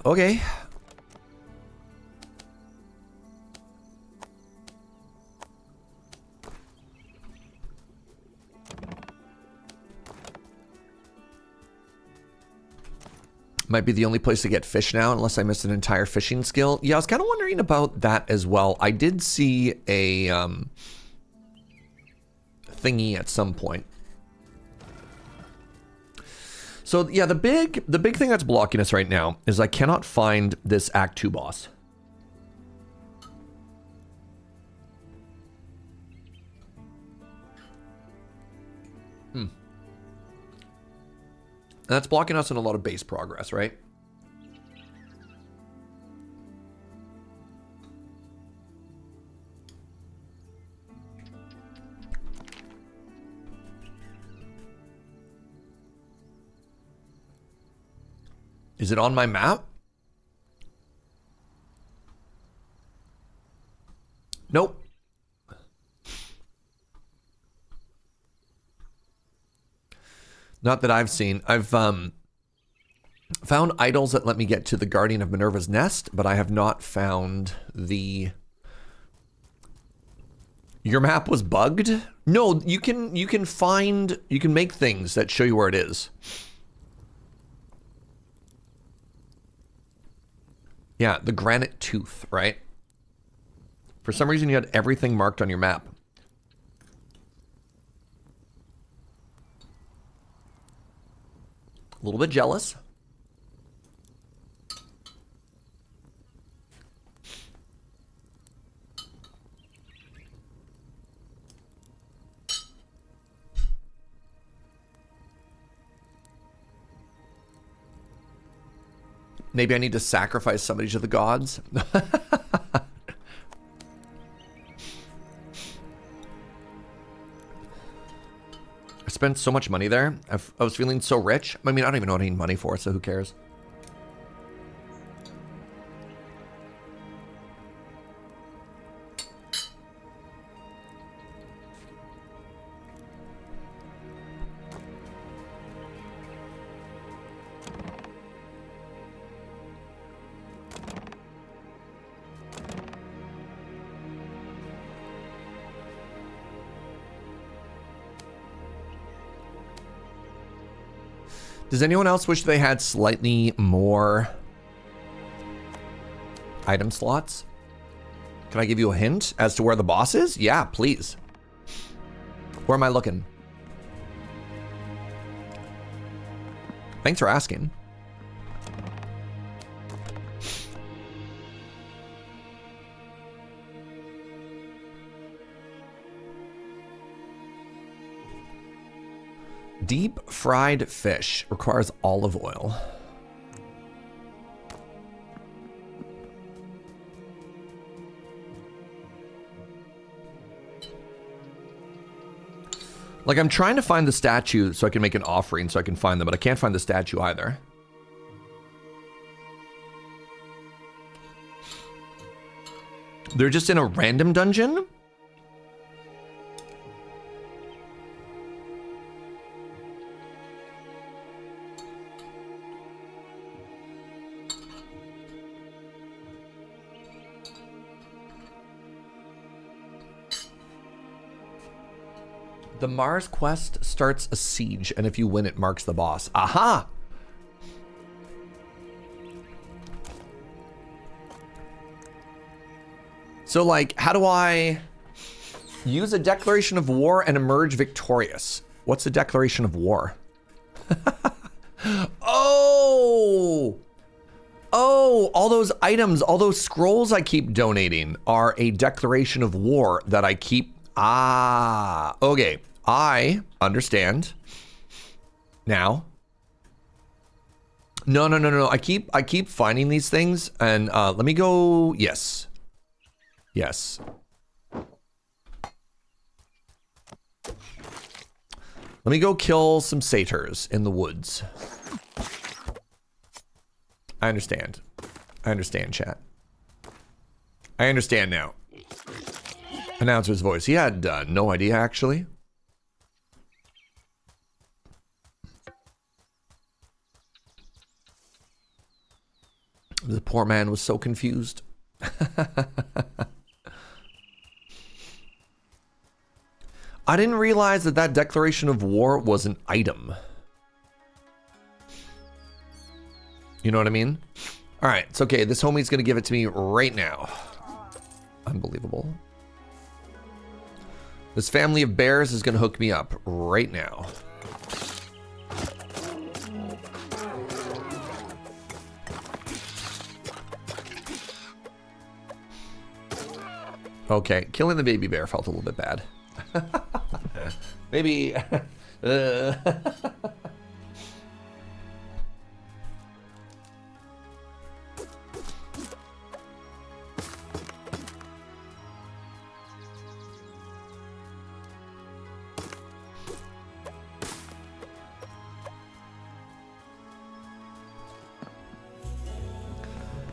Okay. Might be the only place to get fish now, unless I missed an entire fishing skill. Yeah, I was kind of wondering about that as well. I did see a thingy at some point. So yeah, the big thing that's blocking us right now is I cannot find this Act 2 boss. And that's blocking us in a lot of base progress, right? Is it on my map? Nope. Not that I've seen. I've found idols that let me get to the Guardian of Minerva's Nest, but I have not found the... Your map was bugged? No, you can make things that show you where it is. Yeah, the granite tooth, right? For some reason you had everything marked on your map. A little bit jealous. Maybe I need to sacrifice somebody to the gods. I spent so much money there. I was feeling so rich. I mean, I don't even know what I need money for, so who cares? Does anyone else wish they had slightly more item slots? Can I give you a hint as to where the boss is? Yeah, please. Where am I looking? Thanks for asking. Deep fried fish requires olive oil. Like, I'm trying to find the statue so I can make an offering so I can find them, but I can't find the statue either. They're just in a random dungeon? The Mars quest starts a siege, and if you win, it marks the boss. Aha! So, like, how do I use a declaration of war and emerge victorious? What's a declaration of war? Oh! Oh, all those items, all those scrolls I keep donating are a declaration of war that I keep. Ah, okay. I understand now. No. I keep finding these things, and let me go. Yes. Yes. Let me go kill some satyrs in the woods. I understand. I understand, chat. I understand now. Announcer's voice. He had no idea, actually. The poor man was so confused. I didn't realize that that declaration of war was an item. You know what I mean? All right, it's okay. This homie's gonna give it to me right now. Unbelievable. This family of bears is gonna hook me up right now. Okay, killing the baby bear felt a little bit bad. Maybe.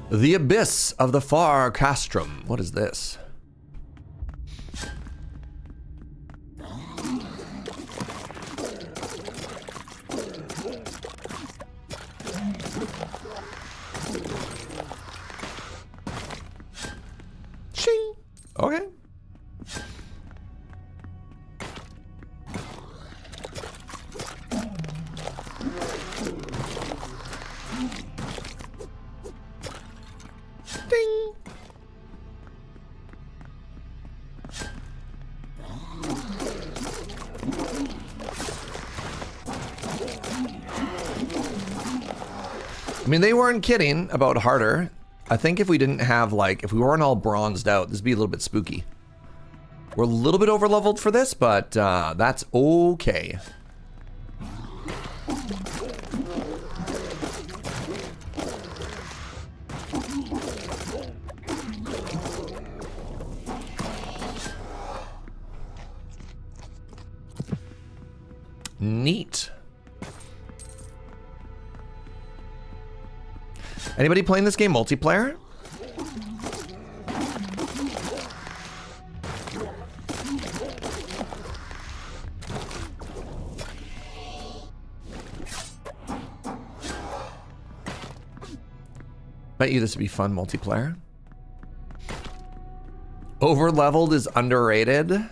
The Abyss of the Far Castrum. What is this? Shing. Okay. Ding. I mean, they weren't kidding about harder. I think if we didn't have, like, if we weren't all bronzed out, this would be a little bit spooky. We're a little bit over leveled for this, but that's okay. Neat. Anybody playing this game multiplayer? Bet you this would be fun multiplayer. Over-leveled is underrated.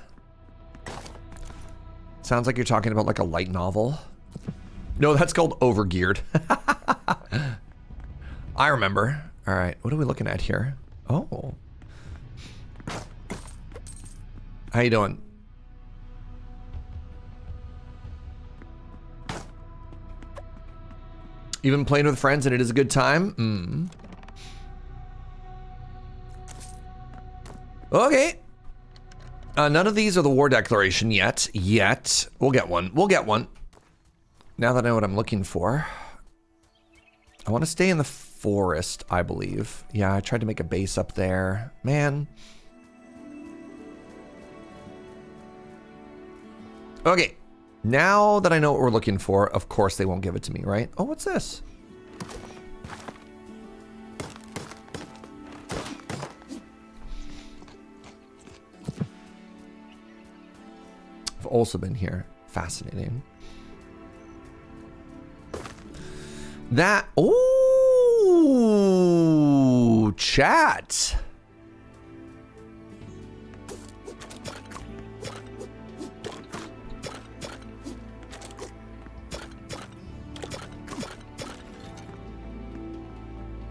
Sounds like you're talking about like a light novel. No, that's called Overgeared. I remember. All right, what are we looking at here? Oh. How you doing? Even playing with friends and it is a good time? Okay. None of these are the war declaration yet. We'll get one. We'll get one. Now that I know what I'm looking for. I want to stay in the forest, I believe. Yeah, I tried to make a base up there. Man. Okay. Now that I know what we're looking for, of course they won't give it to me, right? Oh, what's this? also been here. Fascinating. That, ooh, chat.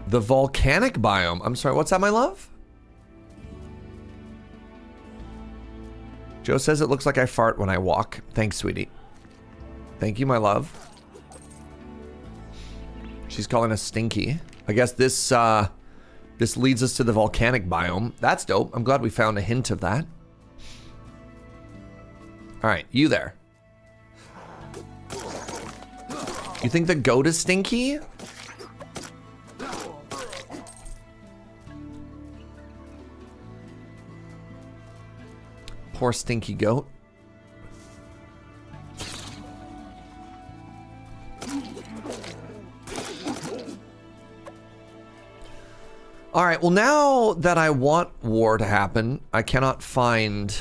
The volcanic biome. I'm sorry, what's that, my love? Joe says it looks like I fart when I walk. Thanks, sweetie. Thank you, my love. She's calling us stinky. I guess this this leads us to the volcanic biome. That's dope. I'm glad we found a hint of that. All right, you there. You think the goat is stinky? Poor stinky goat. All right, well, now that I want war to happen, I cannot find...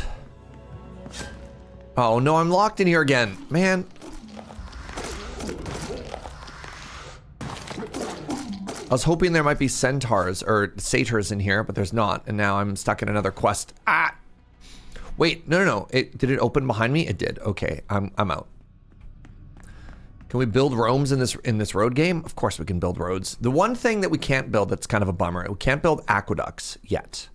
Oh, no, I'm locked in here again. Man. I was hoping there might be centaurs or satyrs in here, but there's not. And now I'm stuck in another quest. Ah! Wait, no. Did it open behind me? It did. Okay, I'm out. Can we build roams in this road game? Of course we can build roads. The one thing that we can't build that's kind of a bummer, we can't build aqueducts yet.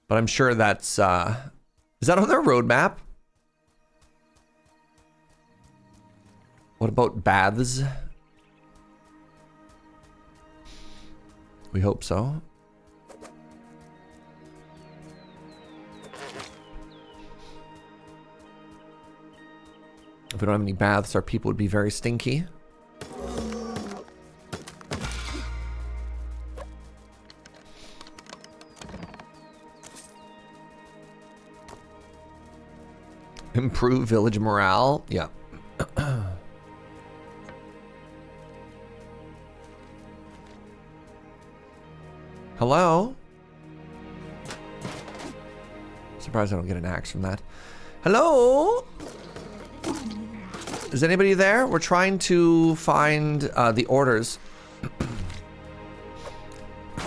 But I'm sure that's, is that on their roadmap? What about baths? We hope so. If we don't have any baths, our people would be very stinky. Improve village morale. Yeah. Hello? Surprised I don't get an axe from that. Hello? Is anybody there? We're trying to find the orders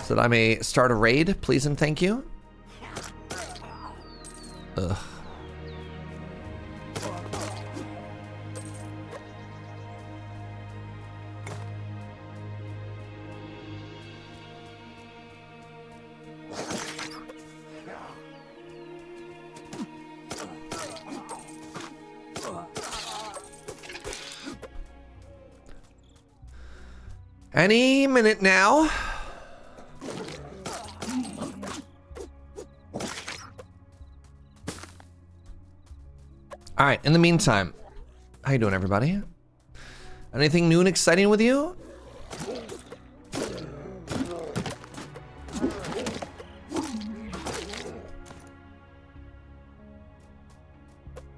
so that I may start a raid, please and thank you. Ugh. Any minute now. All right, in the meantime, how you doing, everybody? Anything new and exciting with you?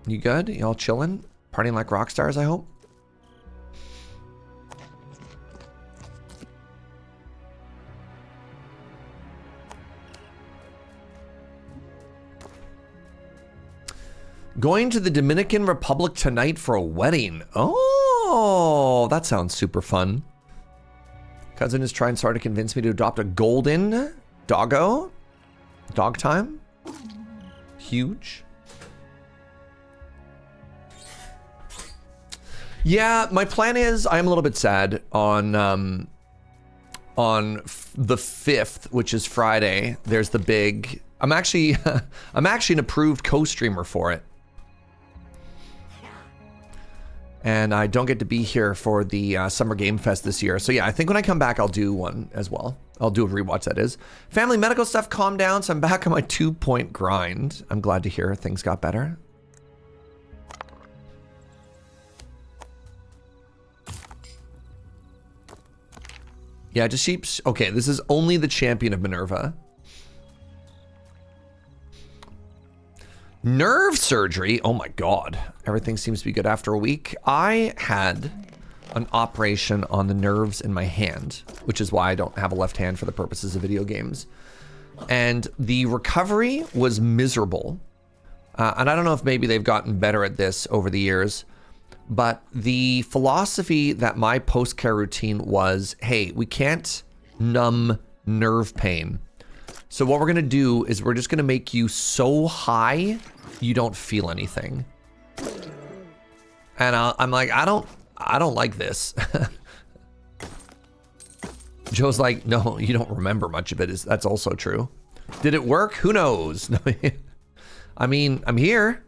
You good? Y'all chilling? Partying like rock stars, I hope? Going to the Dominican Republic tonight for a wedding. Oh, that sounds super fun. Cousin is trying so hard to convince me to adopt a golden doggo. Dog time. Huge. Yeah, my plan is I'm a little bit sad on the 5th, which is Friday. There's the big. I'm actually an approved co-streamer for it. And I don't get to be here for the Summer Game Fest this year. So yeah, I think when I come back, I'll do one as well. I'll do a rewatch, that is. Family medical stuff calmed down, so I'm back on my 2-point grind. I'm glad to hear things got better. Yeah, just sheeps. Okay, this is only the champion of Minerva. Nerve surgery. Oh my God. Everything seems to be good after a week. I had an operation on the nerves in my hand, which is why I don't have a left hand for the purposes of video games. And the recovery was miserable. And I don't know if maybe they've gotten better at this over the years, but the philosophy that my post-care routine was, hey, we can't numb nerve pain. So what we're going to do is we're just going to make you so high you don't feel anything. And I'm like, I don't like this. Joe's like, no, you don't remember much of it. That's also true. Did it work? Who knows? I mean, I'm here,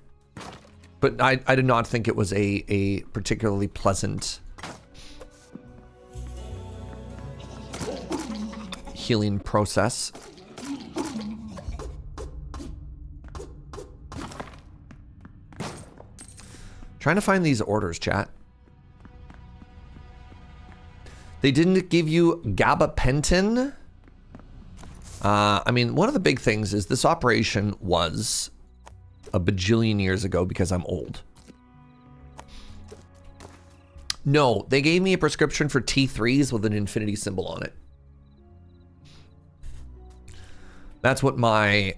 but I did not think it was a particularly pleasant healing process. Trying to find these orders, chat. They didn't give you gabapentin. I mean, one of the big things is this operation was a bajillion years ago because I'm old. No, they gave me a prescription for T3s with an infinity symbol on it. That's what my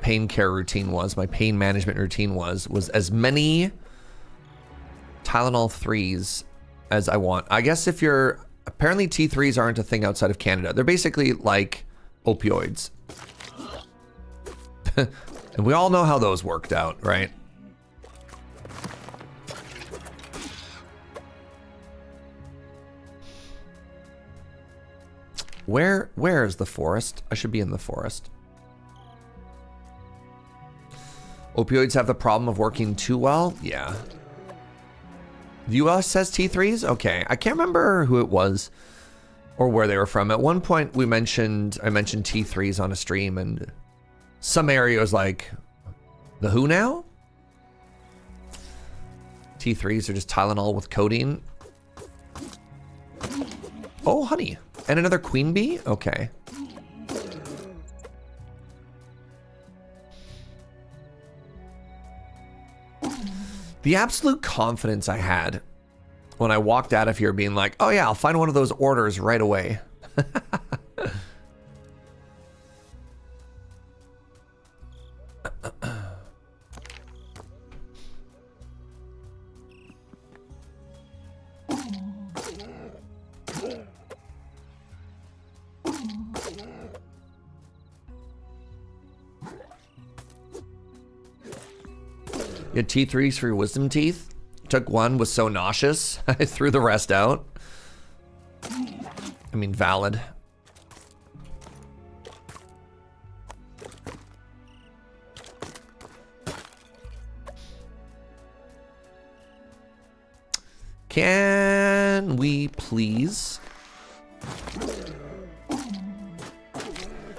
pain care routine was. My pain management routine was as many Tylenol 3s as I want. I guess if you're, apparently T3s aren't a thing outside of Canada. They're basically like opioids. And we all know how those worked out, right? Where is the forest? I should be in the forest. Opioids have the problem of working too well? Yeah. The US says T3s? Okay. I can't remember who it was or where they were from. At one point I mentioned T3s on a stream, and some area was like, the who now? T3s are just Tylenol with codeine. Oh, honey. And another queen bee? Okay. The absolute confidence I had when I walked out of here being like, oh yeah, I'll find one of those orders right away. You had T3s for your wisdom teeth. Took one, was so nauseous, I threw the rest out. I mean, valid. Can we please?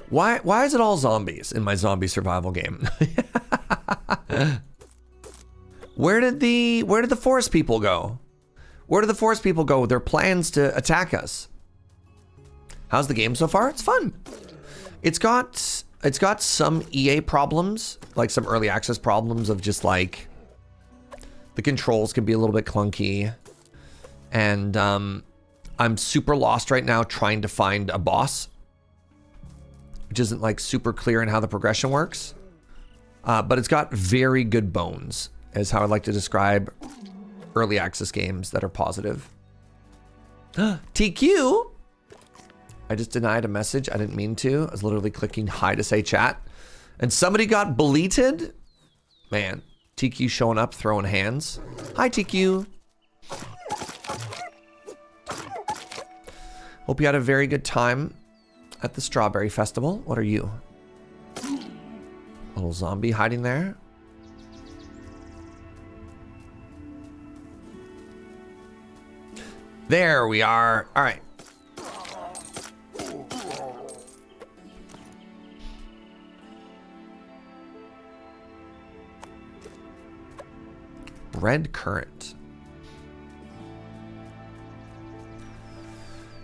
Why is it all zombies in my zombie survival game? Where did the forest people go? Where did the forest people go with their plans to attack us? How's the game so far? It's fun. It's got some EA problems, like some early access problems of just like the controls can be a little bit clunky, and I'm super lost right now trying to find a boss, which isn't like super clear in how the progression works. But it's got very good bones, is how I like to describe early access games that are positive. TQ! I just denied a message. I didn't mean to. I was literally clicking hi to say chat. And somebody got beleted? Man, TQ showing up, throwing hands. Hi, TQ. Hope you had a very good time at the Strawberry Festival. What are you? A little zombie hiding there. There we are. All right. Red currant.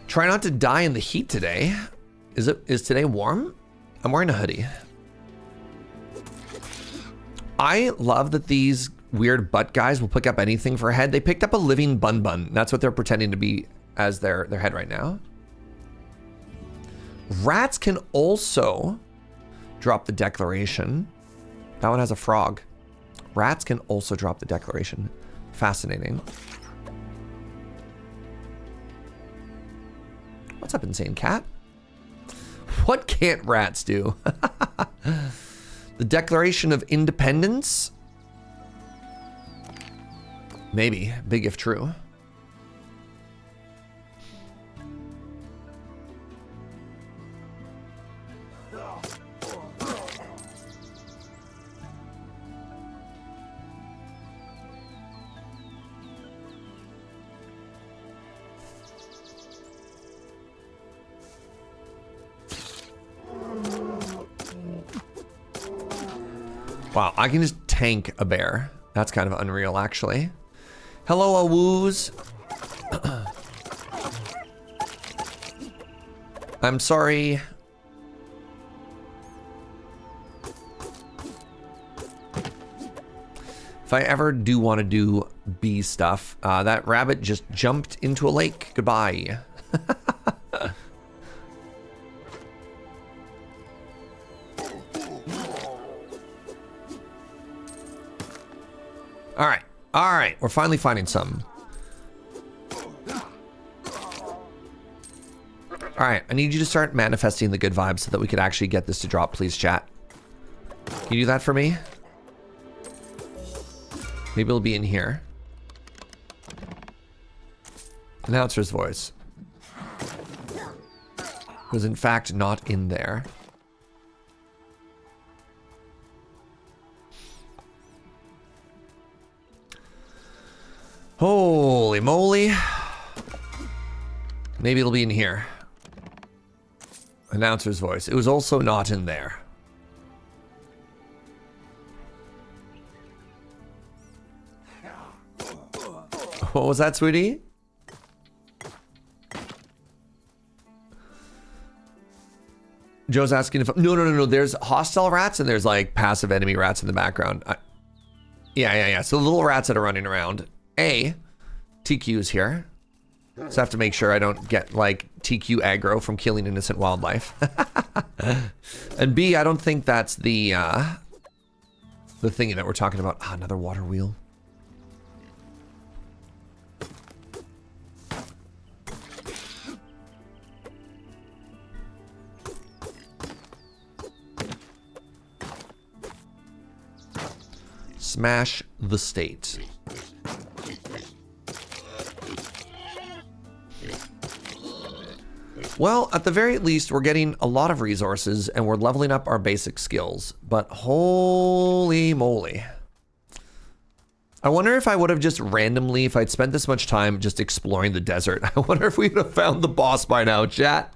Try not to die in the heat today. Is today warm? I'm wearing a hoodie. I love that these weird butt guys will pick up anything for a head. They picked up a living bun. That's what they're pretending to be as their head right now. Rats can also drop the declaration. That one has a frog. Rats can also drop the declaration. Fascinating. What's up, insane cat? What can't rats do? The Declaration of Independence? Maybe. Big if true. Wow, I can just tank a bear. That's kind of unreal, actually. Hello, Awoos. I'm sorry. If I ever do want to do bee stuff, that rabbit just jumped into a lake. Goodbye. All right, we're finally finding some. All right, I need you to start manifesting the good vibes so that we could actually get this to drop, please, chat. Can you do that for me? Maybe it'll be in here. Announcer's voice. Was in fact not in there. Holy moly. Maybe it'll be in here. Announcer's voice. It was also not in there. What was that, sweetie? Joe's asking if... No. There's hostile rats and there's like passive enemy rats in the background. Yeah. So the little rats that are running around. A, TQ's here. So I have to make sure I don't get like TQ aggro from killing innocent wildlife. And B, I don't think that's the thingy that we're talking about. Ah, another water wheel. Smash the state. Well, at the very least, we're getting a lot of resources and we're leveling up our basic skills. But holy moly. I wonder if I would have just randomly, if I'd spent this much time just exploring the desert, I wonder if we would have found the boss by now, chat.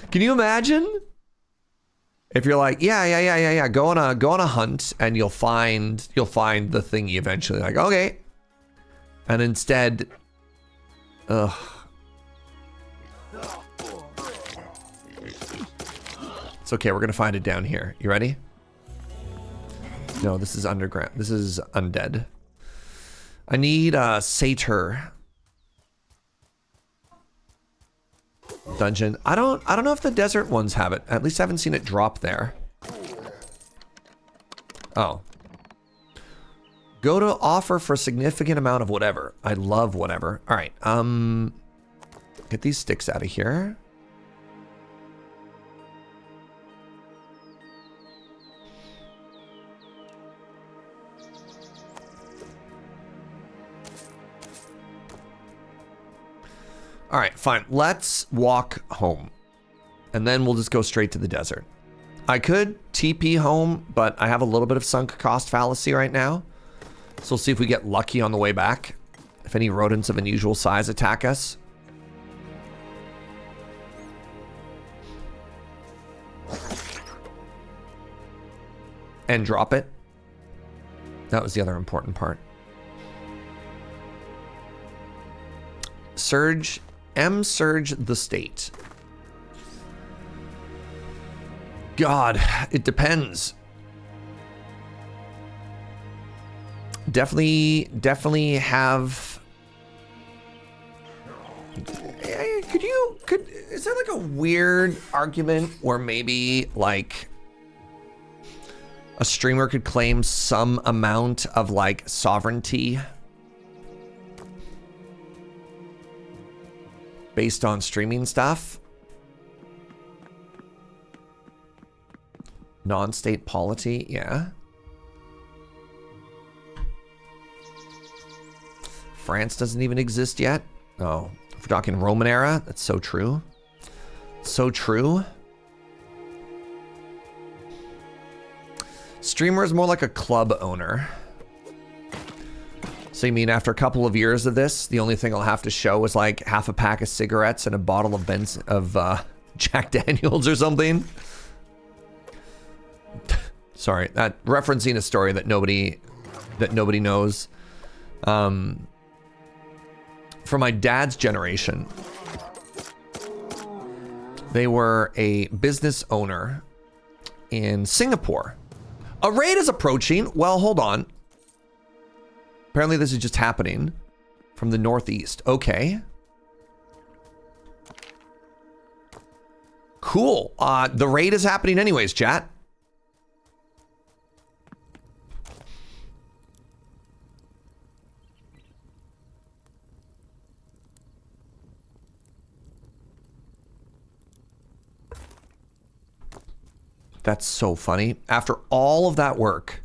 Can you imagine? If you're like, yeah, go on a hunt and you'll find the thingy eventually. Like, okay. And instead, ugh. It's okay, we're gonna find it down here. You ready? No, this is underground. This is undead. I need a satyr dungeon. I don't know if the desert ones have it. At least I haven't seen it drop there. Oh. Go to offer for a significant amount of whatever. I love whatever. All right. Get these sticks out of here. All right, fine. Let's walk home. And then we'll just go straight to the desert. I could TP home, but I have a little bit of sunk cost fallacy right now. So we'll see if we get lucky on the way back. If any rodents of unusual size attack us. And drop it. That was the other important part. Surge the state. God, it depends. Definitely have. Is there like a weird argument where maybe like a streamer could claim some amount of like sovereignty based on streaming stuff. Non-state polity, yeah. France doesn't even exist yet. Oh, if we're talking Roman era, that's so true. So true. Streamer is more like a club owner. So you mean after a couple of years of this, the only thing I'll have to show is like half a pack of cigarettes and a bottle of Jack Daniels or something? Sorry, that referencing a story that nobody knows. For my dad's generation, they were a business owner in Singapore. A raid is approaching. Well, hold on. Apparently this is just happening from the northeast. Okay. Cool. The raid is happening anyways, chat. That's so funny. After all of that work.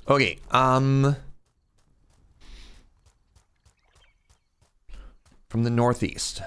Okay, from the northeast.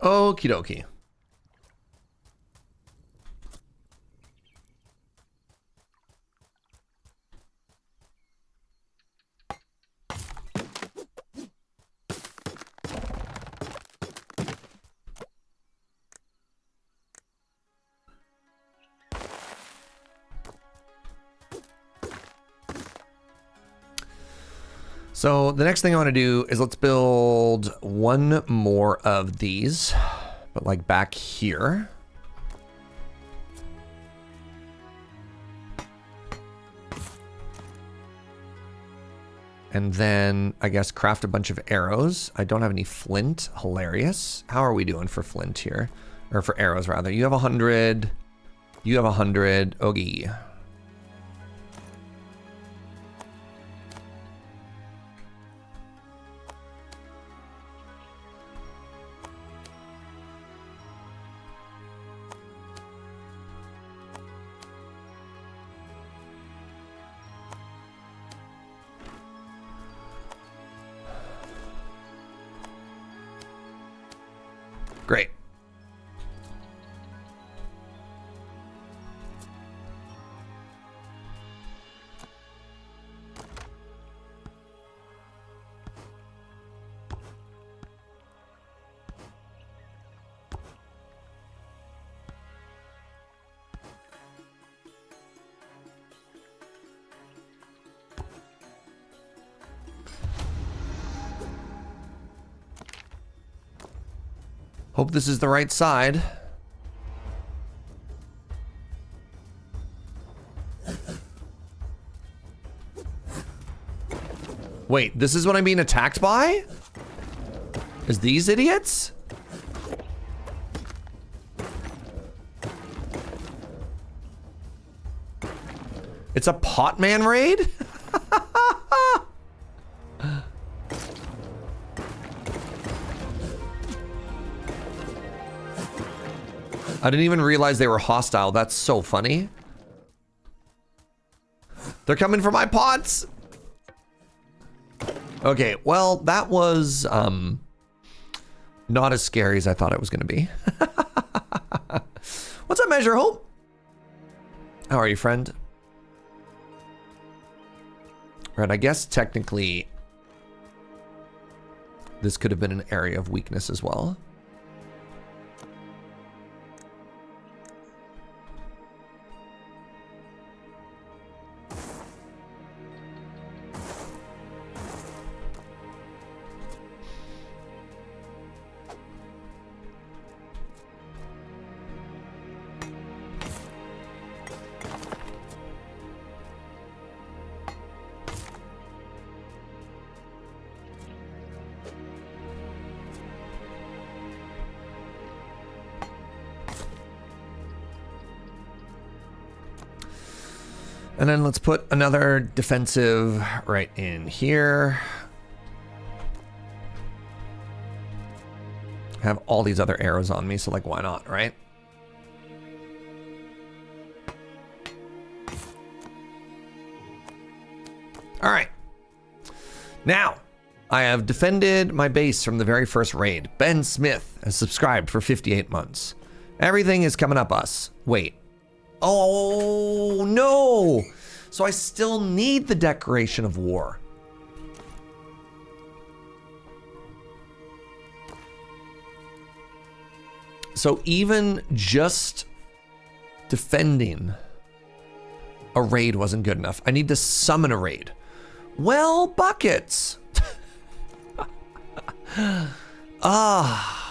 Okie dokie. So the next thing I want to do is let's build one more of these, but like back here. And then I guess craft a bunch of arrows. I don't have any flint. Hilarious. How are we doing for flint here? Or for arrows rather. You have 100. You have 100. Okay. Great. Hope this is the right side. Wait, this is what I'm being attacked by? Is these idiots? It's a Potman raid? I didn't even realize they were hostile. That's so funny. They're coming for my pots. Okay, well, that was not as scary as I thought it was going to be. What's up, Measure Hope? How are you, friend? Right, I guess technically this could have been an area of weakness as well. And then let's put another defensive right in here. I have all these other arrows on me, so like, why not, right? All right. Now, I have defended my base from the very first raid. Ben Smith has subscribed for 58 months. Everything is coming up us. Wait. Oh, no. So I still need the Declaration of War. So even just defending a raid wasn't good enough. I need to summon a raid. Well, buckets. Ah.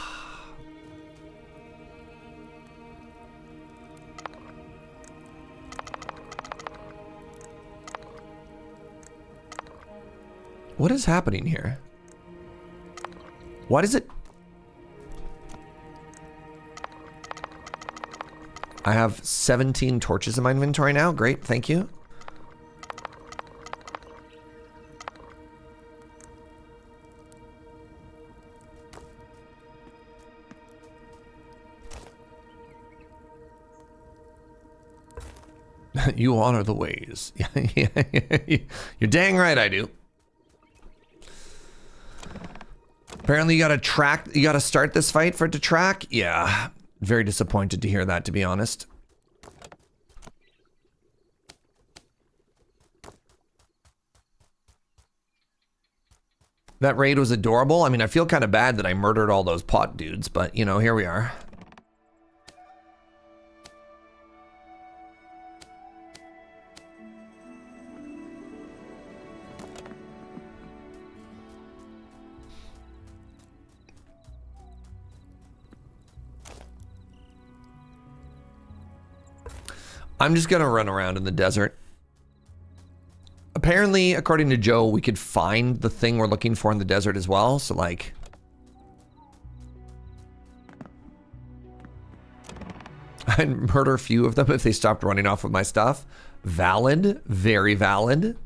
What is happening here? Why does it... I have 17 torches in my inventory now. Great, thank you. You honor the ways. You're dang right I do. Apparently you gotta start this fight for it to track? Yeah, very disappointed to hear that, to be honest. That raid was adorable. I mean, I feel kind of bad that I murdered all those pot dudes, but you know, here we are. I'm just gonna run around in the desert. Apparently, according to Joe, we could find the thing we're looking for in the desert as well, so like... I'd murder a few of them if they stopped running off with my stuff. Valid, very valid.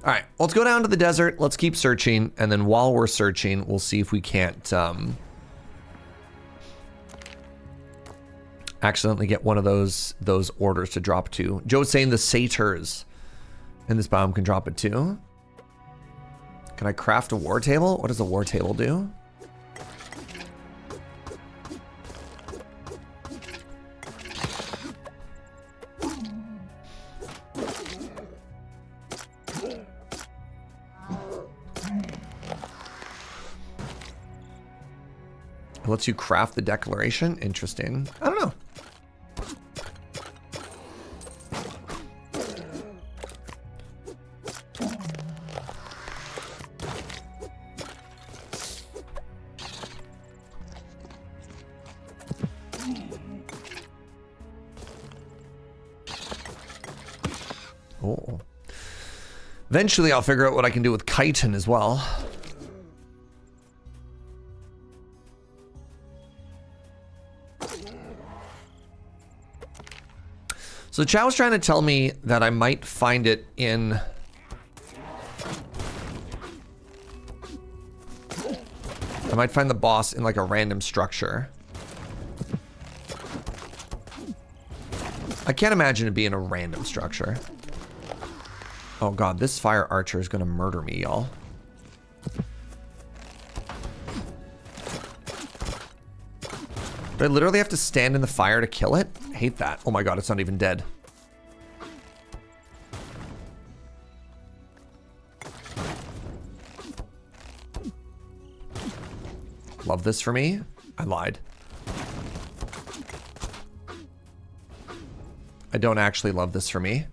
Alright, let's go down to the desert, let's keep searching, and then while we're searching, we'll see if we can't, accidentally get one of those orders to drop to. Joe's saying the satyrs in this biome can drop it too. Can I craft a war table? What does a war table do? It lets you craft the declaration? Interesting. I don't know. Oh. Eventually I'll figure out what I can do with chitin as well. So chat was trying to tell me that I might find it in... I might find the boss in like a random structure. I can't imagine it being a random structure. Oh god, this fire archer is gonna murder me, y'all. Do I literally have to stand in the fire to kill it? I hate that. Oh my god, it's not even dead. Love this for me? I lied. I don't actually love this for me.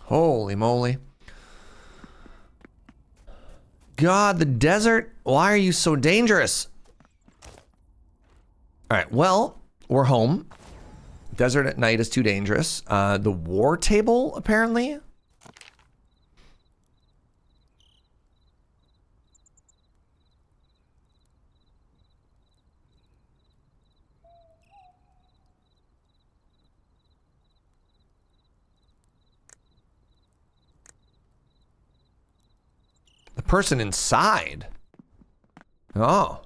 Holy moly. God, the desert. Why are you so dangerous? All right, well, we're home. Desert at night is too dangerous. The war table, apparently. The person inside. Oh.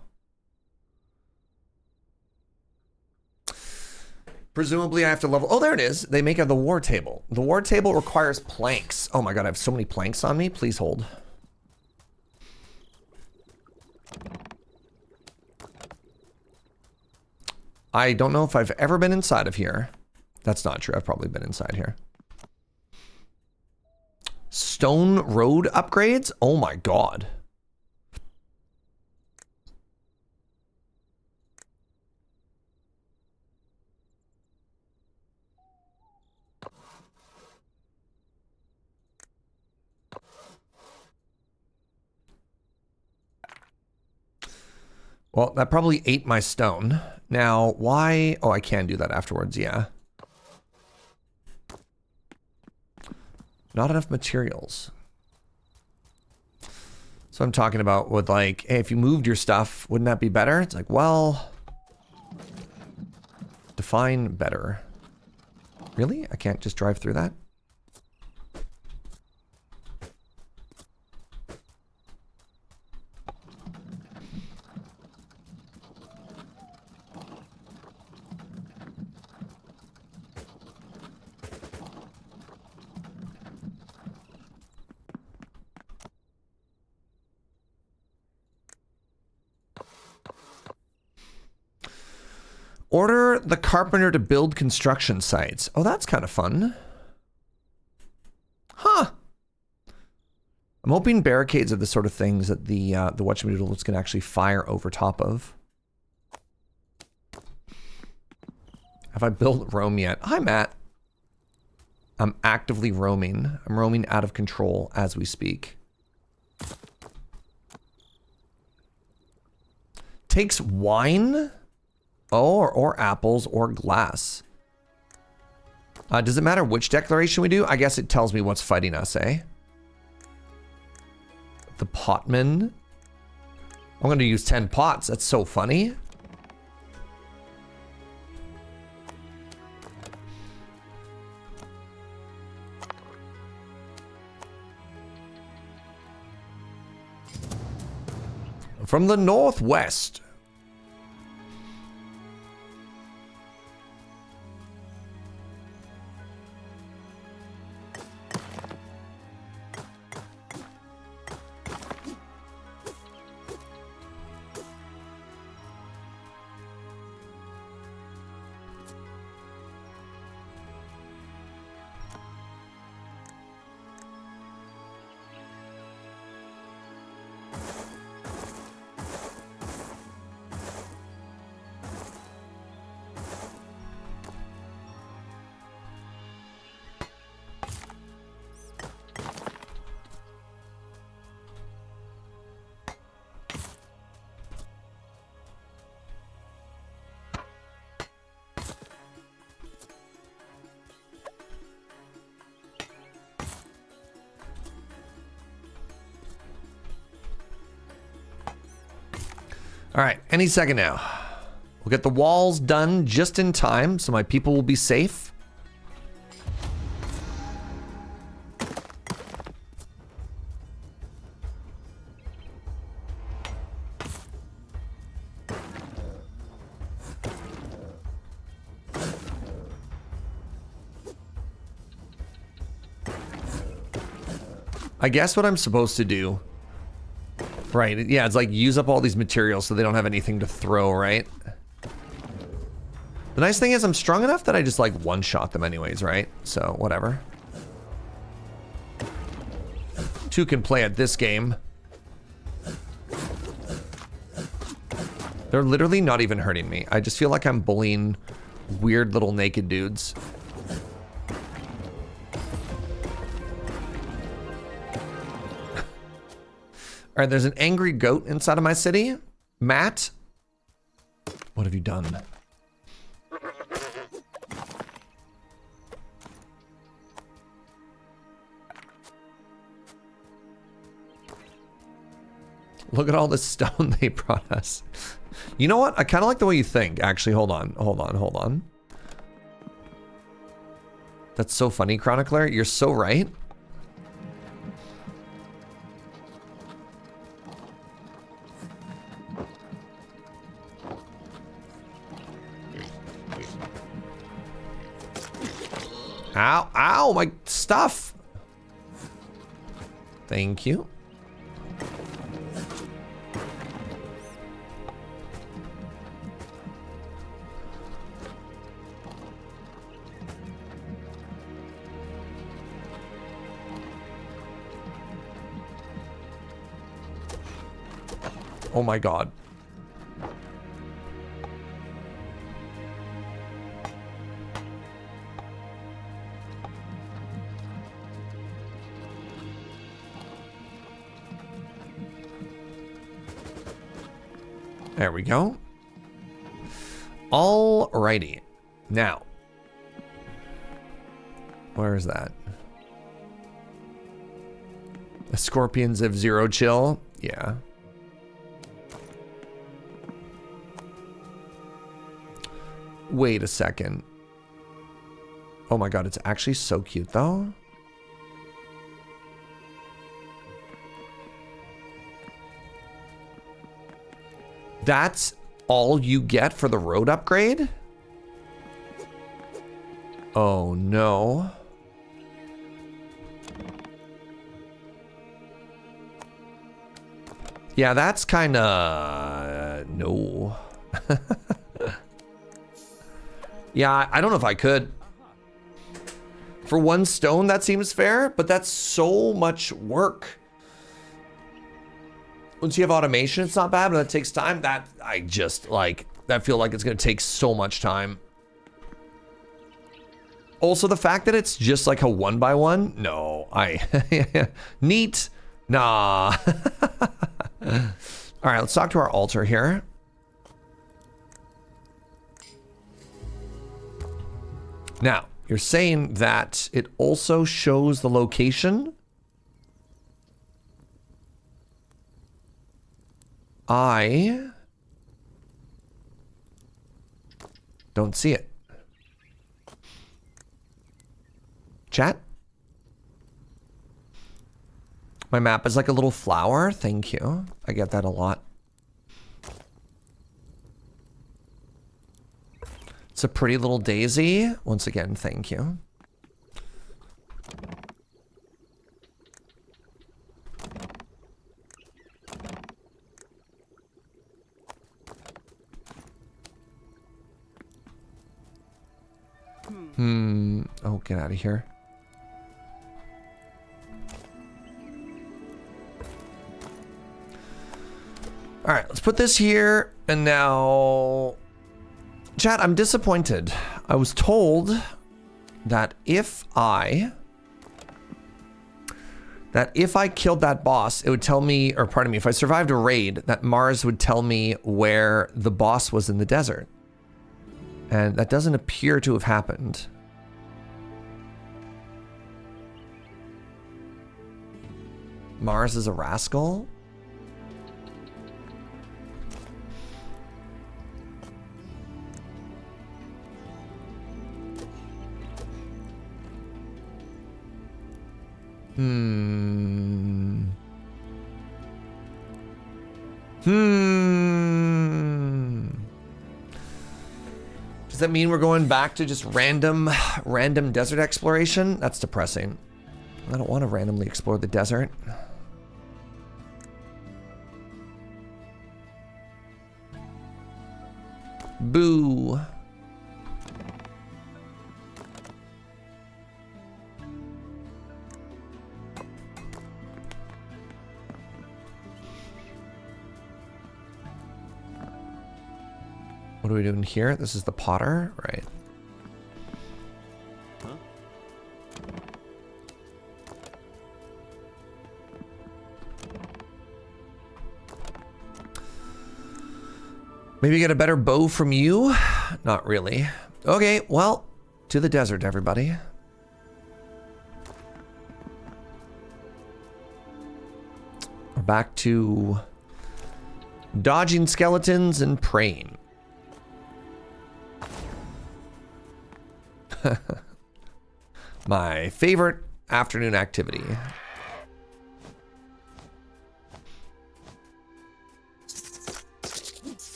Presumably I have to level. Oh, there it is. They make out the war table. The war table requires planks. Oh my god, I have so many planks on me. Please hold. I don't know if I've ever been inside of here. That's not true. I've probably been inside here. Stone road upgrades? Oh my god. Well, that probably ate my stone. Now, why? Oh, I can do that afterwards, yeah. Not enough materials. So I'm talking about with like, hey, if you moved your stuff, wouldn't that be better? It's like, well, define better. Really? I can't just drive through that? Order the carpenter to build construction sites. Oh, that's kind of fun. Huh. I'm hoping barricades are the sort of things that the whatchamadoodles can actually fire over top of. Have I built Rome yet? Hi, Matt. I'm actively roaming. I'm roaming out of control as we speak. Takes wine? Oh, or apples or glass. Does it matter which declaration we do? I guess it tells me what's fighting us, eh? The potman. I'm going to use 10 pots. That's so funny. From the northwest. All right, any second now. We'll get the walls done just in time so my people will be safe. I guess what I'm supposed to do, right? Yeah, it's like use up all these materials so they don't have anything to throw, right? The nice thing is I'm strong enough that I just like one-shot them anyways, right? So whatever. Two can play at this game. They're literally not even hurting me. I just feel like I'm bullying weird little naked dudes. All right, there's an angry goat inside of my city. Matt, what have you done? Look at all this stone they brought us. You know what? I kind of like the way you think. Actually, hold on. That's so funny, Chronicler. You're so right. Ow, ow, my stuff. Thank you. Oh my God. There we go. Alrighty. Now, where is that? The Scorpions have zero chill. Yeah. Wait a second. Oh my God, it's actually so cute though. That's all you get for the road upgrade? Oh no. Yeah, that's kinda... no. Yeah, I don't know if I could. For one stone, that seems fair, but that's so much work. Once you have automation, it's not bad, but that takes time. That, I just, like, that feel like it's gonna take so much time. Also, the fact that it's just like a 1x1, no, neat, nah. All right, let's talk to our altar here. Now, you're saying that it also shows the location? I don't see it. Chat? My map is like a little flower. Thank you. I get that a lot. It's a pretty little daisy. Once again, thank you. Oh, get out of here. All right, let's put this here. And now... Chat, I'm disappointed. I was told that if I killed that boss, it would tell me, or pardon me, if I survived a raid, that Mars would tell me where the boss was in the desert. And that doesn't appear to have happened. Mars is a rascal? Hmm. Does that mean we're going back to just random desert exploration? That's depressing. I don't want to randomly explore the desert. Boo. What are we doing here? This is the Potter, right? Huh? Maybe get a better bow from you? Not really. Okay, well, to the desert, everybody. We're back to dodging skeletons and praying. My favorite afternoon activity.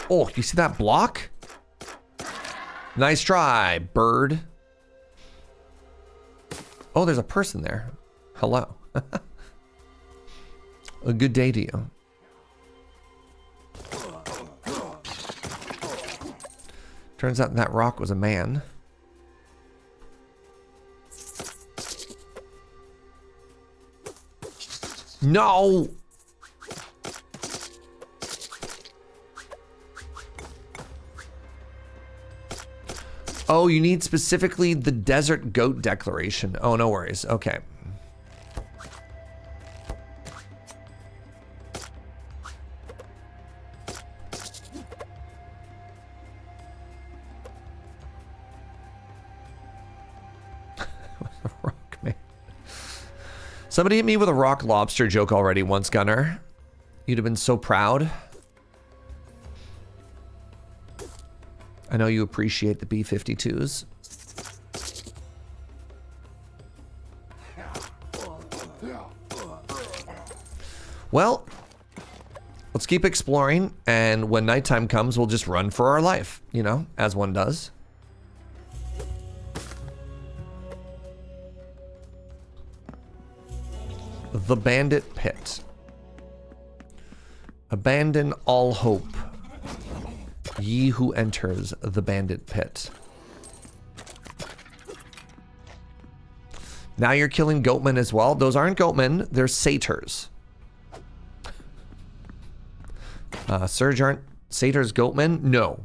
Oh, you see that block? Nice try, bird. Oh, there's a person there. Hello. A good day to you. Turns out that rock was a man. No! Oh, you need specifically the desert goat declaration. Oh, no worries. Okay. Rock man. Somebody hit me with a rock lobster joke already once, Gunner. You'd have been so proud. I know you appreciate the B-52s. Well, let's keep exploring, and when nighttime comes, we'll just run for our life, you know, as one does. The Bandit Pit. Abandon all hope, ye who enters the Bandit Pit. Now you're killing goatmen as well. Those aren't goatmen, they're satyrs. Surge, aren't satyrs goatmen? No.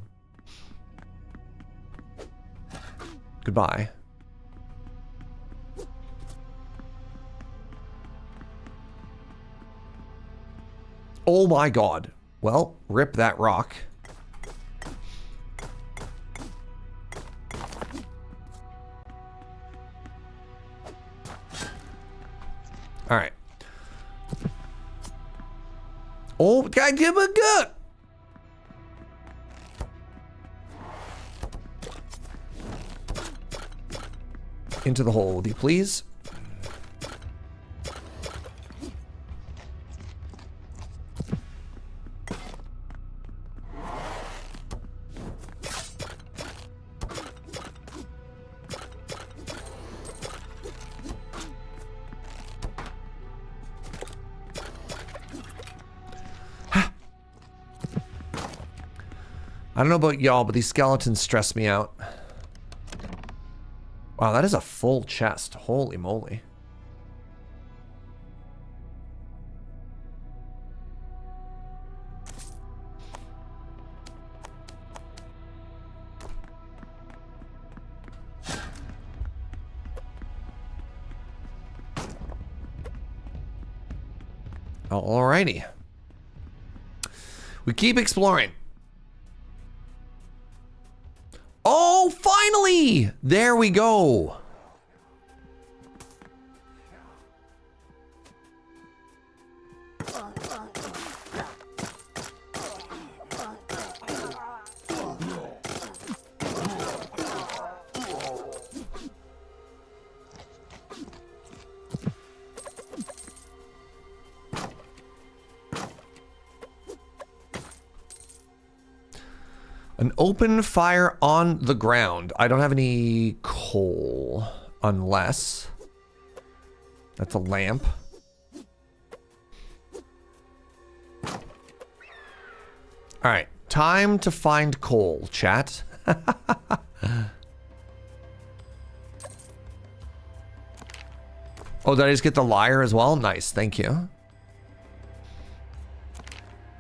Goodbye. Oh my god. Well, rip that rock. All right. Oh, God, give a gut. Into the hole, would you please? I don't know about y'all, but these skeletons stress me out. Wow, that is a full chest. Holy moly. Alrighty. We keep exploring. Oh, finally! There we go. An open fire on the ground. I don't have any coal, unless that's a lamp. All right, time to find coal, chat. Oh, did I just get the lyre as well? Nice, thank you.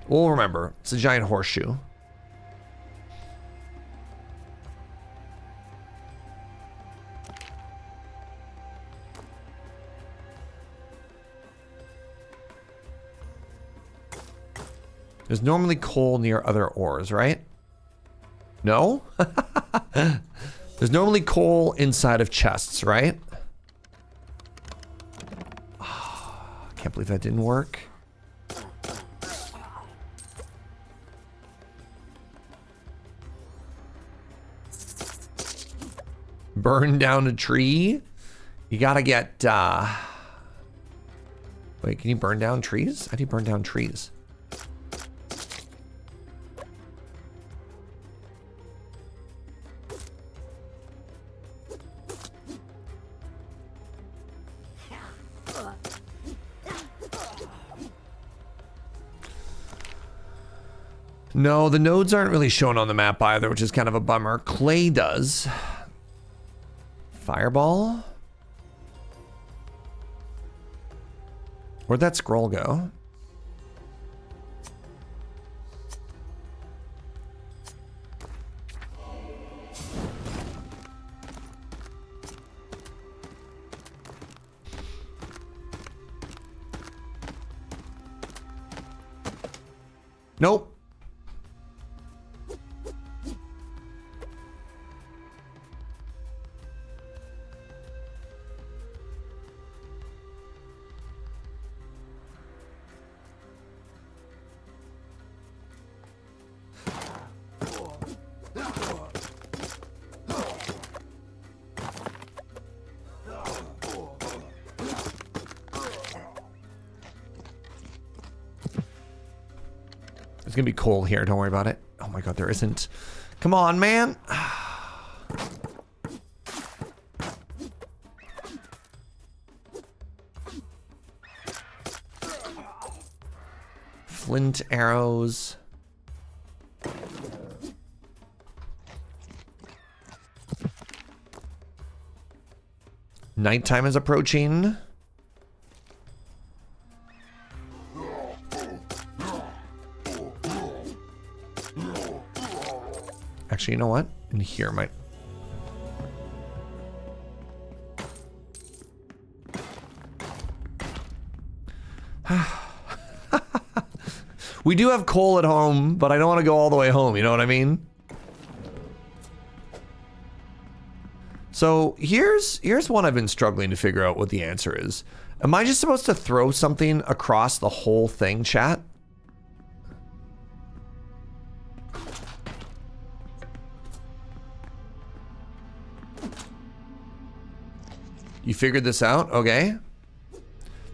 We'll remember, it's a giant horseshoe. There's normally coal near other ores, right? No? There's normally coal inside of chests, right? Oh, I can't believe that didn't work. Burn down a tree? You gotta get, wait, can you burn down trees? How do you burn down trees? No, the nodes aren't really shown on the map either, which is kind of a bummer. Clay does. Fireball? Where'd that scroll go? Nope. There's gonna be coal here, don't worry about it. Oh my god, there isn't. Come on, man. Flint arrows. Nighttime is approaching. Actually, you know what? In here might... We do have coal at home, but I don't want to go all the way home, you know what I mean? So here's one I've been struggling to figure out what the answer is. Am I just supposed to throw something across the whole thing, chat? You figured this out? Okay.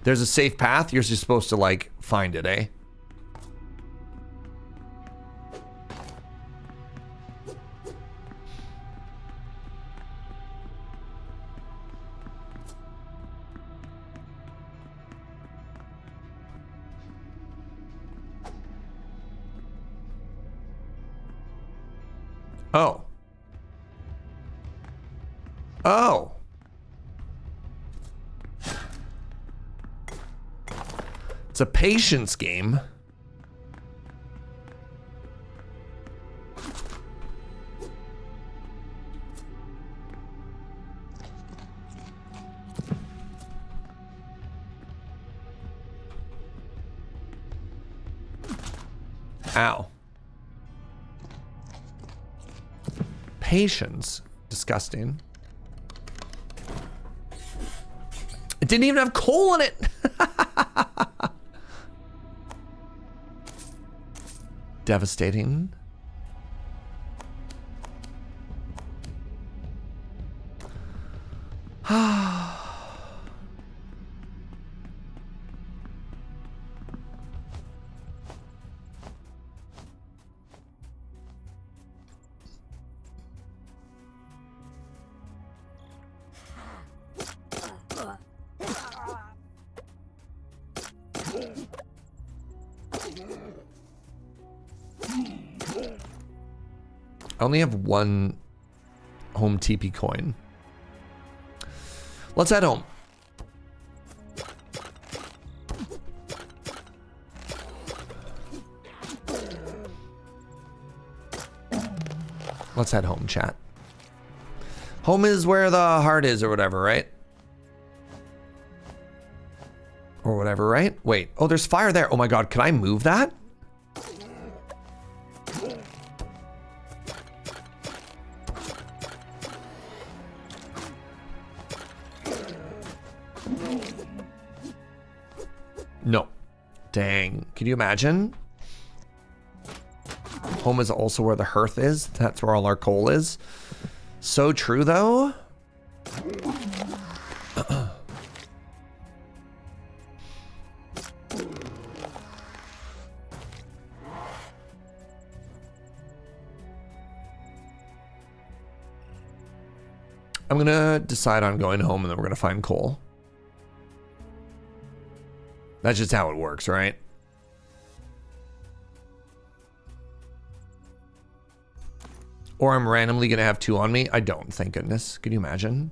There's a safe path. You're just supposed to, like, find it, eh? Oh. Oh. It's a patience game. Ow. Patience. Disgusting. It didn't even have coal in it. Devastating. I only have one home TP coin. Let's head home. Let's head home, chat. Home is where the heart is or whatever, right? Or whatever, right? Wait. Oh, there's fire there. Oh my god, can I move that? No. Dang. Can you imagine? Home is also where the hearth is. That's where all our coal is. So true, though. I'm gonna decide on going home and then we're gonna find coal. That's just how it works, right? Or I'm randomly gonna have 2 on me. I don't, thank goodness. Can you imagine?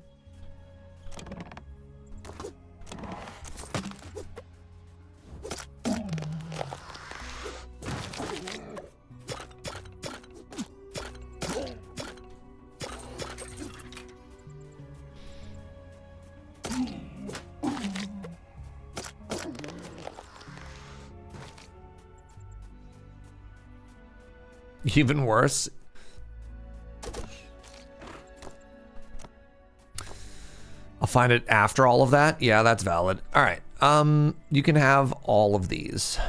Even worse. I'll find it after all of that. Yeah, that's valid. All right. You can have all of these.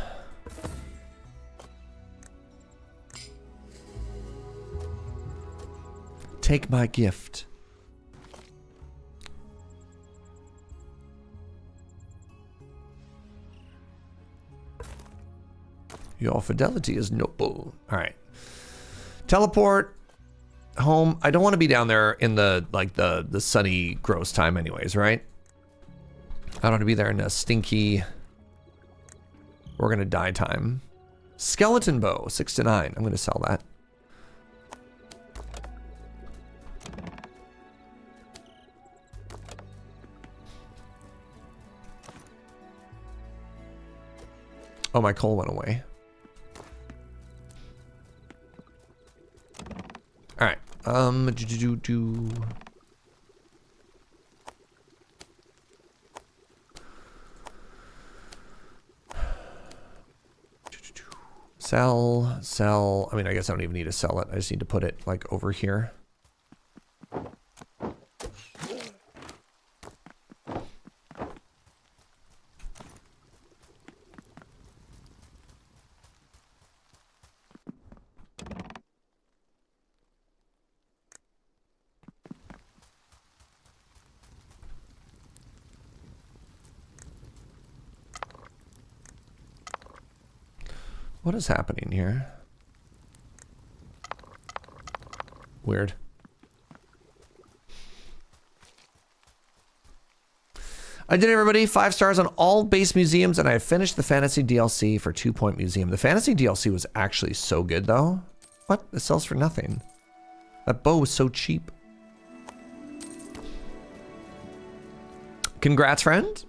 Take my gift. Your fidelity is noble. All right. Teleport home. I don't want to be down there in the the sunny gross time anyways, right? I don't want to be there in a stinky we're gonna die time. Skeleton bow, 6 to 9. I'm gonna sell that. Oh, my coal went away. All right. Sell. I mean, I guess I don't even need to sell it. I just need to put it like over here. What is happening here? Weird. I did, everybody. 5 stars on all base museums, and I finished the fantasy DLC for 2 Point Museum. The fantasy DLC was actually so good, though. What? It sells for nothing. That bow was so cheap. Congrats, friend.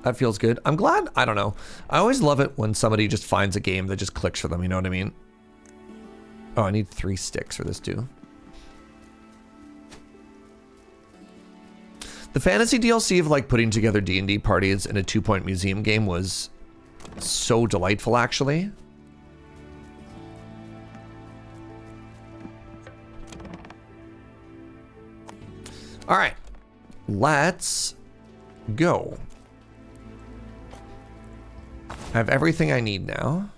That feels good. I'm glad. I don't know. I always love it when somebody just finds a game that just clicks for them. You know what I mean? Oh, I need 3 sticks for this too. The fantasy DLC of like putting together D&D parties in a 2 Point Museum game was so delightful, actually. All right, let's go. I have everything I need now.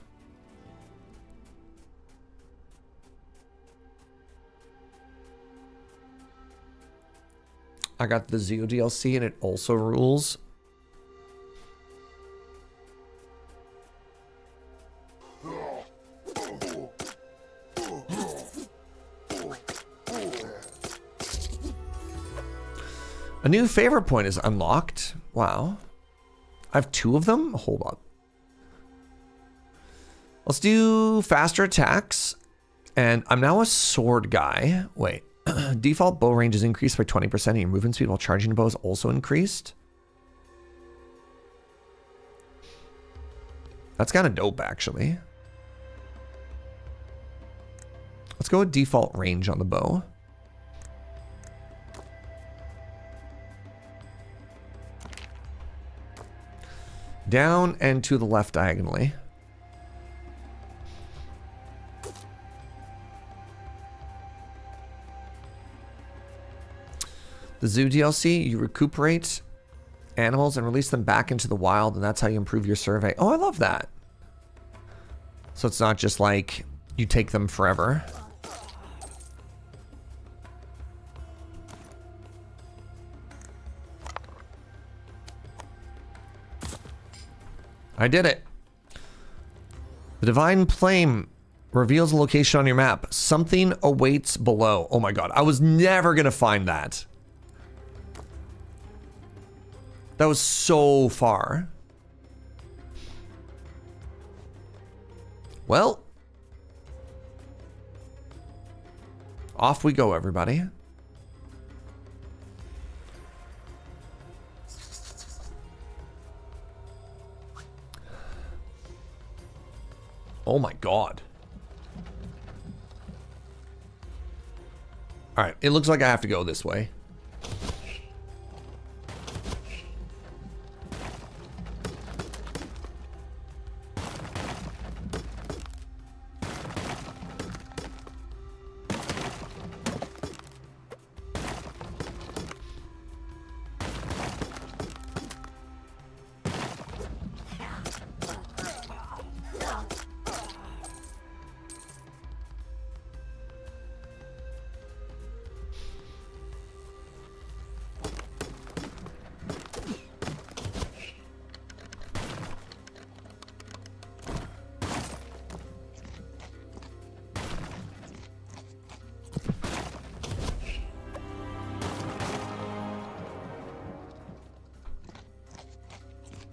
I got the Zeo DLC and it also rules. A new favorite point is unlocked. Wow. I have 2 of them? Hold up. Let's do faster attacks. And I'm now a sword guy. Wait. Default bow range is increased by 20% and your movement speed while charging a bow is also increased. That's kind of dope, actually. Let's go with default range on the bow. Down and to the left diagonally. The Zoo DLC, you recuperate animals and release them back into the wild, and that's how you improve your survey. Oh, I love that. So it's not just like you take them forever. I did it. The Divine Flame reveals a location on your map. Something awaits below. Oh my god, I was never gonna find that. That was so far. Well, off we go, everybody. Oh my god. All right, it looks like I have to go this way.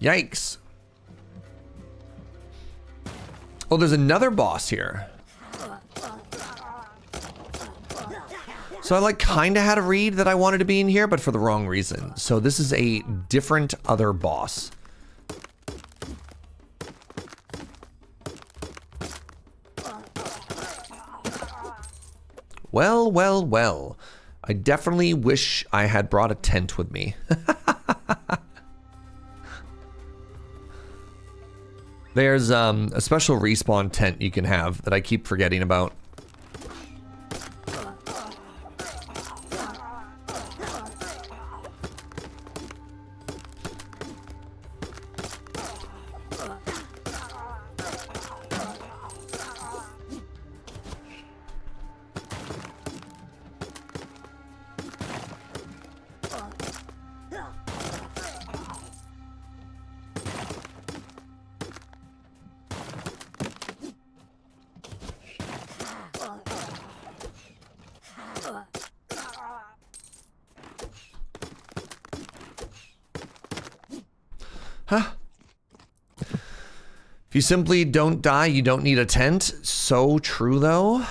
Yikes. Oh, there's another boss here. So I like kind of had a read that I wanted to be in here, but for the wrong reason. So this is a different other boss. Well, well, well. I definitely wish I had brought a tent with me. There's a special respawn tent you can have that I keep forgetting about. Huh? If you simply don't die, you don't need a tent. So true, though.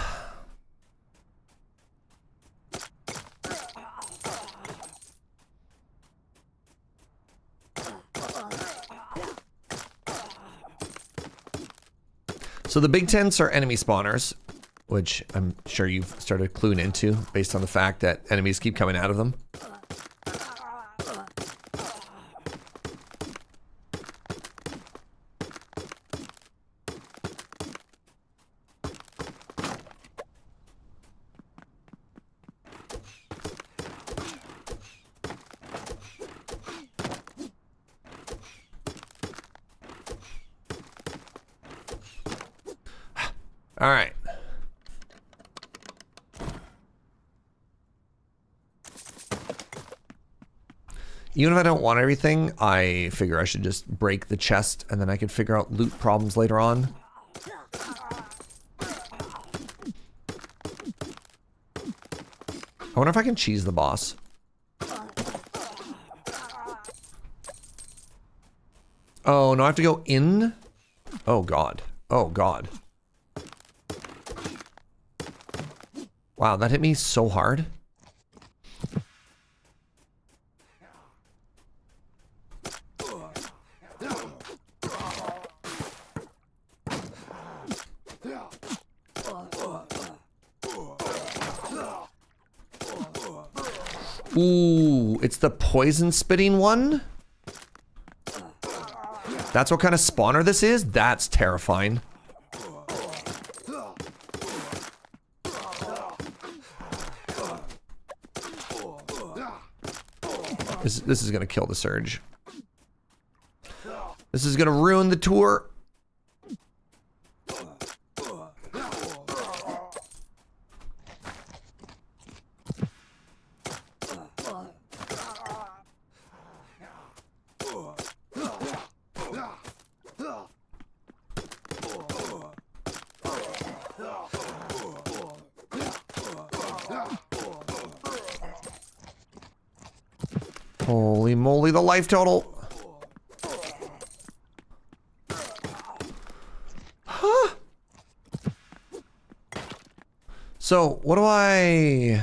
So the big tents are enemy spawners, which I'm sure you've started cluing into based on the fact that enemies keep coming out of them. All right. Even if I don't want everything, I figure I should just break the chest and then I can figure out loot problems later on. I wonder if I can cheese the boss. Oh, no, I have to go in? Oh, God. Oh, God. Wow, that hit me so hard. Ooh, it's the poison spitting one? That's what kind of spawner this is? That's terrifying. This is gonna kill the surge. This is gonna ruin the tour. Holy moly, the life total. Huh. So, what do I...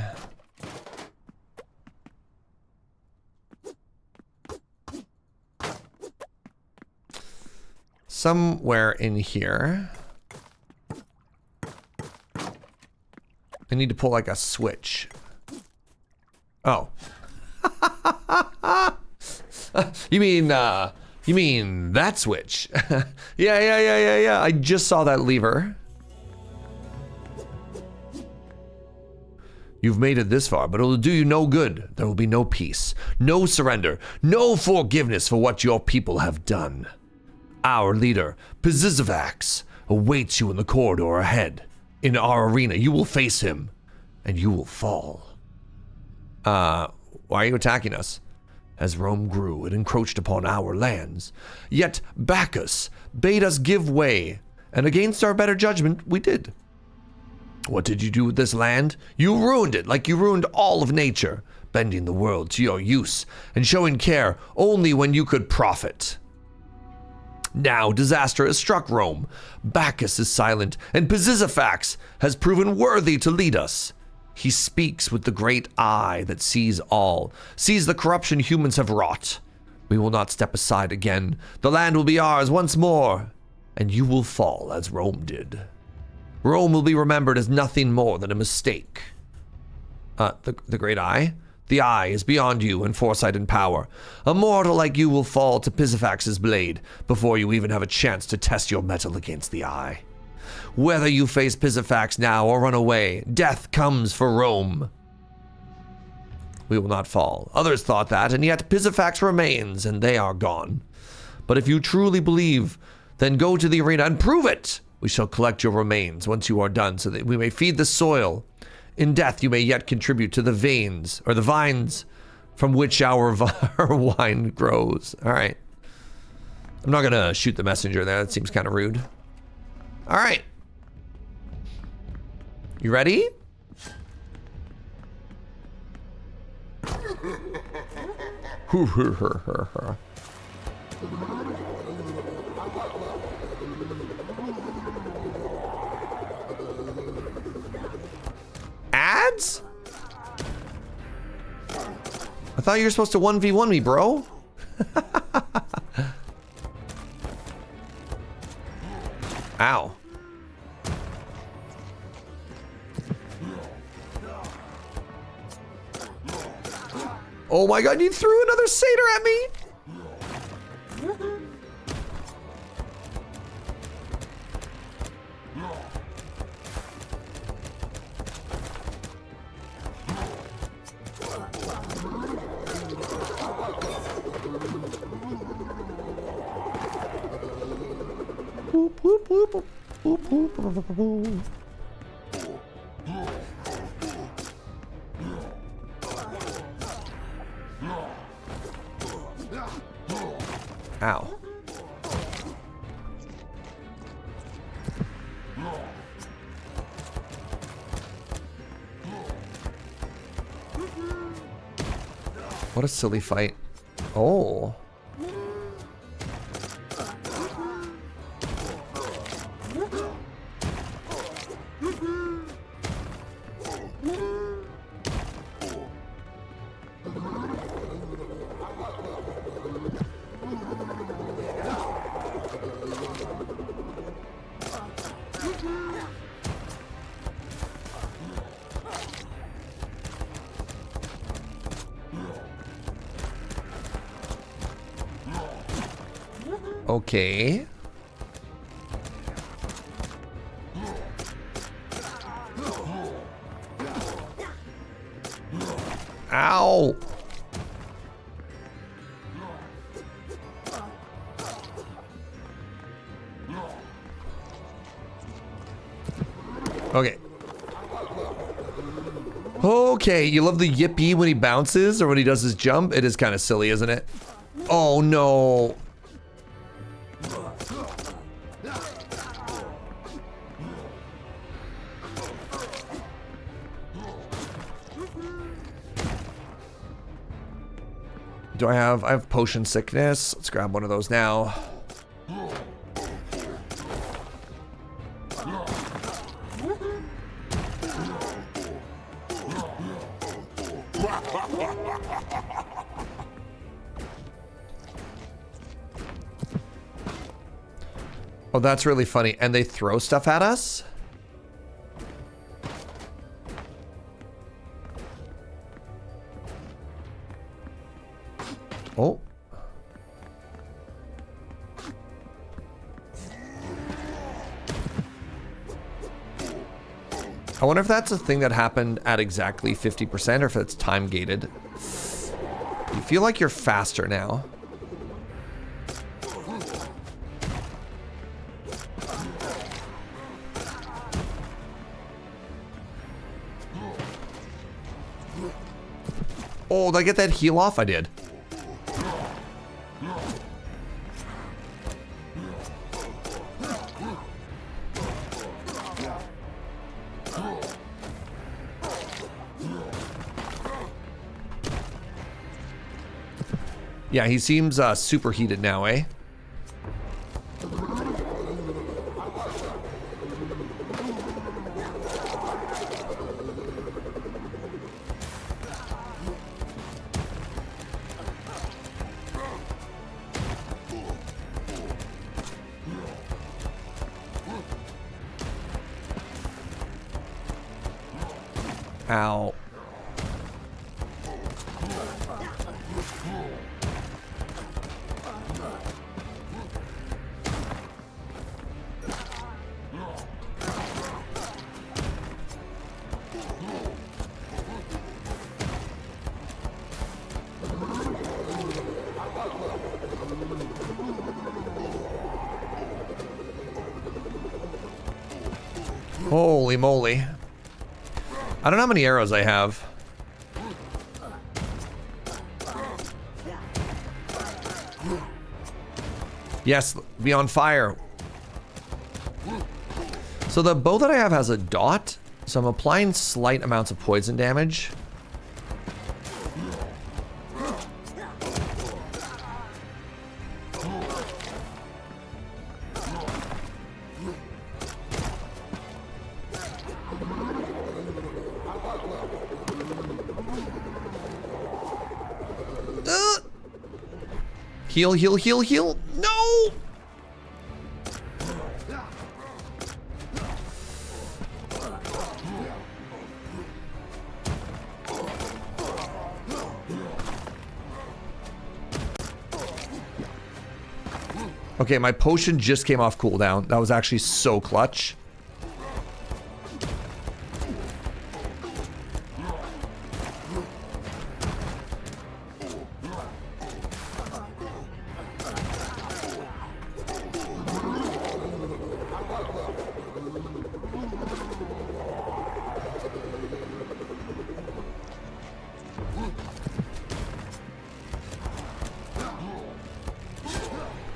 Somewhere in here. I need to pull like a switch. Oh. You mean that switch? Yeah. I just saw that lever. You've made it this far, but it'll do you no good. There will be no peace, no surrender, no forgiveness for what your people have done. Our leader, Pizizavax, awaits you in the corridor ahead. In our arena, you will face him, and you will fall. Why are you attacking us? As Rome grew, it encroached upon our lands. Yet Bacchus bade us give way, and against our better judgment, we did. What did you do with this land? You ruined it like you ruined all of nature, bending the world to your use and showing care only when you could profit. Now disaster has struck Rome. Bacchus is silent, and Pizizavax has proven worthy to lead us. He speaks with the great eye that sees all, sees the corruption humans have wrought. We will not step aside again. The land will be ours once more, and you will fall as Rome did. Rome will be remembered as nothing more than a mistake. The great eye? The eye is beyond you in foresight and power. A mortal like you will fall to Pizizavax's blade before you even have a chance to test your mettle against the eye. Whether you face Pizizavax now or run away, death comes for Rome. We will not fall. Others thought that, and yet Pizizavax remains, and they are gone. But if you truly believe, then go to the arena and prove it. We shall collect your remains once you are done, so that we may feed the soil. In death, you may yet contribute to the veins, or the vines, from which our wine grows. All right. I'm not gonna shoot the messenger there. That seems kind of rude. All right. You ready? Ads? I thought you were supposed to 1v1 me, bro. Ow. Oh my god, you threw another satyr at me? Boop, boop, boop, boop, boop, boop, boop. Ow. What a silly fight. Oh. Okay. Ow. Okay. Okay, you love the yippee when he bounces or when he does his jump? It is kind of silly, isn't it? Oh no. Do I have potion sickness? Let's grab one of those now. Oh, that's really funny. And they throw stuff at us? Oh. I wonder if that's a thing that happened at exactly 50% or if it's time gated. You feel like you're faster now. Oh, did I get that heal off? I did. Yeah, he seems super heated now, eh? Ow. Holy moly. I don't know how many arrows I have. Yes, be on fire. So the bow that I have has a dot, so I'm applying slight amounts of poison damage. Heal, heal, heal, heal. No! Okay, my potion just came off cooldown. That was actually so clutch.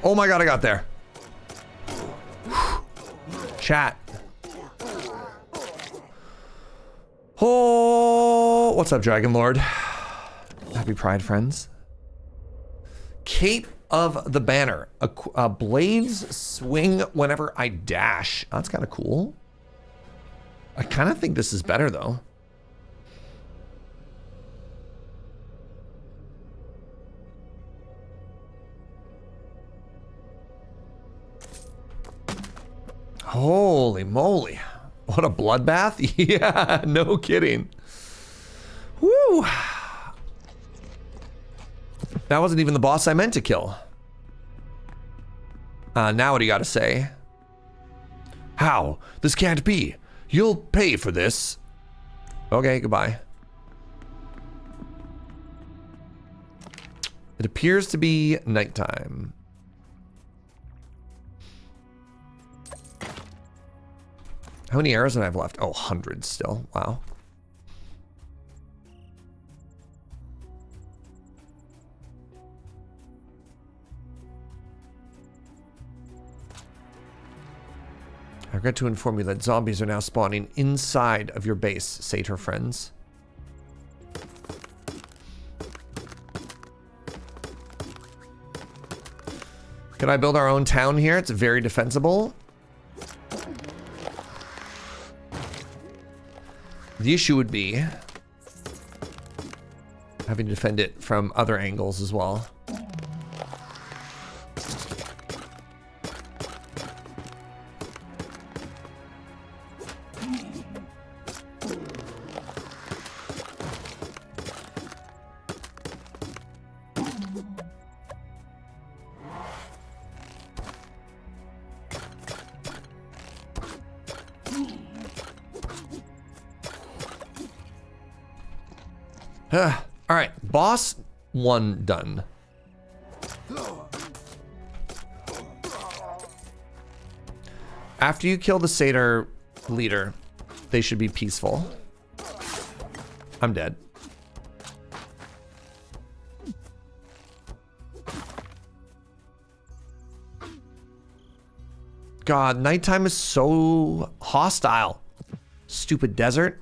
Oh my god, I got there. Chat. Oh, what's up, Dragon Lord? Happy Pride, friends. Cape of the Banner. Blades swing whenever I dash. That's kind of cool. I kind of think this is better, though. Holy moly. What a bloodbath. Yeah, no kidding. Woo. That wasn't even the boss I meant to kill. Now what do you got to say? How? This can't be. You'll pay for this. Okay, goodbye. It appears to be nighttime. How many arrows do I have left? Oh, 100 still. Wow. I regret to inform you that zombies are now spawning inside of your base, satyr friends. Can I build our own town here? It's very defensible. The issue would be having to defend it from other angles as well. All right, boss 1 done. After you kill the satyr leader, they should be peaceful. I'm dead. God, nighttime is so hostile. Stupid desert.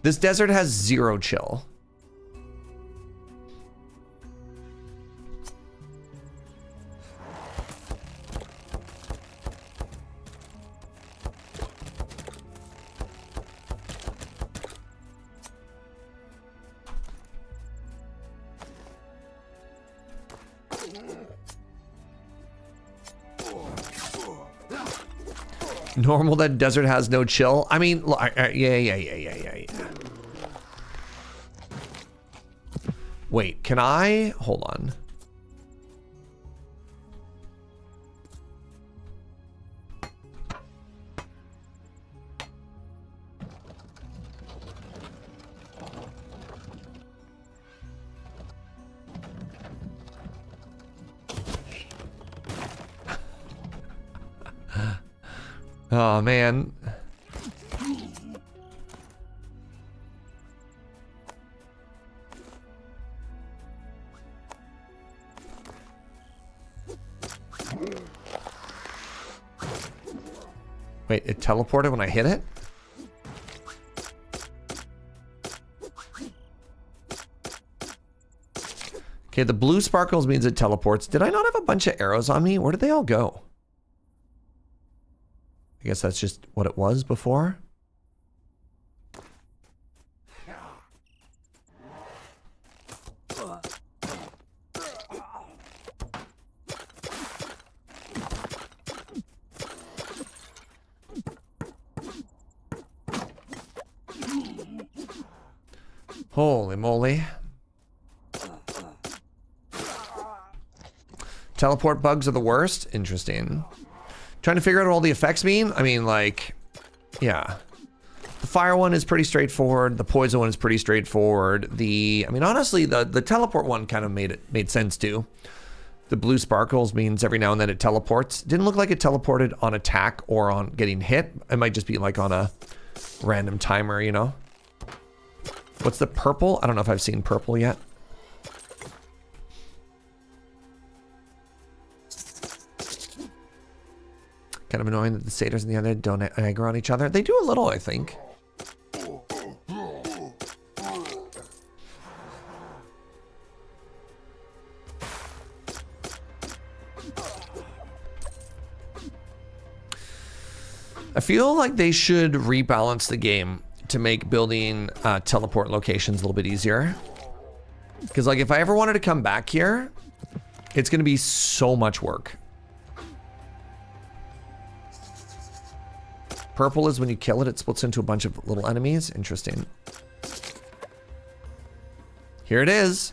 This desert has 0 chill. Normal that desert has no chill. I mean, yeah. Wait, can I? Hold on. Oh, man. Wait, it teleported when I hit it? Okay, the blue sparkles means it teleports. Did I not have a bunch of arrows on me? Where did they all go? I guess that's just what it was before. Holy moly. Teleport bugs are the worst? Interesting. Trying to figure out what all the effects mean? I mean, like, yeah. The fire one is pretty straightforward. The poison one is pretty straightforward. I mean, honestly, the teleport one kind of made sense too. The blue sparkles means every now and then it teleports. Didn't look like it teleported on attack or on getting hit. It might just be like on a random timer, you know? What's the purple? I don't know if I've seen purple yet. Kind of annoying that the satyrs and the other don't aggro on each other. They do a little, I think. I feel like they should rebalance the game to make building teleport locations a little bit easier. Because like if I ever wanted to come back here, it's going to be so much work. Purple is when you kill it, it splits into a bunch of little enemies. Interesting. Here it is.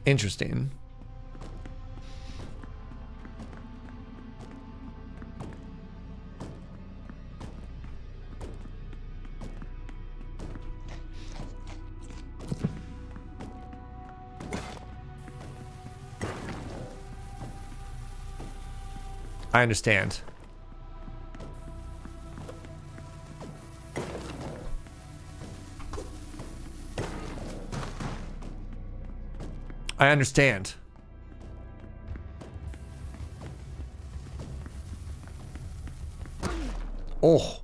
Interesting. I understand. I understand. Oh.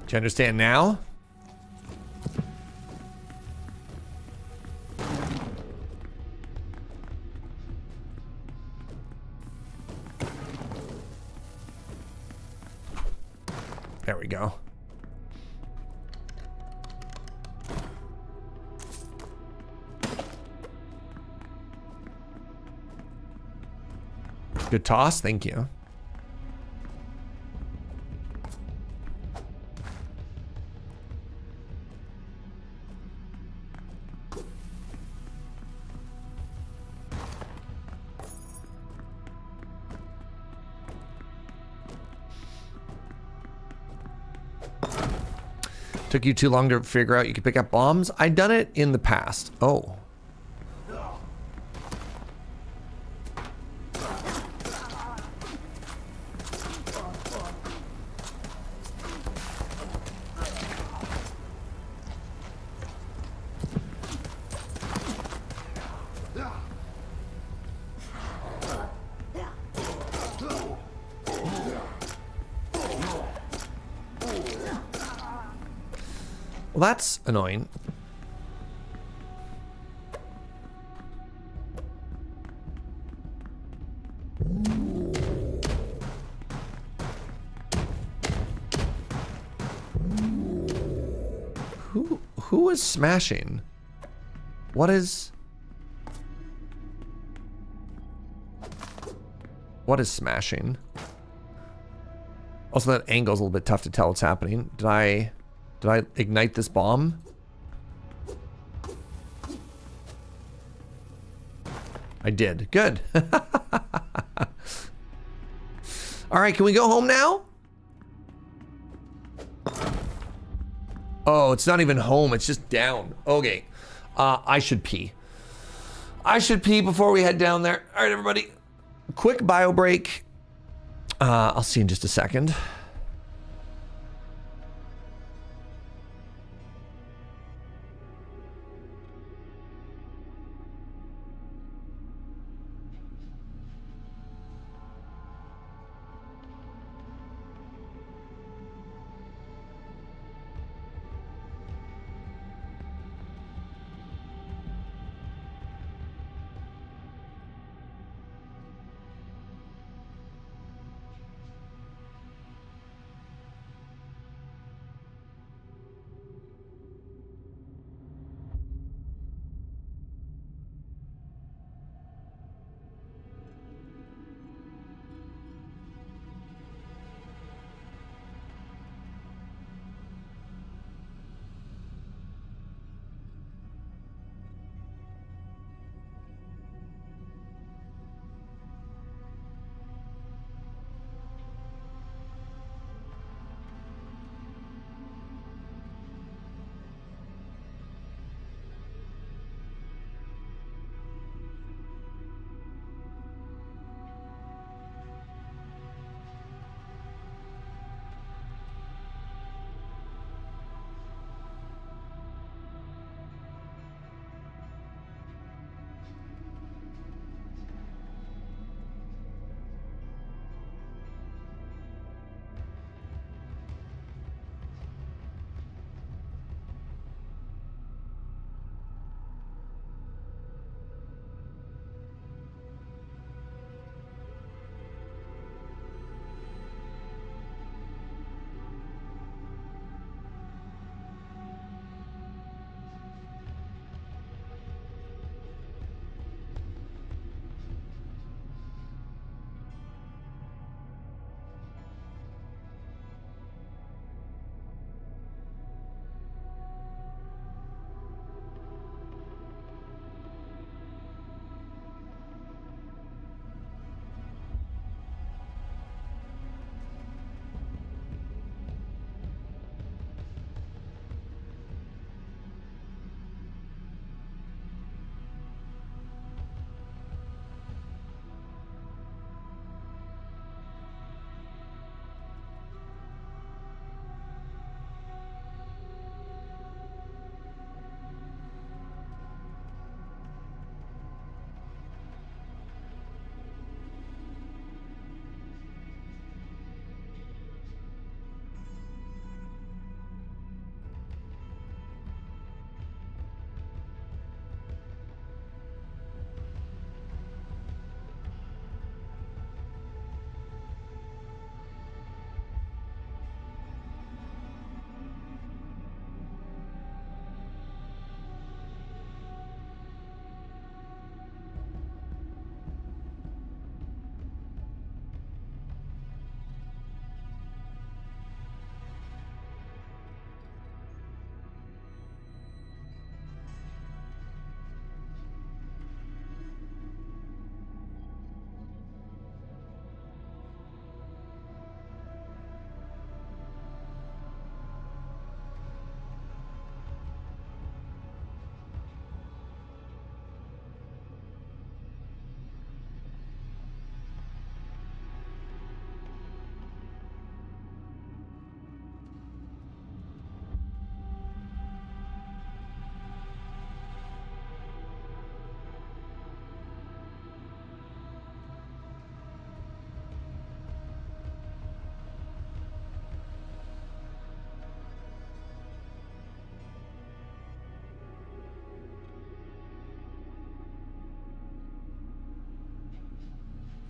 Do you understand now? There we go. Good toss, thank you. Took you too long to figure out you could pick up bombs? I'd done it in the past. Oh. Well, that's annoying. Who is smashing? What is smashing? Also, that angle's a little bit tough to tell what's happening. Did I ignite this bomb? I did. Good. All right, can we go home now? Oh, it's not even home. It's just down. Okay. I should pee. I should pee before we head down there. All right, everybody. Quick bio break. I'll see you in just a second.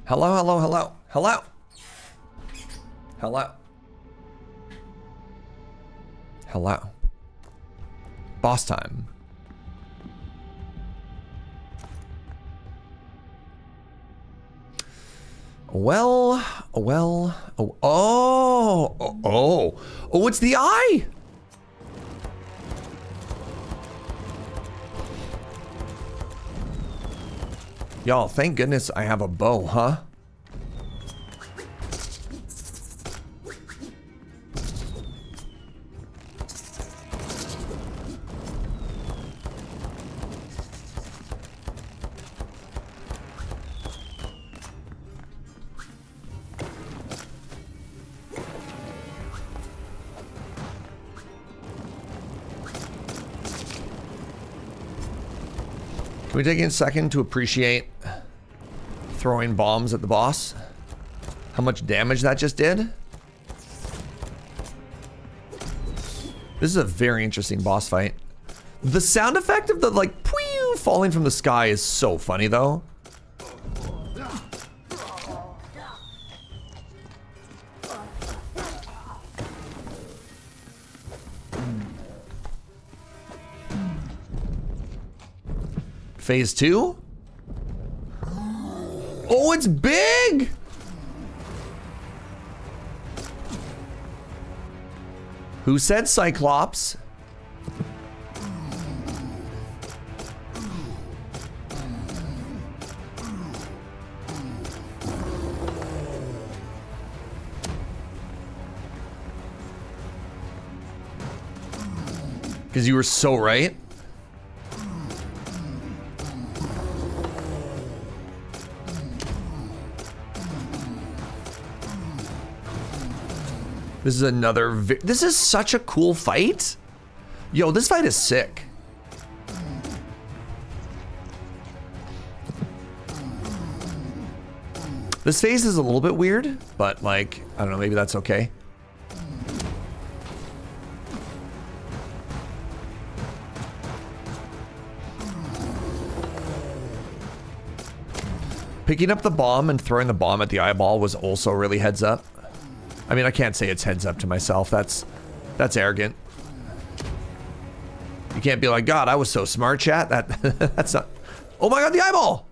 Hello, hello, hello, hello. Hello. Hello. Boss time. Well, oh, it's the eye. Y'all, thank goodness I have a bow, huh? Can we take a second to appreciate throwing bombs at the boss? How much damage that just did? This is a very interesting boss fight. The sound effect of the like pew falling from the sky is so funny though. Phase 2? Oh, it's big! Who said Cyclops? Because you were so right. This is another, this is such a cool fight. Yo, this fight is sick. This phase is a little bit weird, but like, I don't know, maybe that's okay. Picking up the bomb and throwing the bomb at the eyeball was also really heads up. I mean, I can't say it's heads up to myself. That's arrogant. You can't be like, God, I was so smart, chat. That's not. Oh my God, the eyeball.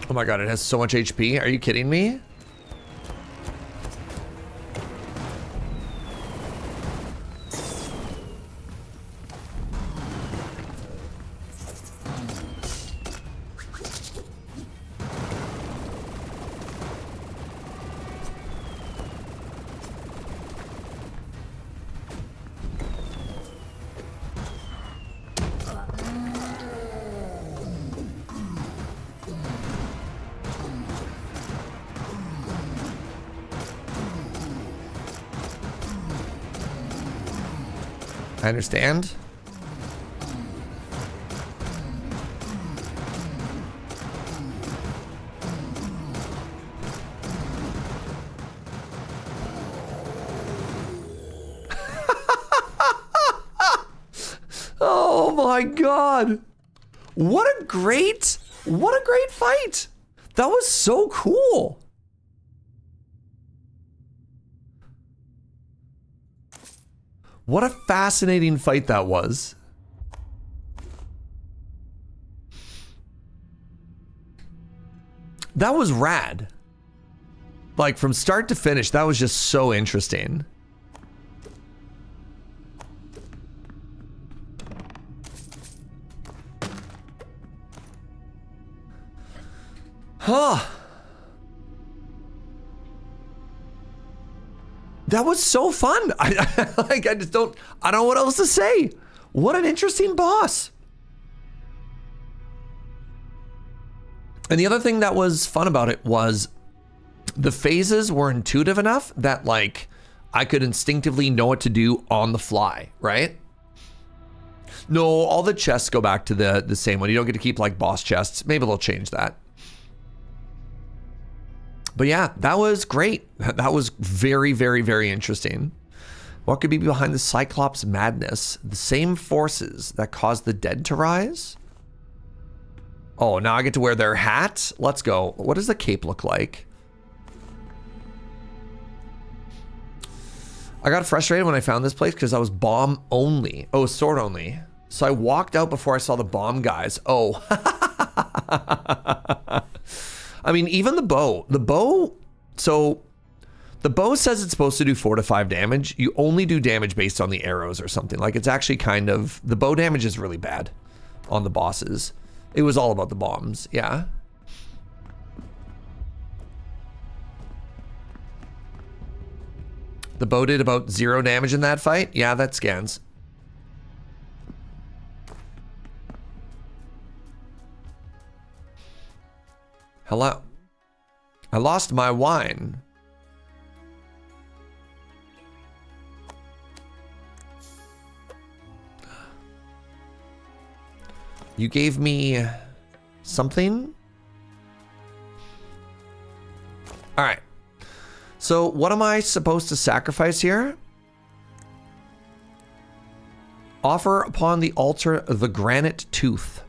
Oh my God, it has so much HP. Are you kidding me? I understand. Oh my God. What a great fight. That was so cool. What a fascinating fight that was. That was rad. Like from start to finish, that was just so interesting. Huh. That was so fun. I don't know what else to say. What an interesting boss. And the other thing that was fun about it was the phases were intuitive enough that like I could instinctively know what to do on the fly, right? No, all the chests go back to the same one. You don't get to keep like boss chests. Maybe they'll change that. But yeah, that was great. That was very, very, very interesting. What could be behind the Cyclops madness? The same forces that caused the dead to rise? Oh, now I get to wear their hat? Let's go. What does the cape look like? I got frustrated when I found this place because I was bomb only. Oh, sword only. So I walked out before I saw the bomb guys. Oh. I mean, even the bow. So the bow says it's supposed to do 4 to 5 damage. You only do damage based on the arrows or something. Like it's actually kind of, the bow damage is really bad on the bosses. It was all about the bombs, yeah. The bow did about 0 damage in that fight. Yeah, that scans. Hello. I lost my wine. You gave me something? All right. So what am I supposed to sacrifice here? Offer upon the altar the granite tooth.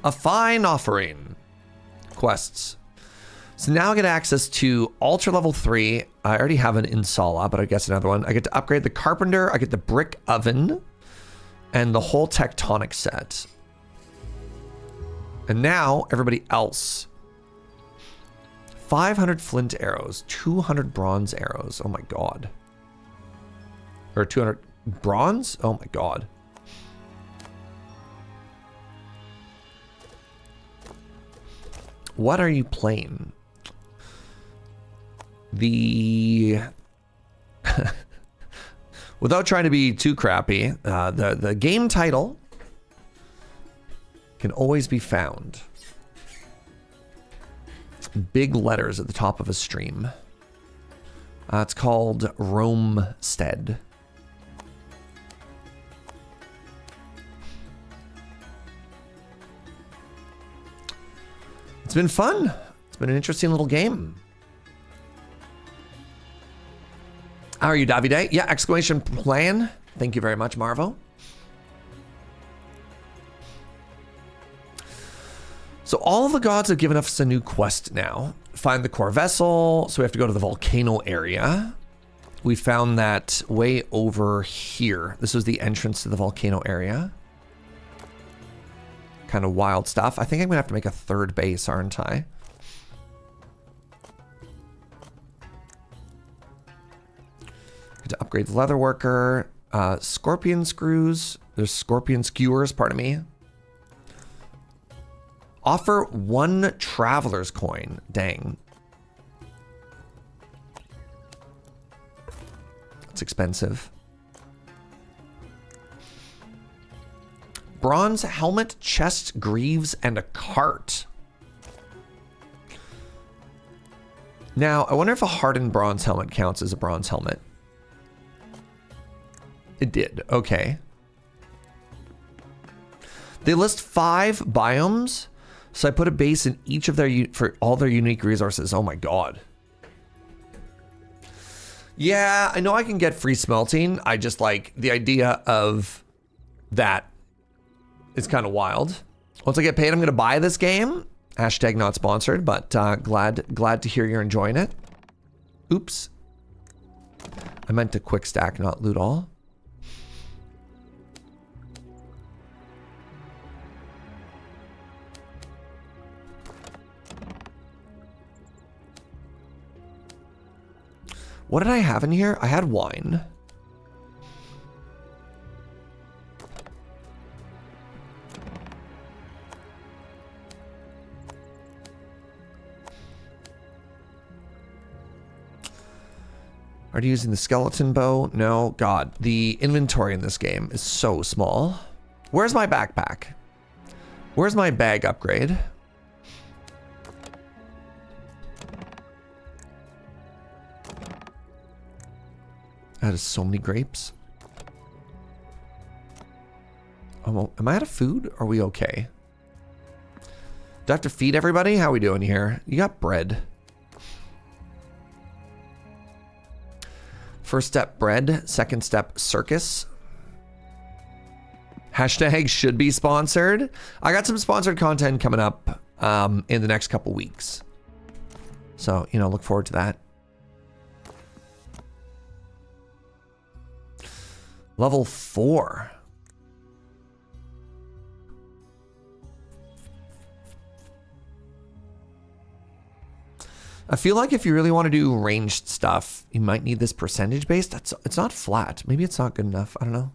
A fine offering. Quests. So now I get access to altar level 3. I already have an Insala, but I guess another one. I get to upgrade the carpenter. I get the brick oven and the whole tectonic set. And now everybody else. 500 flint arrows, 200 bronze arrows. Oh my God. Or 200 bronze? Oh my God. What are you playing? The without trying to be too crappy, the game title can always be found. Big letters at the top of a stream. It's called Romestead. It's been fun. It's been an interesting little game. How are you, Davide? Yeah, exclamation plan. Thank you very much, Marvo. So all of the gods have given us a new quest now. Find the core vessel. So we have to go to the volcano area. We found that way over here. This was the entrance to the volcano area. Kind of wild stuff. I think I'm gonna have to make a third base, aren't I? Get to upgrade the leather worker. Scorpion screws. There's scorpion skewers, pardon me. Offer 1 traveler's coin. Dang. It's expensive. Bronze helmet, chest, greaves, and a cart. Now, I wonder if a hardened bronze helmet counts as a bronze helmet. It did. Okay. They list 5 biomes. So I put a base in each of their for all their unique resources. Oh my God. Yeah, I know I can get free smelting. I just like the idea of that is kind of wild. Once I get paid, I'm going to buy this game. Hashtag not sponsored, but glad to hear you're enjoying it. Oops. I meant to quick stack, not loot all. What did I have in here? I had wine. Already using the skeleton bow? No, God. The inventory in this game is so small. Where's my backpack? Where's my bag upgrade? That is so many grapes. Oh, am I out of food? Are we okay? Do I have to feed everybody? How are we doing here? You got bread. First step, bread. Second step, circus. Hashtag should be sponsored. I got some sponsored content coming up in the next couple weeks. So, you know, look forward to that. Level 4. I feel like if you really want to do ranged stuff, you might need this percentage based. It's not flat. Maybe it's not good enough. I don't know.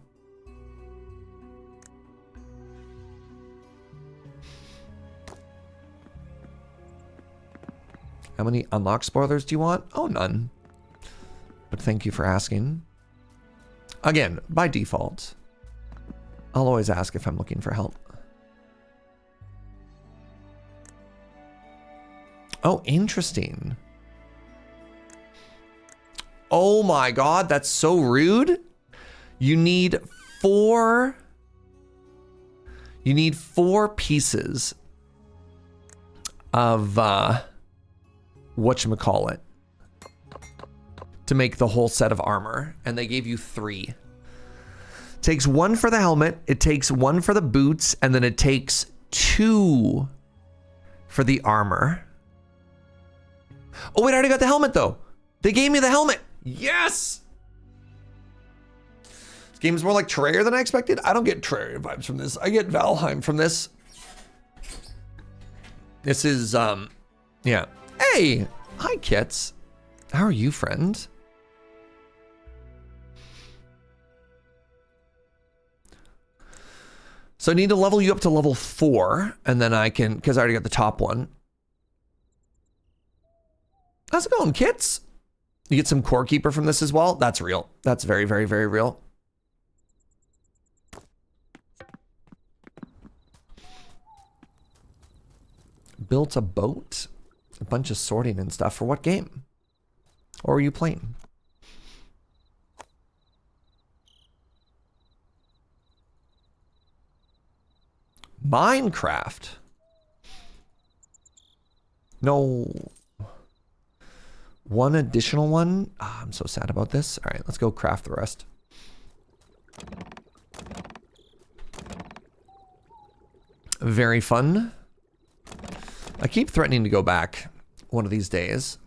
How many unlock spoilers do you want? Oh, none. But thank you for asking. Again, by default, I'll always ask if I'm looking for help. Oh, interesting. Oh my God, that's so rude. You need 4 pieces of whatchamacallit to make the whole set of armor, and they gave you 3. Takes 1 for the helmet, it takes 1 for the boots, and then it takes 2 for the armor. Oh wait, I already got the helmet though. They gave me the helmet. Yes! This game is more like Terraria than I expected. I don't get Terraria vibes from this. I get Valheim from this. This is, yeah. Hey! Hi, Kits. How are you, friend? So I need to level you up to level 4, and then I can, because I already got the top one. How's it going, Kits? You get some Core Keeper from this as well? That's real. That's very, very, very real. Built a boat? A bunch of sorting and stuff. For what game? Or are you playing? Minecraft? No. One additional one? Oh, I'm so sad about this. All right, let's go craft the rest. Very fun. I keep threatening to go back one of these days.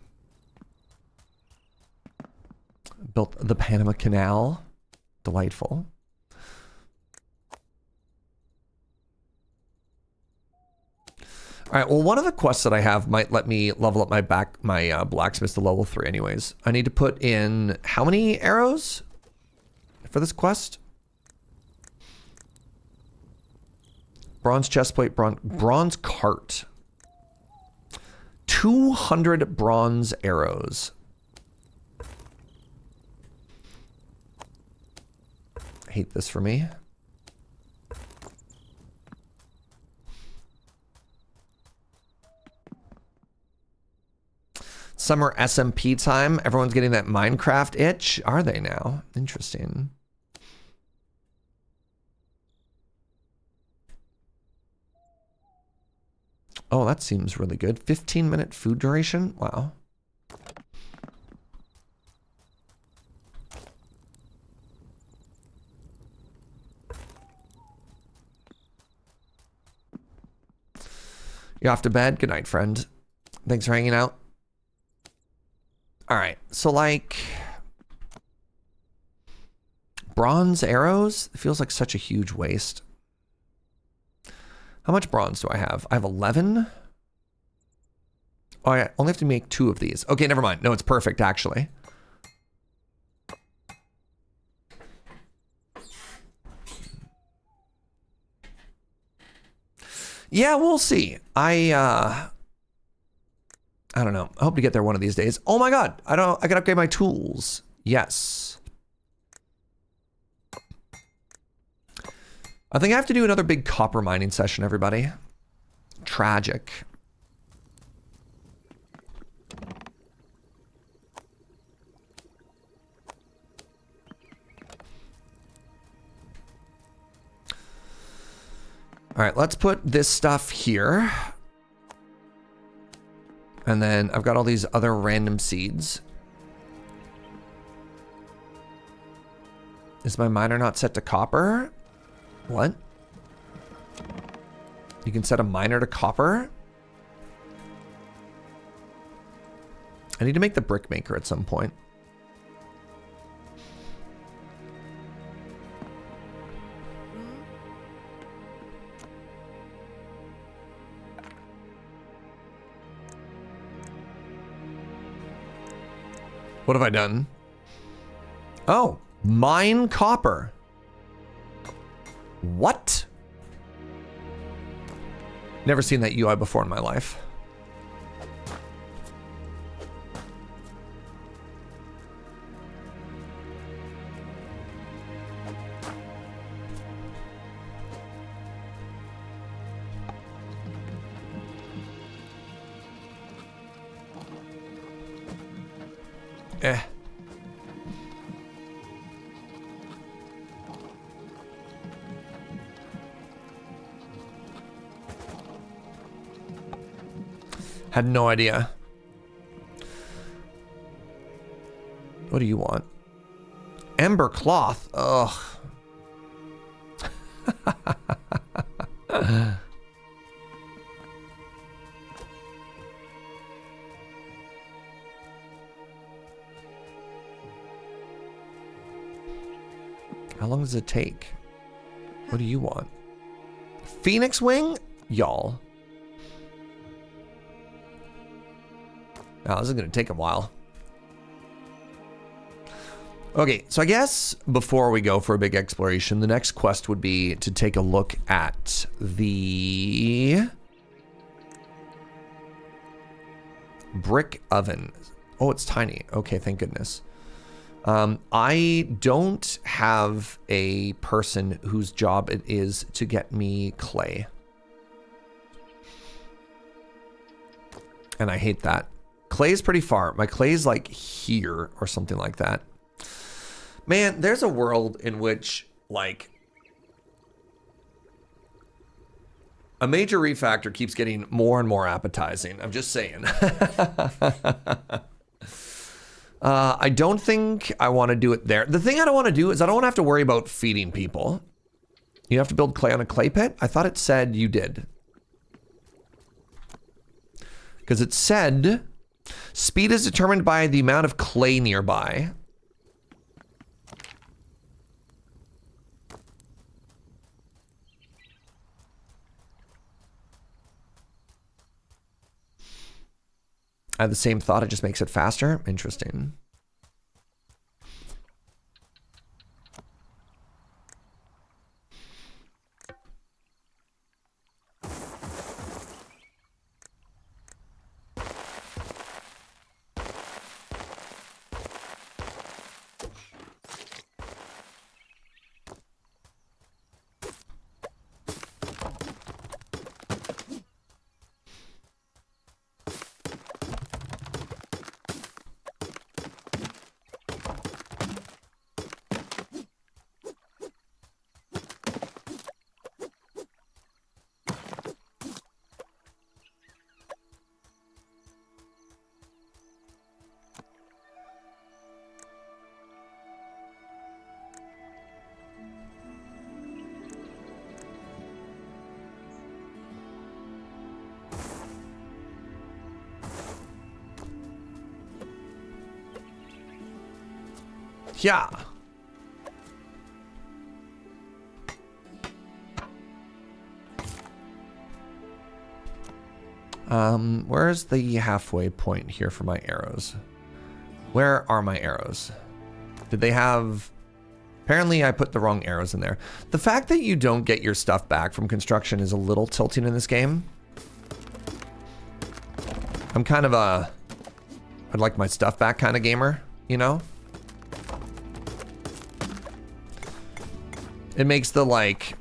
Built the Panama Canal. Delightful. All right, well, one of the quests that I have might let me level up my blacksmith to level 3 anyways. I need to put in how many arrows for this quest? Bronze chestplate, bronze cart. 200 bronze arrows. Hate this for me. Summer SMP time. Everyone's getting that Minecraft itch. Are they now? Interesting. Oh, that seems really good. 15-minute food duration. Wow. You off to bed? Good night, friend. Thanks for hanging out. All right, so like bronze arrows, it feels like such a huge waste. How much bronze do I have? I have 11. Oh, I only have to make 2 of these. Okay, never mind. No, it's perfect actually. Yeah, we'll see. I don't know. I hope to get there one of these days. Oh my God. I gotta upgrade my tools. Yes. I think I have to do another big copper mining session, everybody. Tragic. All right, let's put this stuff here. And then I've got all these other random seeds. Is my miner not set to copper? What? You can set a miner to copper? I need to make the brick maker at some point. What have I done? Oh, mine copper. What? Never seen that UI before in my life. Had no idea. What do you want? Ember cloth. Ugh. How long does it take? What do you want? Phoenix wing? Y'all. Oh, this is going to take a while. Okay, so I guess before we go for a big exploration, the next quest would be to take a look at the brick oven. Oh, it's tiny. Okay, thank goodness. I don't have a person whose job it is to get me clay. And I hate that. Clay is pretty far. My clay is like here or something like that. Man, there's a world in which like a major refactor keeps getting more and more appetizing. I'm just saying. I don't think I want to do it there. The thing I don't want to do is I don't want to have to worry about feeding people. You have to build clay on a clay pit? I thought it said you did. Because it said speed is determined by the amount of clay nearby. I had the same thought, it just makes it faster. Interesting. Yeah. Where's the halfway point here for my arrows? Where are my arrows? Did they have... Apparently I put the wrong arrows in there. The fact that you don't get your stuff back from construction is a little tilting in this game. I'm kind of a... I'd like my stuff back kind of gamer, you know? It makes the like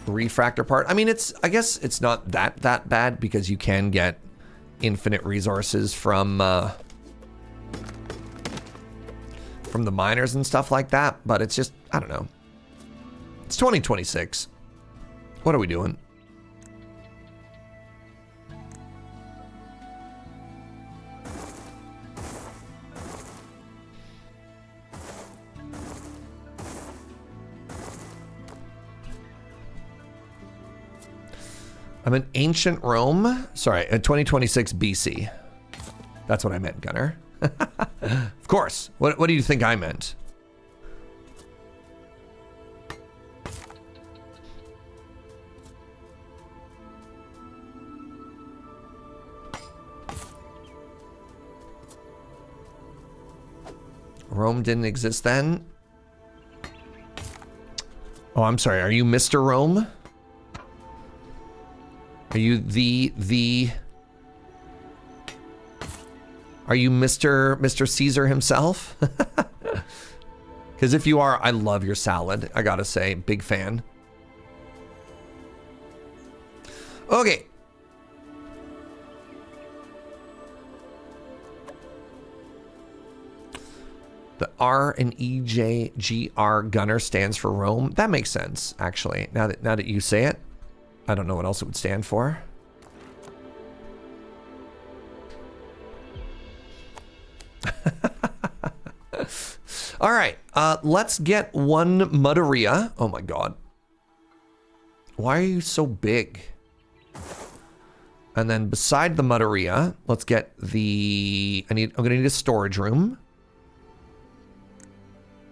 refractor part. I mean, I guess it's not that bad because you can get infinite resources from the miners and stuff like that, but it's just, I don't know. It's 2026. What are we doing? I'm in ancient Rome. Sorry, 2026 BC. That's what I meant, Gunner. Of course. What do you think I meant? Rome didn't exist then? Oh, I'm sorry. Are you Mr. Rome? Are you Are you Mr. Caesar himself? Because if you are, I love your salad. I gotta say, big fan. Okay. The R and EJGR Gunner stands for Rome. That makes sense, actually. Now that you say it, I don't know what else it would stand for. All right, let's get one Mudderia. Oh my God. Why are you so big? And then beside the Mudderia, let's get the, I'm gonna need a storage room.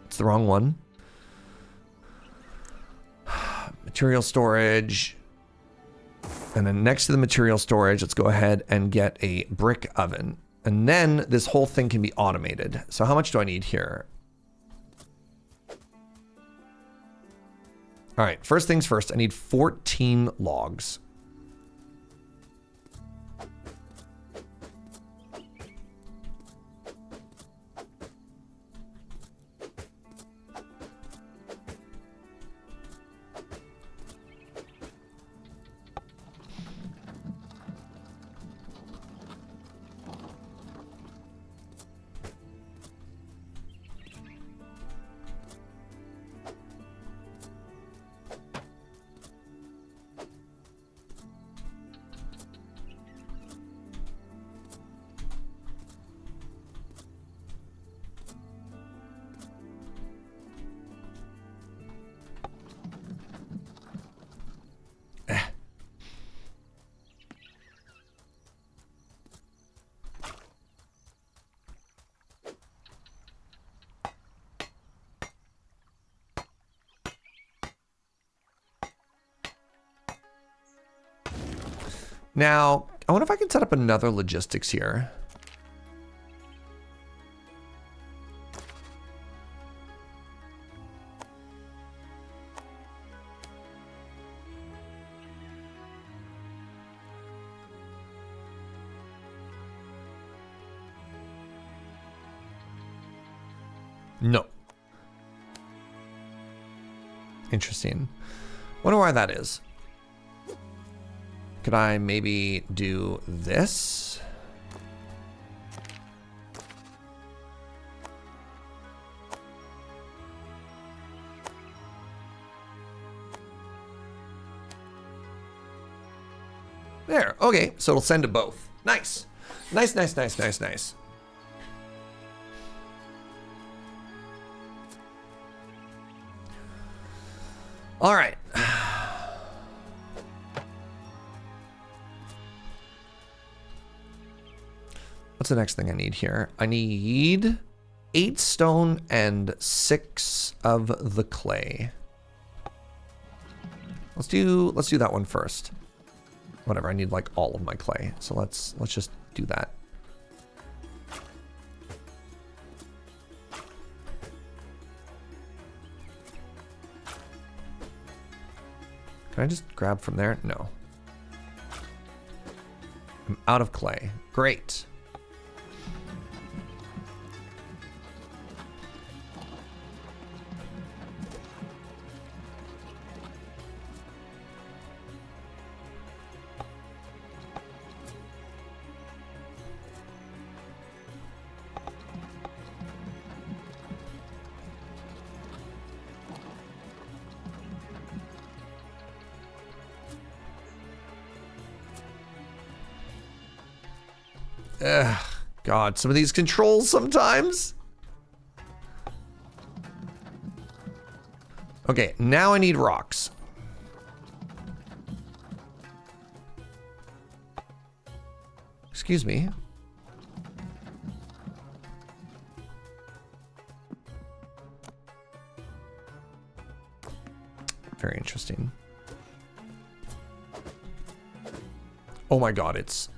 It's the wrong one. Material storage. And then next to the material storage, let's go ahead and get a brick oven. And then this whole thing can be automated. So how much do I need here? All right, first things first, I need 14 logs. Now, I wonder if I can set up another logistics here. No. Interesting. Wonder why that is. Could I maybe do this? There, okay, so it'll send to both. Nice. Nice, nice, nice, nice, nice. All right. What's the next thing I need here? I need 8 stone and 6 of the clay. Let's do that one first. Whatever, I need like all of my clay. So let's just do that. Can I just grab from there? No. I'm out of clay. Great. Ugh, God, some of these controls sometimes. Okay, now I need rocks. Excuse me. Very interesting. Oh my God, it's...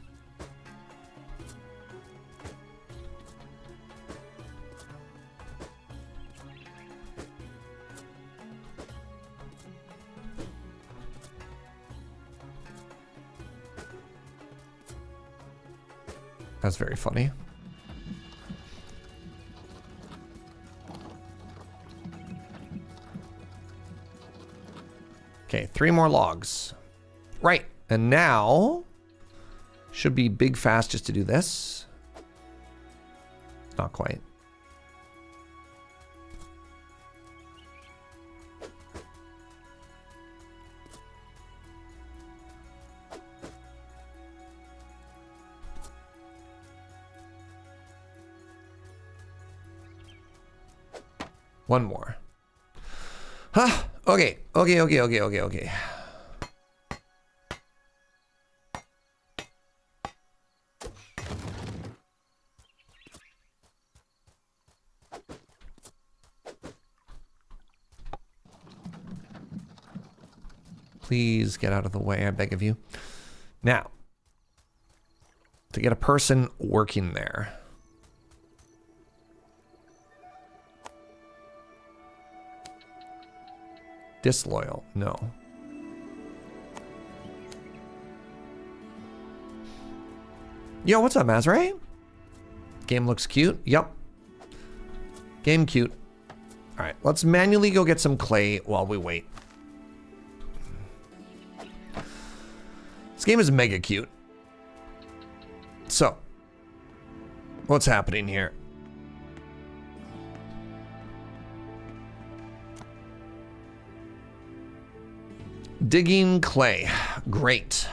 That's very funny. Okay, 3 more logs. Right, and now should be big fast just to do this. Not quite. One more. Huh. Okay. Okay. Please get out of the way, I beg of you. Now, to get a person working there. Disloyal, no. Yo, what's up, Mazray? Game looks cute. Yep. Game cute. All right, let's manually go get some clay while we wait. This game is mega cute. So, what's happening here? Digging clay. Great.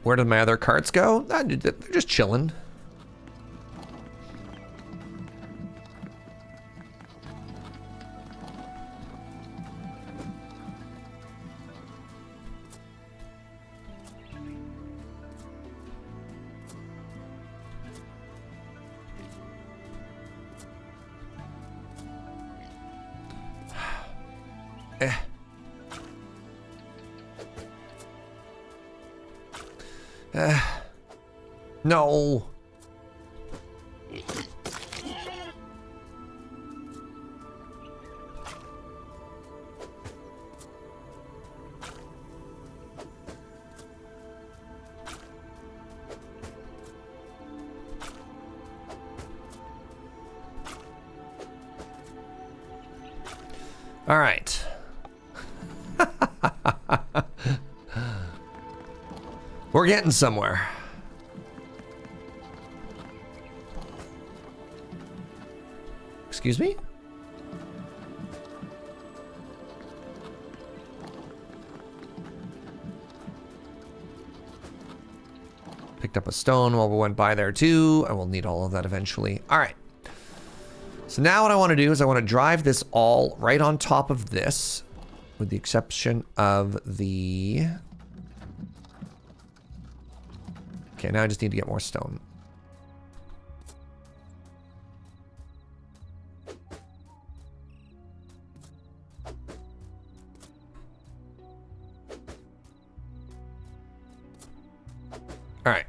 Where did my other carts go? They're just chilling. No. All right. We're getting somewhere. Excuse me? Picked up a stone while we went by there too. I will need all of that eventually. All right. So now what I want to do is I want to drive this all right on top of this, with the exception of the... Okay, now I just need to get more stone. All right,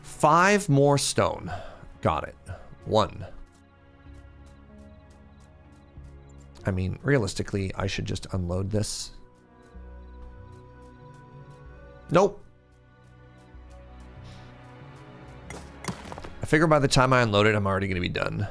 5 more stone. Got it. 1. I mean, realistically, I should just unload this. Nope. I figure by the time I unload it, I'm already going to be done.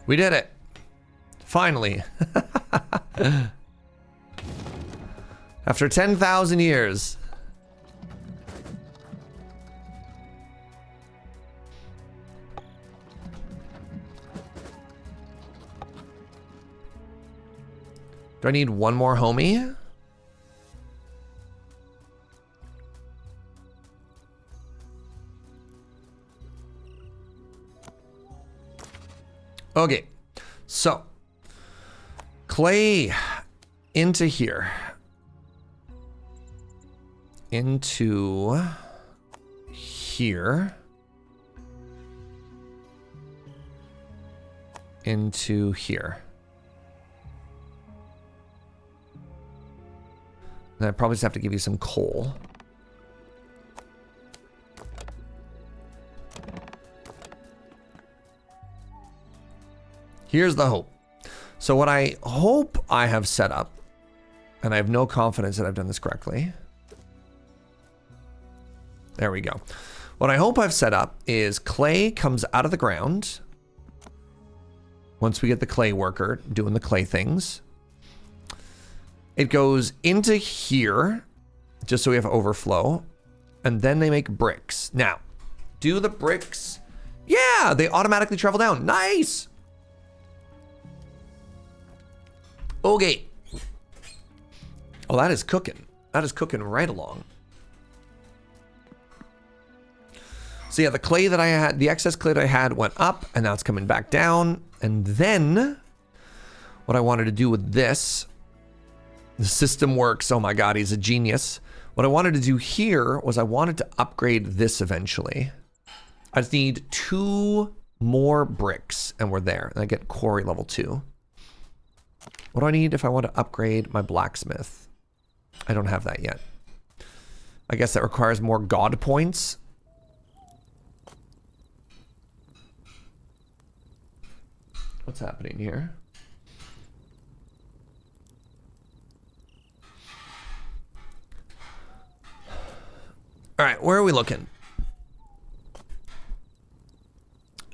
We did it. Finally. After 10,000 years. Do I need one more homie? Okay, so clay into here, into here, into here. Then I probably just have to give you some coal. Here's the hope. So what I hope I have set up, and I have no confidence that I've done this correctly. There we go. What I hope I've set up is clay comes out of the ground. Once we get the clay worker doing the clay things. It goes into here, just so we have overflow. And then they make bricks. Now, do the bricks... Yeah, they automatically travel down. Nice! Okay. Oh, that is cooking. That is cooking right along. So yeah, the clay that I had, the excess clay that I had went up, and now it's coming back down. And then, what I wanted to do with this... The system works. Oh my God, he's a genius. What I wanted to do here was I wanted to upgrade this eventually. I just need 2 more bricks and we're there. And I get quarry level 2. What do I need if I want to upgrade my blacksmith? I don't have that yet. I guess that requires more god points. What's happening here? All right, where are we looking?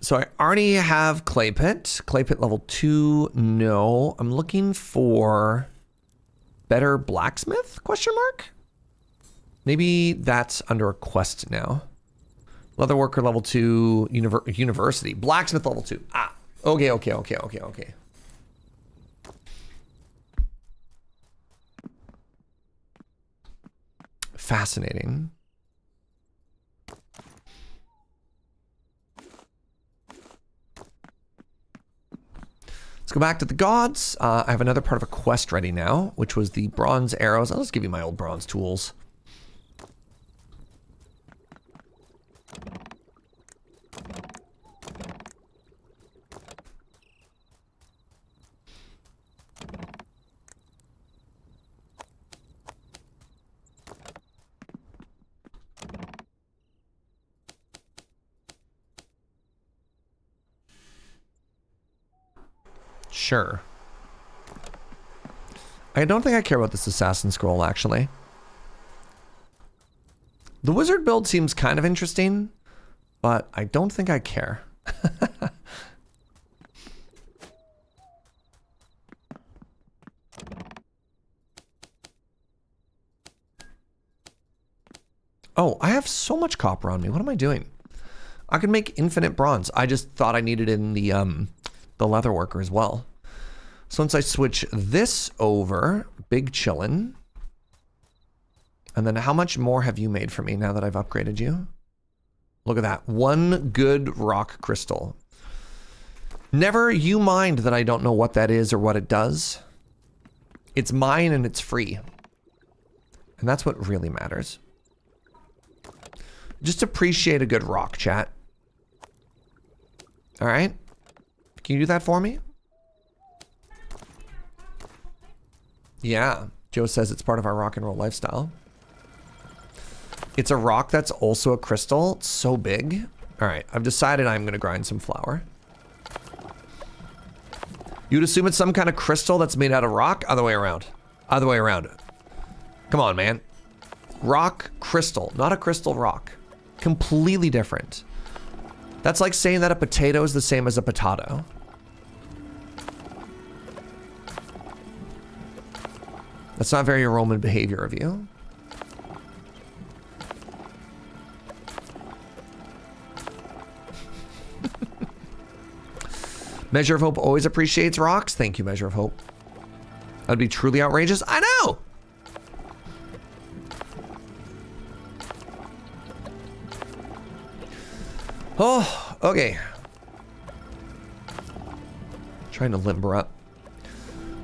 So I already have clay pit. Clay pit level 2, no. I'm looking for better blacksmith, question mark? Maybe that's under a quest now. Leather worker level 2, university. Blacksmith level 2. Ah, okay. Fascinating. Let's go back to the gods. I have another part of a quest ready now, which was the bronze arrows. I'll just give you my old bronze tools. Sure. I don't think I care about this assassin scroll, actually. The wizard build seems kind of interesting, but I don't think I care. Oh, I have so much copper on me. What am I doing? I could make infinite bronze. I just thought I needed it in the leather worker as well. So once I switch this over, big chillin'. And then how much more have you made for me now that I've upgraded you? Look at that. 1 good rock crystal. Never you mind that I don't know what that is or what it does. It's mine and it's free. And that's what really matters. Just appreciate a good rock, chat. All right? Can you do that for me? Yeah. Joe says it's part of our rock and roll lifestyle. It's a rock that's also a crystal. It's so big. All right. I've decided I'm going to grind some flour. You'd assume it's some kind of crystal that's made out of rock? Other way around. Other way around. Come on, man. Rock crystal, not a crystal rock. Completely different. That's like saying that a potato is the same as a potato. That's not very Roman behavior of you. Measure of Hope always appreciates rocks. Thank you, Measure of Hope. That'd be truly outrageous. I know! Oh, okay. Trying to limber up.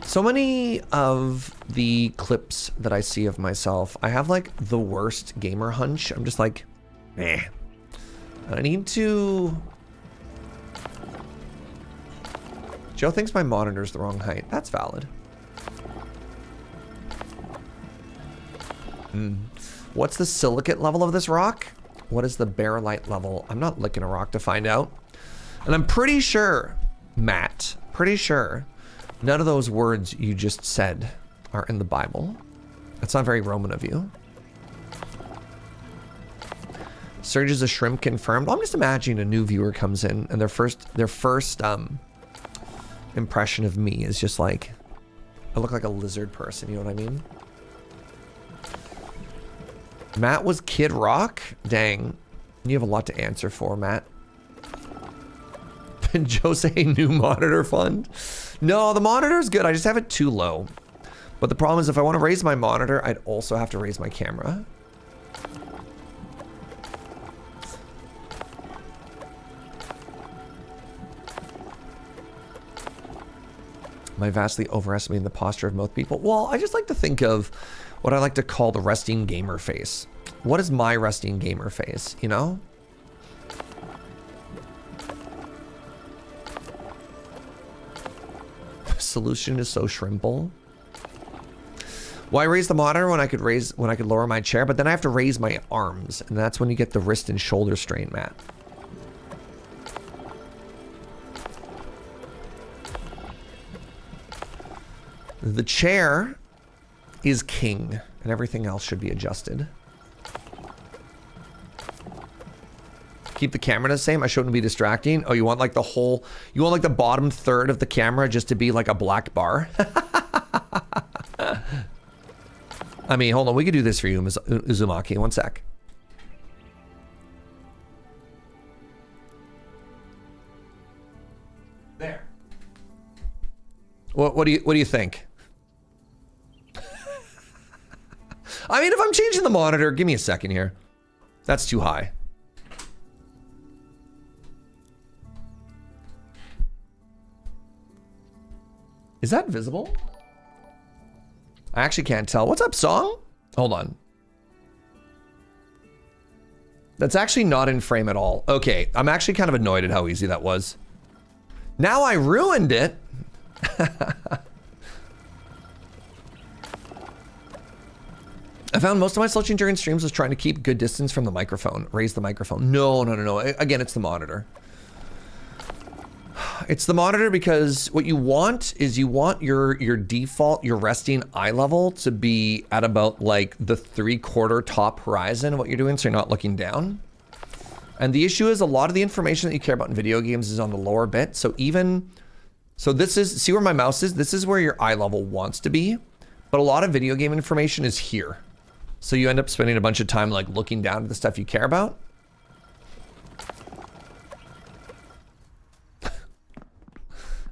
So many of the clips that I see of myself, I have like the worst gamer hunch. I'm just like, eh. I need to... Joe thinks my monitor's the wrong height. That's valid. What's the silicate level of this rock? What is the barrelite level? I'm not licking a rock to find out. And I'm pretty sure, Matt, pretty sure none of those words you just said are in the Bible. That's not very Roman of you. Surge is a shrimp confirmed. I'm just imagining a new viewer comes in and their first impression of me is just like, I look like a lizard person, you know what I mean? Matt was Kid Rock? Dang. You have a lot to answer for, Matt. Jose, new monitor fund? No, the monitor's good. I just have it too low. But the problem is if I want to raise my monitor, I'd also have to raise my camera. Am I vastly overestimating the posture of most people? Well, I just like to think of what I like to call the resting gamer face. What is my resting gamer face, you know? Solution is so shrimple. Why raise the monitor when I could lower my chair, but then I have to raise my arms, and that's when you get the wrist and shoulder strain, Matt. The chair is king, and everything else should be adjusted. Keep the camera the same. I shouldn't be distracting. Oh, you want like you want like the bottom third of the camera just to be like a black bar? I mean, hold on. We could do this for you, Uzumaki. One sec. There. What do you think? I mean, if I'm changing the monitor, give me a second here. That's too high. Is that visible? I actually can't tell. What's up, Song? Hold on. That's actually not in frame at all. Okay, I'm actually kind of annoyed at how easy that was. Now I ruined it. I found most of my slouching during streams was trying to keep good distance from the microphone. Raise the microphone. No. Again, it's the monitor. It's the monitor because what you want is your default, your resting eye level to be at about like the 3/4 top horizon of what you're doing, so you're not looking down. And the issue is a lot of the information that you care about in video games is on the lower bit. So this is, see where my mouse is? This is where your eye level wants to be. But a lot of video game information is here. So you end up spending a bunch of time like looking down at the stuff you care about.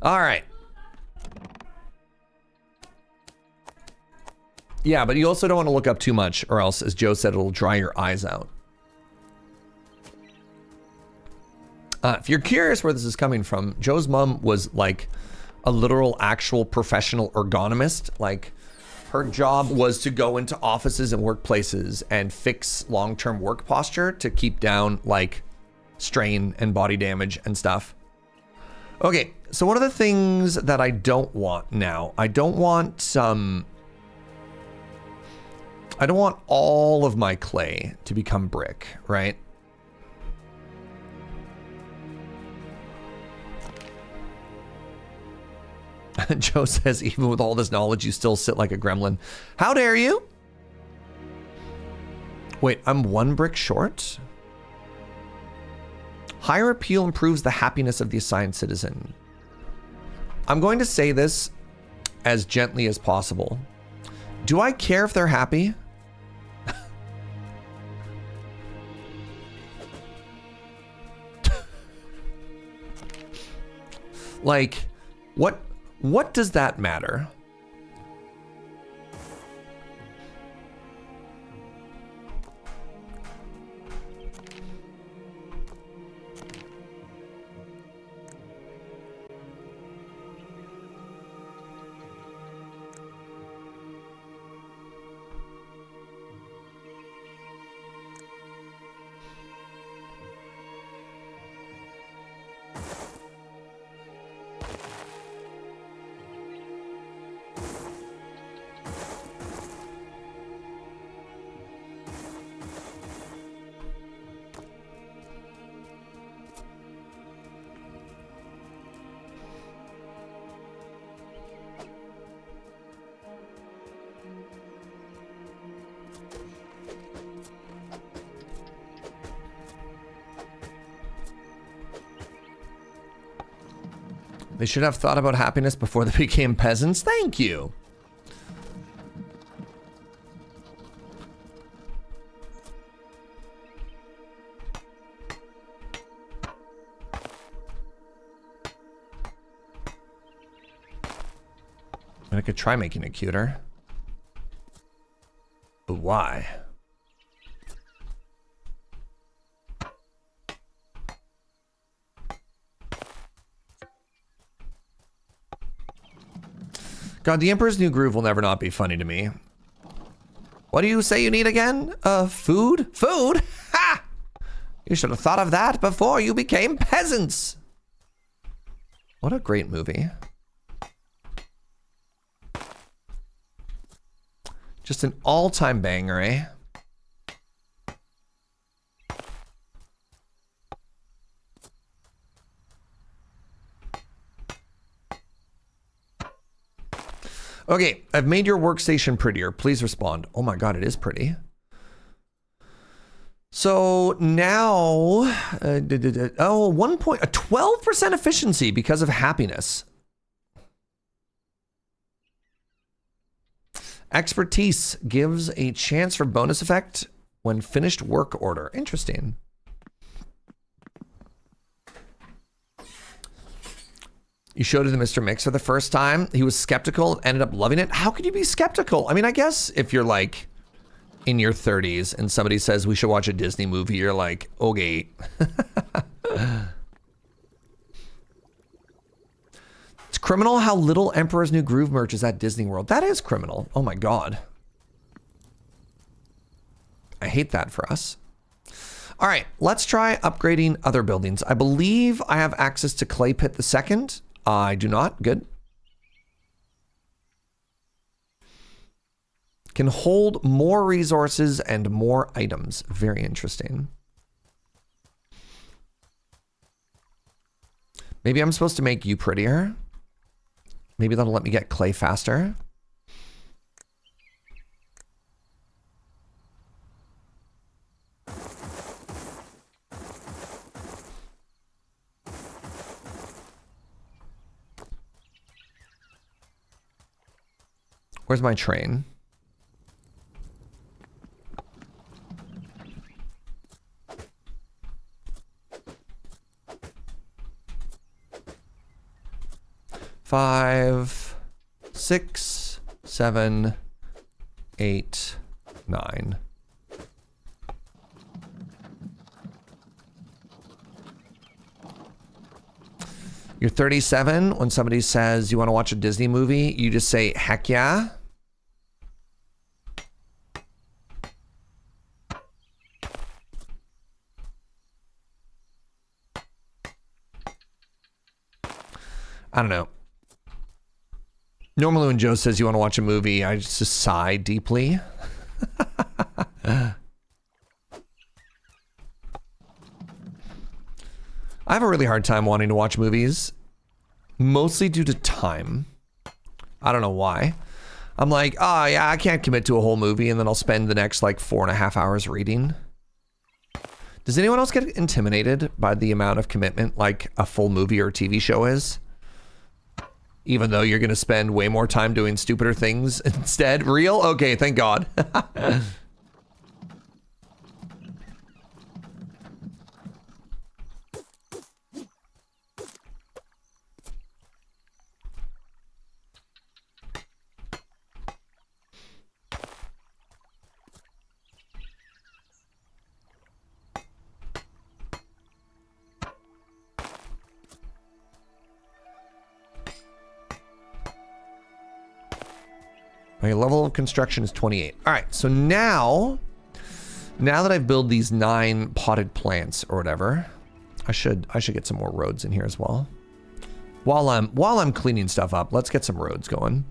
All right. Yeah, but you also don't want to look up too much or else, as Joe said, it'll dry your eyes out. If you're curious where this is coming from, Joe's mom was like a literal actual professional ergonomist. Like her job was to go into offices and workplaces and fix long-term work posture to keep down like strain and body damage and stuff. Okay, so one of the things that I don't want now, I don't want all of my clay to become brick, right? Joe says, even with all this knowledge, you still sit like a gremlin. How dare you? Wait, I'm 1 brick short? Higher appeal improves the happiness of the assigned citizen. I'm going to say this as gently as possible. Do I care if they're happy? Like, what does that matter? They should have thought about happiness before they became peasants. Thank you. I could try making it cuter. But why? God, the Emperor's New Groove will never not be funny to me. What do you say you need again? Food? Food? Ha! You should have thought of that before you became peasants. What a great movie. Just an all-time banger, eh? Okay, I've made your workstation prettier. Please respond. Oh my God, it is pretty. So now, a 12% efficiency because of happiness. Expertise gives a chance for bonus effect when finished work order. Interesting. You showed it to Mr. Mix for the first time. He was skeptical, ended up loving it. How could you be skeptical? I mean, I guess if you're like in your 30s and somebody says we should watch a Disney movie, you're like, okay. It's criminal how little Emperor's New Groove merch is at Disney World. That is criminal. Oh my God. I hate that for us. All right, let's try upgrading other buildings. I believe I have access to Clay Pit the Second. I do not. Good. Can hold more resources and more items. Very interesting. Maybe I'm supposed to make you prettier. Maybe that'll let me get clay faster. Where's my train? Five, 6, 7, 8, 9. You're 37. When somebody says you want to watch a Disney movie, you just say, heck yeah. I don't know. Normally when Joe says you want to watch a movie, I just sigh deeply. I have a really hard time wanting to watch movies, mostly due to time. I don't know why. I'm like, oh yeah, I can't commit to a whole movie, and then I'll spend the next like 4.5 hours reading. Does anyone else get intimidated by the amount of commitment like a full movie or TV show is? even though you're going to spend way more time doing stupider things instead. Real? Okay, thank God. My level of construction is 28. All right, so now that I've built these 9 potted plants or whatever, I should get some more roads in here as well. While I'm cleaning stuff up, let's get some roads going.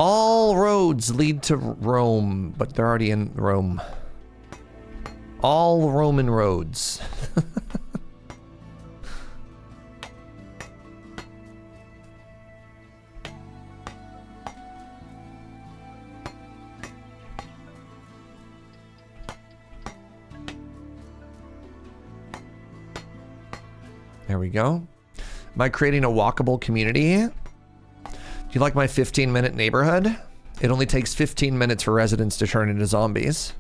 All roads lead to Rome, but they're already in Rome. All Roman roads. There we go. Am I creating a walkable community? Do you like my 15-minute neighborhood? It only takes 15 minutes for residents to turn into zombies.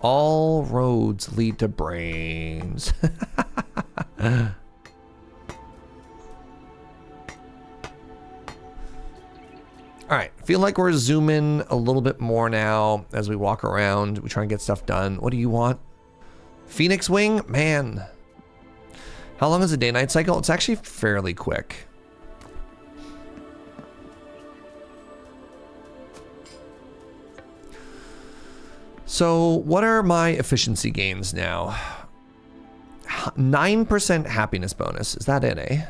All roads lead to brains. All right, feel like we're zooming a little bit more now as we walk around. We try and get stuff done. What do you want? Phoenix Wing? Man. How long is a day-night cycle? It's actually fairly quick. So what are my efficiency gains now? 9% happiness bonus. Is that it, eh?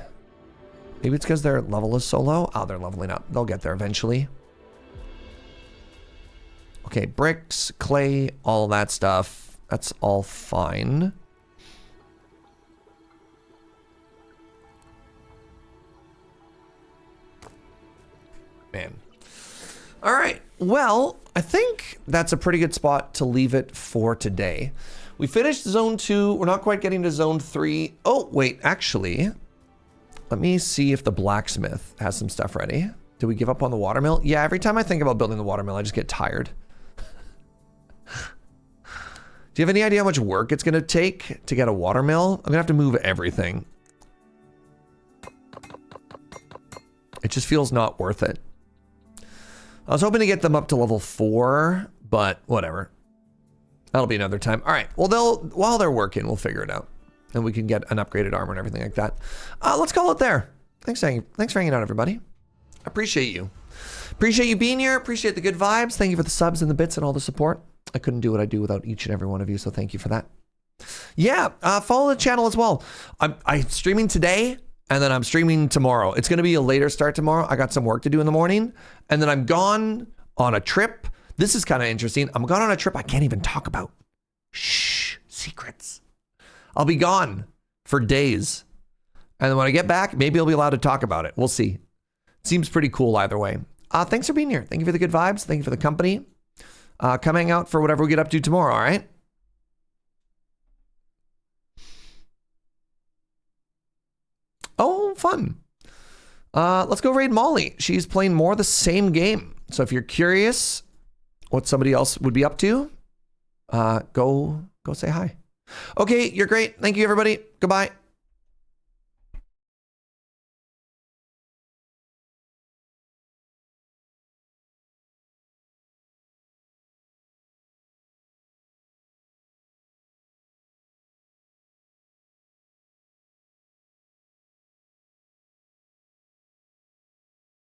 Maybe it's because their level is so low. Oh, they're leveling up. They'll get there eventually. Okay, bricks, clay, all that stuff. That's all fine. Man. All right. Well, I think that's a pretty good spot to leave it for today. We finished zone 2. We're not quite getting to zone 3. Oh, wait, actually... Let me see if the blacksmith has some stuff ready. Did we give up on the watermill? Yeah, every time I think about building the watermill, I just get tired. Do you have any idea how much work it's going to take to get a watermill? I'm going to have to move everything. It just feels not worth it. I was hoping to get them up to level 4, but whatever. That'll be another time. All right, well, while they're working, we'll figure it out. And we can get an upgraded armor and everything like that. Let's call it there. Thanks for hanging out, everybody. I appreciate you. Appreciate you being here. Appreciate the good vibes. Thank you for the subs and the bits and all the support. I couldn't do what I do without each and every one of you, so thank you for that. Yeah, follow the channel as well. I'm streaming today, and then I'm streaming tomorrow. It's going to be a later start tomorrow. I got some work to do in the morning, and then I'm gone on a trip. This is kind of interesting. I'm gone on a trip I can't even talk about. Shh, secrets. I'll be gone for days. And then when I get back, maybe I'll be allowed to talk about it. We'll see. Seems pretty cool either way. Thanks for being here. Thank you for the good vibes. Thank you for the company. Come hang out for whatever we get up to tomorrow, all right? Oh, fun. Let's go raid Molly. She's playing more of the same game. So if you're curious what somebody else would be up to, go say hi. Okay, you're great. Thank you, everybody. Goodbye.